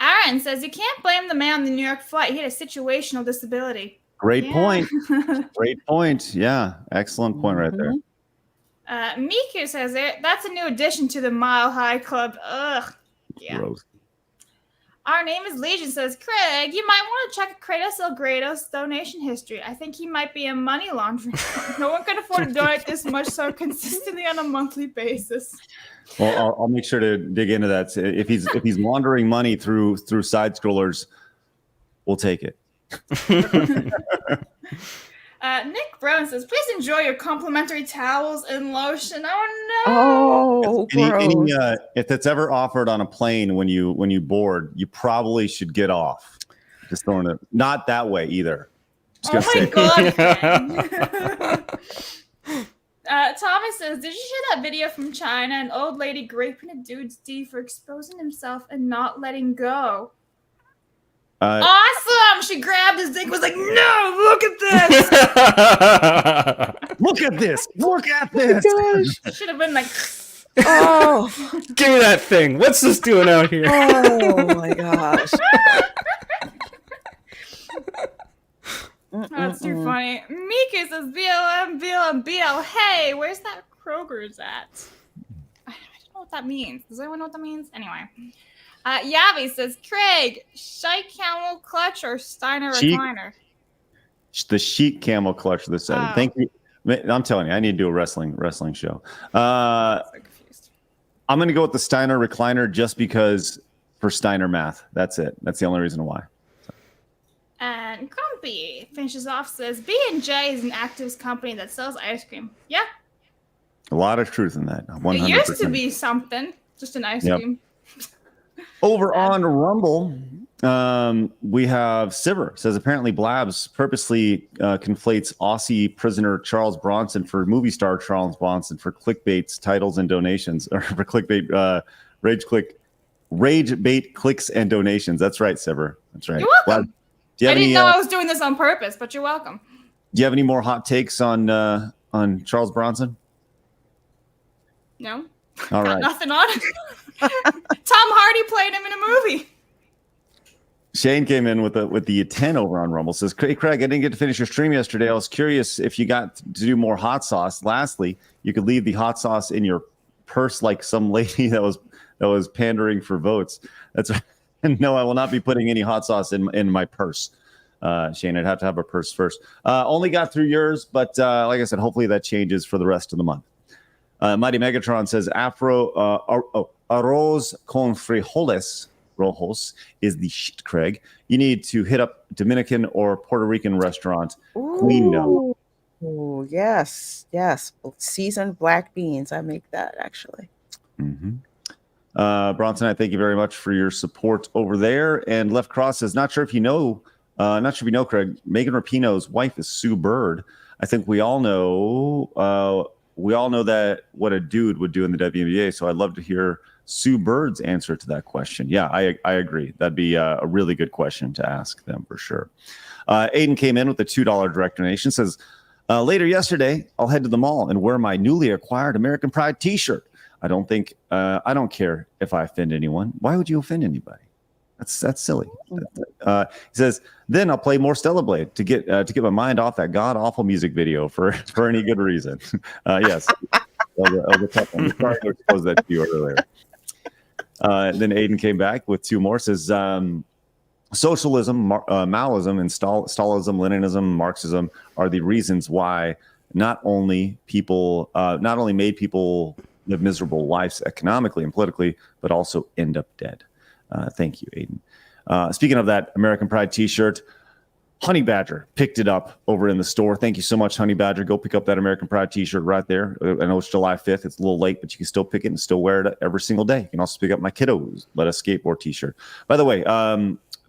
Aaron says, you can't blame the man on the New York flight. He had a situational disability. Great point. Great point. Yeah, excellent point right there. Miku says, that's a new addition to the Mile High Club. Ugh. Yeah. Gross. Our name is Legion says, Craig, you might want to check Kratos El Greato's donation history. I think he might be a money launderer. No one can afford to donate this much so consistently on a monthly basis. Well, I'll make sure to dig into that. If he's laundering money through side scrollers, we'll take it. Nick Brown says, please enjoy your complimentary towels and lotion. Oh no! Oh, gross. If that's ever offered on a plane when you board, you probably should get off. Just throwing it. Not that way either. Oh my god! Thomas says, did you see that video from China? An old lady raping a dude's D for exposing himself and not letting go. Awesome! She grabbed his dick and was like, no, look at this! Look at this! Look at this! Should have been like, oh, give me that thing. What's this doing out here? Oh my gosh. That's too funny. Mika says, BLM. Hey, where's that Kroger's at? I don't know what that means. Does anyone know what that means? Anyway. Yavi says, Craig, Chic Camel Clutch or Steiner Recliner? The Chic Camel Clutch. Thank you. I'm telling you, I need to do a wrestling show. I'm going to go with the Steiner Recliner just because for Steiner math. That's it. That's the only reason why. And Grumpy finishes off, says, B&J is an actives company that sells ice cream. Yeah. A lot of truth in that. 100%. It used to be something. Just an ice cream. Over on Rumble, we have Sivir says apparently Blabs purposely conflates Aussie prisoner Charles Bronson for movie star Charles Bronson for clickbait's titles and donations, or for clickbait rage bait clicks and donations. That's right, Sivir. That's right. You're welcome. I didn't know I was doing this on purpose, but you're welcome. Do you have any more hot takes on Charles Bronson? No. All right. Nothing on it. Tom Hardy played him in a movie. Shane came in with the 10 over on Rumble. Says, Craig, I didn't get to finish your stream yesterday. I was curious if you got to do more hot sauce. Lastly, you could leave the hot sauce in your purse like some lady that was pandering for votes. That's right. No, I will not be putting any hot sauce in my purse. Shane, I'd have to have a purse first. Only got through yours, but like I said, hopefully that changes for the rest of the month. Mighty Megatron says arroz con frijoles rojos is the shit, Craig. You need to hit up Dominican or Puerto Rican restaurant. Queen no. Oh, yes. Seasoned black beans. I make that actually. Mm-hmm. Bronson, I thank you very much for your support over there. And Left Cross says, not sure if you know, Craig, Megan Rapinoe's wife is Sue Bird. I think we all know that what a dude would do in the WNBA. So I'd love to hear Sue Bird's answer to that question. Yeah, I agree. That'd be a really good question to ask them for sure. Aiden came in with a $2 direct donation. Says, later yesterday, I'll head to the mall and wear my newly acquired American Pride t-shirt. I don't care if I offend anyone. Why would you offend anybody? That's silly. He says, then I'll play more Stella Blade to get my mind off that god awful music video for any good reason. Yes, that was a tough one. Sorry to expose that to you earlier. Then Aiden came back with two more. Says socialism, Maoism, and Stalinism, Leninism, Marxism are the reasons why not only made people live miserable lives economically and politically, but also end up dead. Thank you, Aiden. Speaking of that American Pride t-shirt, Honey Badger picked it up over in the store. Thank you so much, Honey Badger. Go pick up that American Pride t-shirt right there. I know it's July 5th. It's a little late, but you can still pick it and still wear it every single day. You can also pick up my Kiddos Let Us Skateboard t-shirt. By the way,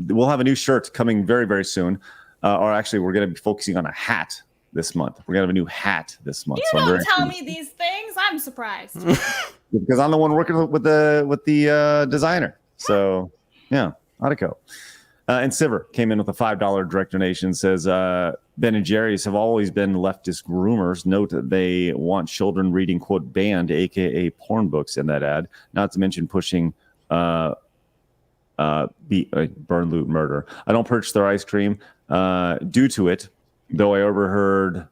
we'll have a new shirt coming very, very soon. Or actually, we're going to be focusing on a hat this month. We're going to have a new hat this month. You don't tell me these things. I'm surprised. Because I'm the one working with the designer. So, yeah, how'd it go? And Siver came in with a $5 direct donation. Says, Ben and Jerry's have always been leftist groomers. Note that they want children reading, quote, banned, a.k.a. porn books in that ad. Not to mention pushing burn, loot, murder. I don't purchase their ice cream due to it, though I overheard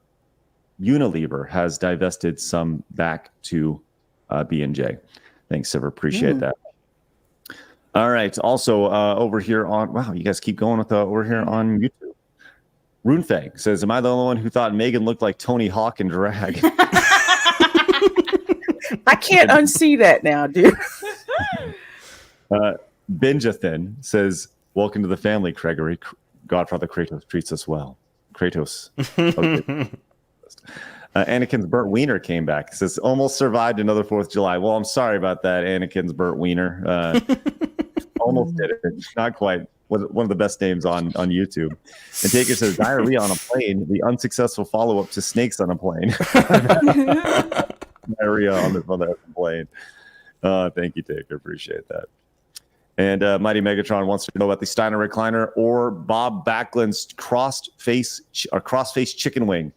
Unilever has divested some back to B&J. Thanks, Siver. Appreciate that. All right. Also, over here on, wow, you guys keep going with over here on YouTube. Runefang says, am I the only one who thought Megan looked like Tony Hawk in drag? I can't unsee that now, dude. Benjathan says, welcome to the family, Gregory. Godfather Kratos treats us well. Kratos. Okay. Anakin's burnt wiener came back. Says, almost survived another 4th of July. Well, I'm sorry about that, Anakin's burnt wiener. Almost did it. Not quite. Was one of the best names on YouTube. And Taker says, diarrhea on a plane, the unsuccessful follow-up to snakes on a plane. Diarrhea on the plane. Thank you, Taker. Appreciate that. And Mighty Megatron wants to know about the Steiner recliner or Bob Backlund's cross-face chicken wing.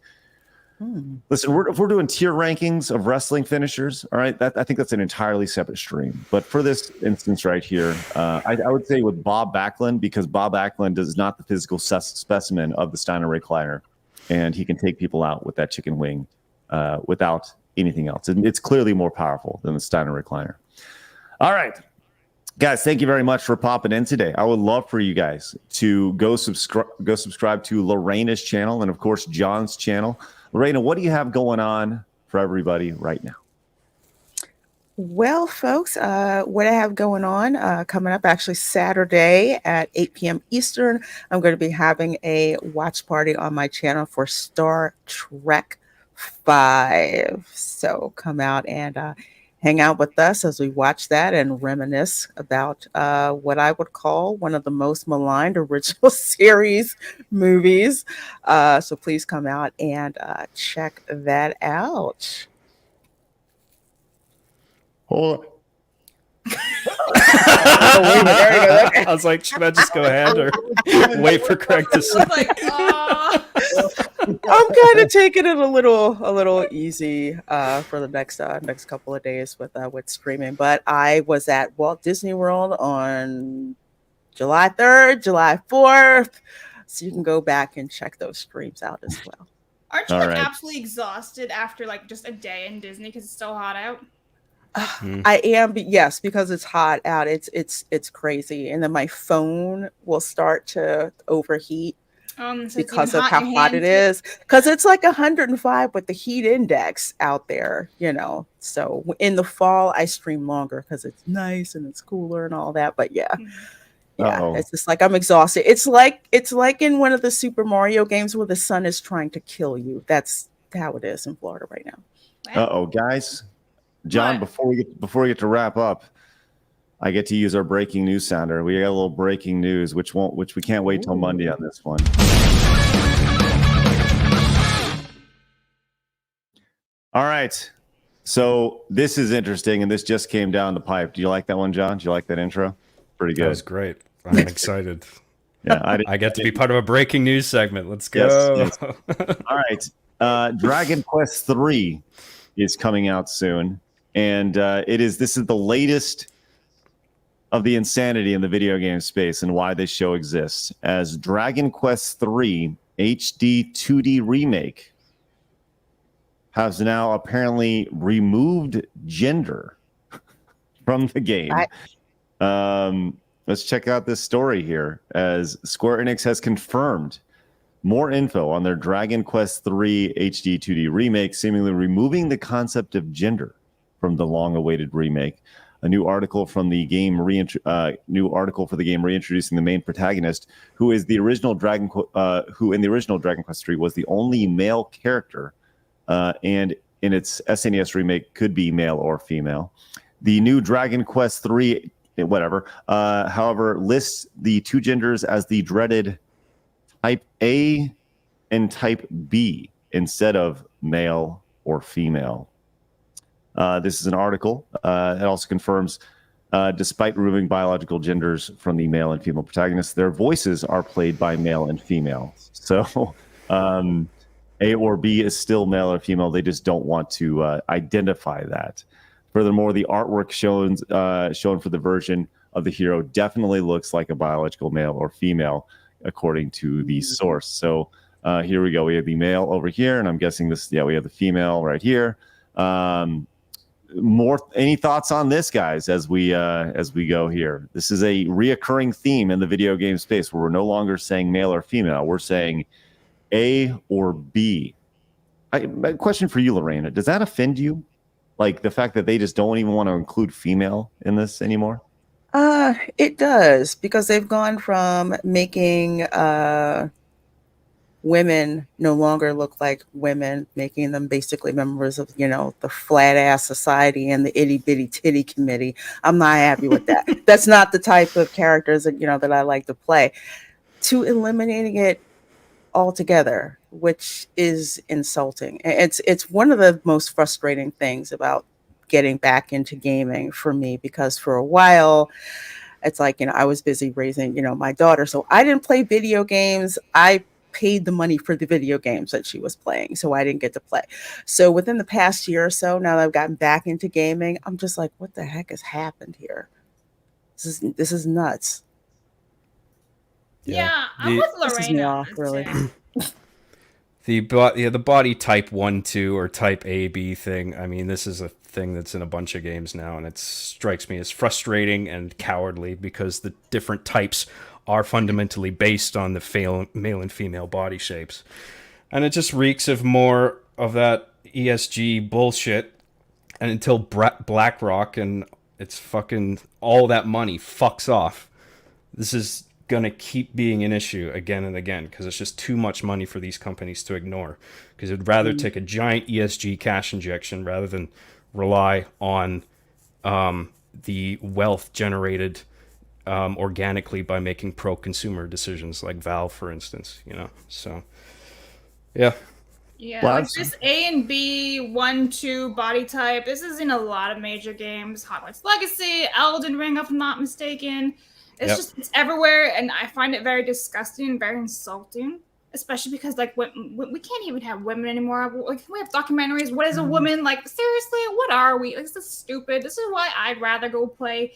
Listen, if we're doing tier rankings of wrestling finishers, all right, I think that's an entirely separate stream. But for this instance right here, I would say with Bob Backlund, because Bob Backlund is not the physical specimen of the Steiner recliner, and he can take people out with that chicken wing without anything else. And it's clearly more powerful than the Steiner recliner. All right. Guys, thank you very much for popping in today. I would love for you guys to go subscribe to Lorena's channel and, of course, John's channel. Lorena, what do you have going on for everybody right now? Well, folks, what I have going on coming up actually Saturday at 8 p.m. Eastern, I'm going to be having a watch party on my channel for Star Trek 5. So come out and hang out with us as we watch that and reminisce about what I would call one of the most maligned original series movies. So please come out and check that out. Hold on. I was like, should I just go ahead or wait for Craig to say? I'm kind of taking it a little easy for the next couple of days with streaming. But I was at Walt Disney World on July 3rd, July 4th, so you can go back and check those streams out as well. Aren't you absolutely exhausted after just a day in Disney because it's so hot out? I am, yes, because it's hot out. It's crazy, and then my phone will start to overheat. because of how hot it is. Because it's like 105 with the heat index out there, So in the fall, I stream longer because it's nice and it's cooler and all that. But yeah, it's just like I'm exhausted. It's like in one of the Super Mario games where the sun is trying to kill you. That's how it is in Florida right now. Guys, John, before we get to wrap up, I get to use our breaking news sounder. We got a little breaking news, which we can't wait till Monday on this one. All right. So this is interesting, and this just came down the pipe. Do you like that one, John? Do you like that intro? Pretty good. That was great. I'm excited. I get to be part of a breaking news segment. Let's go. Yes. All right. Dragon Quest III is coming out soon, and this is the latest of the insanity in the video game space and why this show exists, as Dragon Quest III HD 2D remake has now apparently removed gender from the game. Let's check out this story here, as Square Enix has confirmed more info on their Dragon Quest III HD 2D remake, seemingly removing the concept of gender from the long-awaited remake. A new article for the game reintroducing the main protagonist, who in the original Dragon Quest III was the only male character, and in its SNES remake could be male or female. The new Dragon Quest III, however, lists the two genders as the dreaded Type A and Type B instead of male or female. This is an article. It also confirms, despite removing biological genders from the male and female protagonists, their voices are played by male and female. So A or B is still male or female. They just don't want to identify that. Furthermore, the artwork shown for the version of the hero definitely looks like a biological male or female, according to the source. So here we go. We have the male over here, and I'm guessing we have the female right here. Any thoughts on this, guys, as we go here? This is a reoccurring theme in the video game space where we're no longer saying male or female. We're saying A or B. A question for you, Lorena. Does that offend you? Like the fact that they just don't even want to include female in this anymore? It does, because they've gone from making women no longer look like women, making them basically members of, the flat ass society and the itty bitty titty committee. I'm not happy with that. That's not the type of characters that, that I like to play. To eliminating it altogether, which is insulting. It's one of the most frustrating things about getting back into gaming for me, because for a while, it's like, I was busy raising, my daughter. So I didn't play video games. I paid the money for the video games that she was playing, so I didn't get to play. So within the past year or so, now that I've gotten back into gaming, I'm just like, what the heck has happened here? This is nuts. Yeah, I'm with Lorena. Really. The body type 1, 2, or type A, B thing. I mean, this is a thing that's in a bunch of games now, and it strikes me as frustrating and cowardly, because the different types are fundamentally based on the male and female body shapes. And it just reeks of more of that ESG bullshit. And until BlackRock and it's fucking all that money fucks off, this is going to keep being an issue again and again, because it's just too much money for these companies to ignore. Because it'd rather take a giant ESG cash injection rather than rely on the wealth generated organically by making pro-consumer decisions, like Valve, for instance. So yeah, like this A and B 1, 2 body type. This is in a lot of major games. Hogwarts Legacy, Elden Ring, if I'm not mistaken. It's everywhere, and I find it very disgusting and very insulting, especially because we can't even have women anymore. Like, we have documentaries. What is a woman? Like, seriously, what are we? Like, this is stupid. This is why I'd rather go play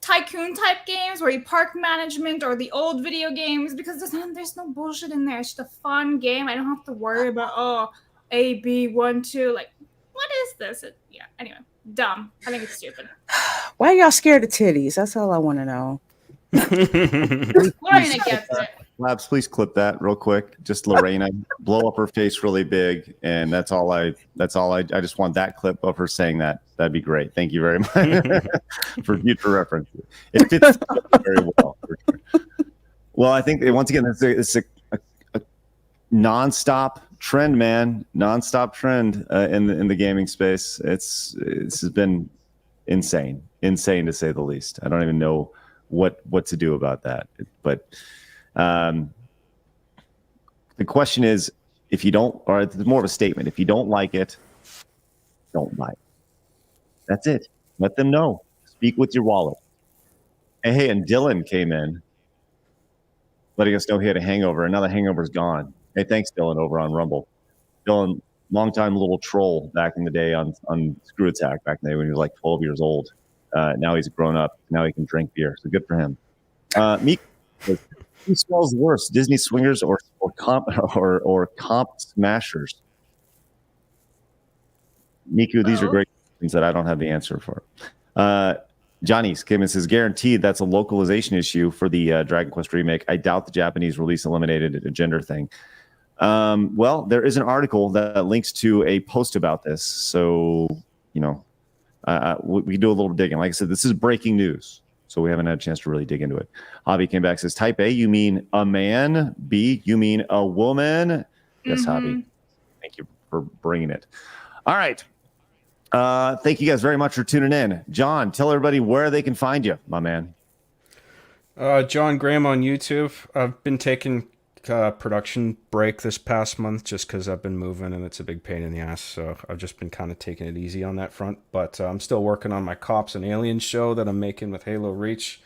tycoon type games where you park management, or the old video games, because there's no bullshit in there. It's just a fun game. I don't have to worry about A, B, 1, 2. Like, what is this? Anyway, dumb. I think it's stupid. Why are y'all scared of titties? That's all I want to know. Lorena gets it. Labs, please clip that real quick. Just Lorena, blow up her face really big, and that's all. I just want that clip of her saying that. That'd be great. Thank you very much for future reference. It fits very well. Well, I think once again, it's a nonstop trend, man. Nonstop trend in the gaming space. This has been insane to say the least. I don't even know what to do about that. But the question is, if you don't, or it's more of a statement, if you don't like it, don't buy it. That's it. Let them know. Speak with your wallet. Hey, and Dylan came in, letting us know he had a hangover. And now the hangover's gone. Hey, thanks, Dylan, over on Rumble. Dylan, longtime little troll back in the day on Screw Attack, back in the day when he was like 12 years old. Now he's grown up. Now he can drink beer. So good for him. Meek, who smells worse, Disney swingers or comp smashers? Miku, these are great questions that I don't have the answer for. Johnny's came and says, guaranteed that's a localization issue for the Dragon Quest remake. I doubt the Japanese release eliminated a gender thing. Well, there is an article that links to a post about this. So, we can do a little digging. Like I said, this is breaking news, so we haven't had a chance to really dig into it. Javi came back and says, type A, you mean a man? B, you mean a woman? Yes, Javi. Thank you for bringing it. All right. Thank you guys very much for tuning in. John, tell everybody where they can find you, my man. John Graham on YouTube. I've been taking production break this past month just because I've been moving and it's a big pain in the ass. So I've just been kind of taking it easy on that front. But I'm still working on my Cops and Aliens show that I'm making with Halo Reach.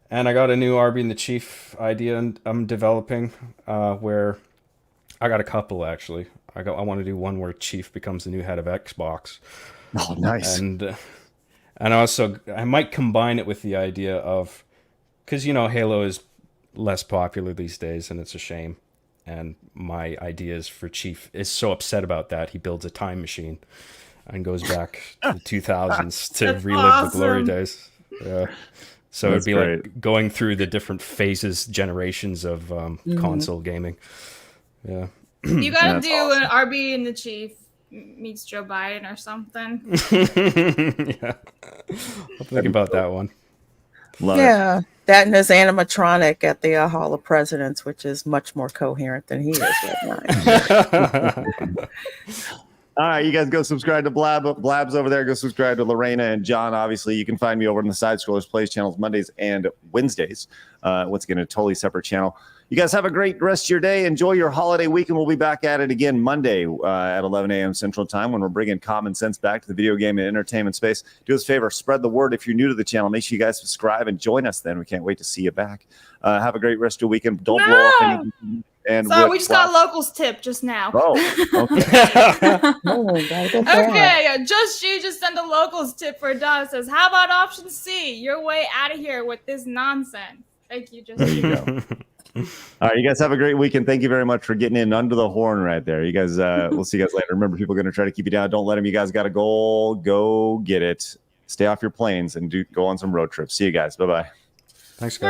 And I got a new Arby and the Chief idea I'm developing where I got a couple, actually. I want to do one where Chief becomes the new head of Xbox. Oh, nice. And also, I might combine it with the idea of, because, Halo is less popular these days, and it's a shame. And my ideas for Chief is so upset about that, he builds a time machine and goes back to the 2000s to relive the glory days. Yeah. So it'd be great. Like going through the different phases, generations of console gaming. Yeah. You gotta do an RB and the Chief meets Joe Biden or something. Yeah. I'll think about that one. Love it. That and his animatronic at the Hall of Presidents, which is much more coherent than he is right now. All right, you guys go subscribe to Blabs over there. Go subscribe to Lorena and John. Obviously, you can find me over on the Side Scrollers Plays channels Mondays and Wednesdays. Once again, a totally separate channel. You guys have a great rest of your day. Enjoy your holiday weekend. We'll be back at it again Monday at 11 a.m. Central Time when we're bringing common sense back to the video game and entertainment space. Do us a favor, spread the word. If you're new to the channel, make sure you guys subscribe and join us then. We can't wait to see you back. Have a great rest of your weekend. Don't blow off anything. And sorry, we just got a locals tip just now. Oh, okay. Okay, just sent a locals tip for Donna. Says, how about option C? Your way out of here with this nonsense. Thank you, Just There you go. All right, you guys have a great weekend. Thank you very much for getting in under the horn right there. You guys, we'll see you guys later. Remember, people are going to try to keep you down. Don't let them. You guys got a goal. Go get it. Stay off your planes and go on some road trips. See you guys. Bye-bye. Thanks, guys.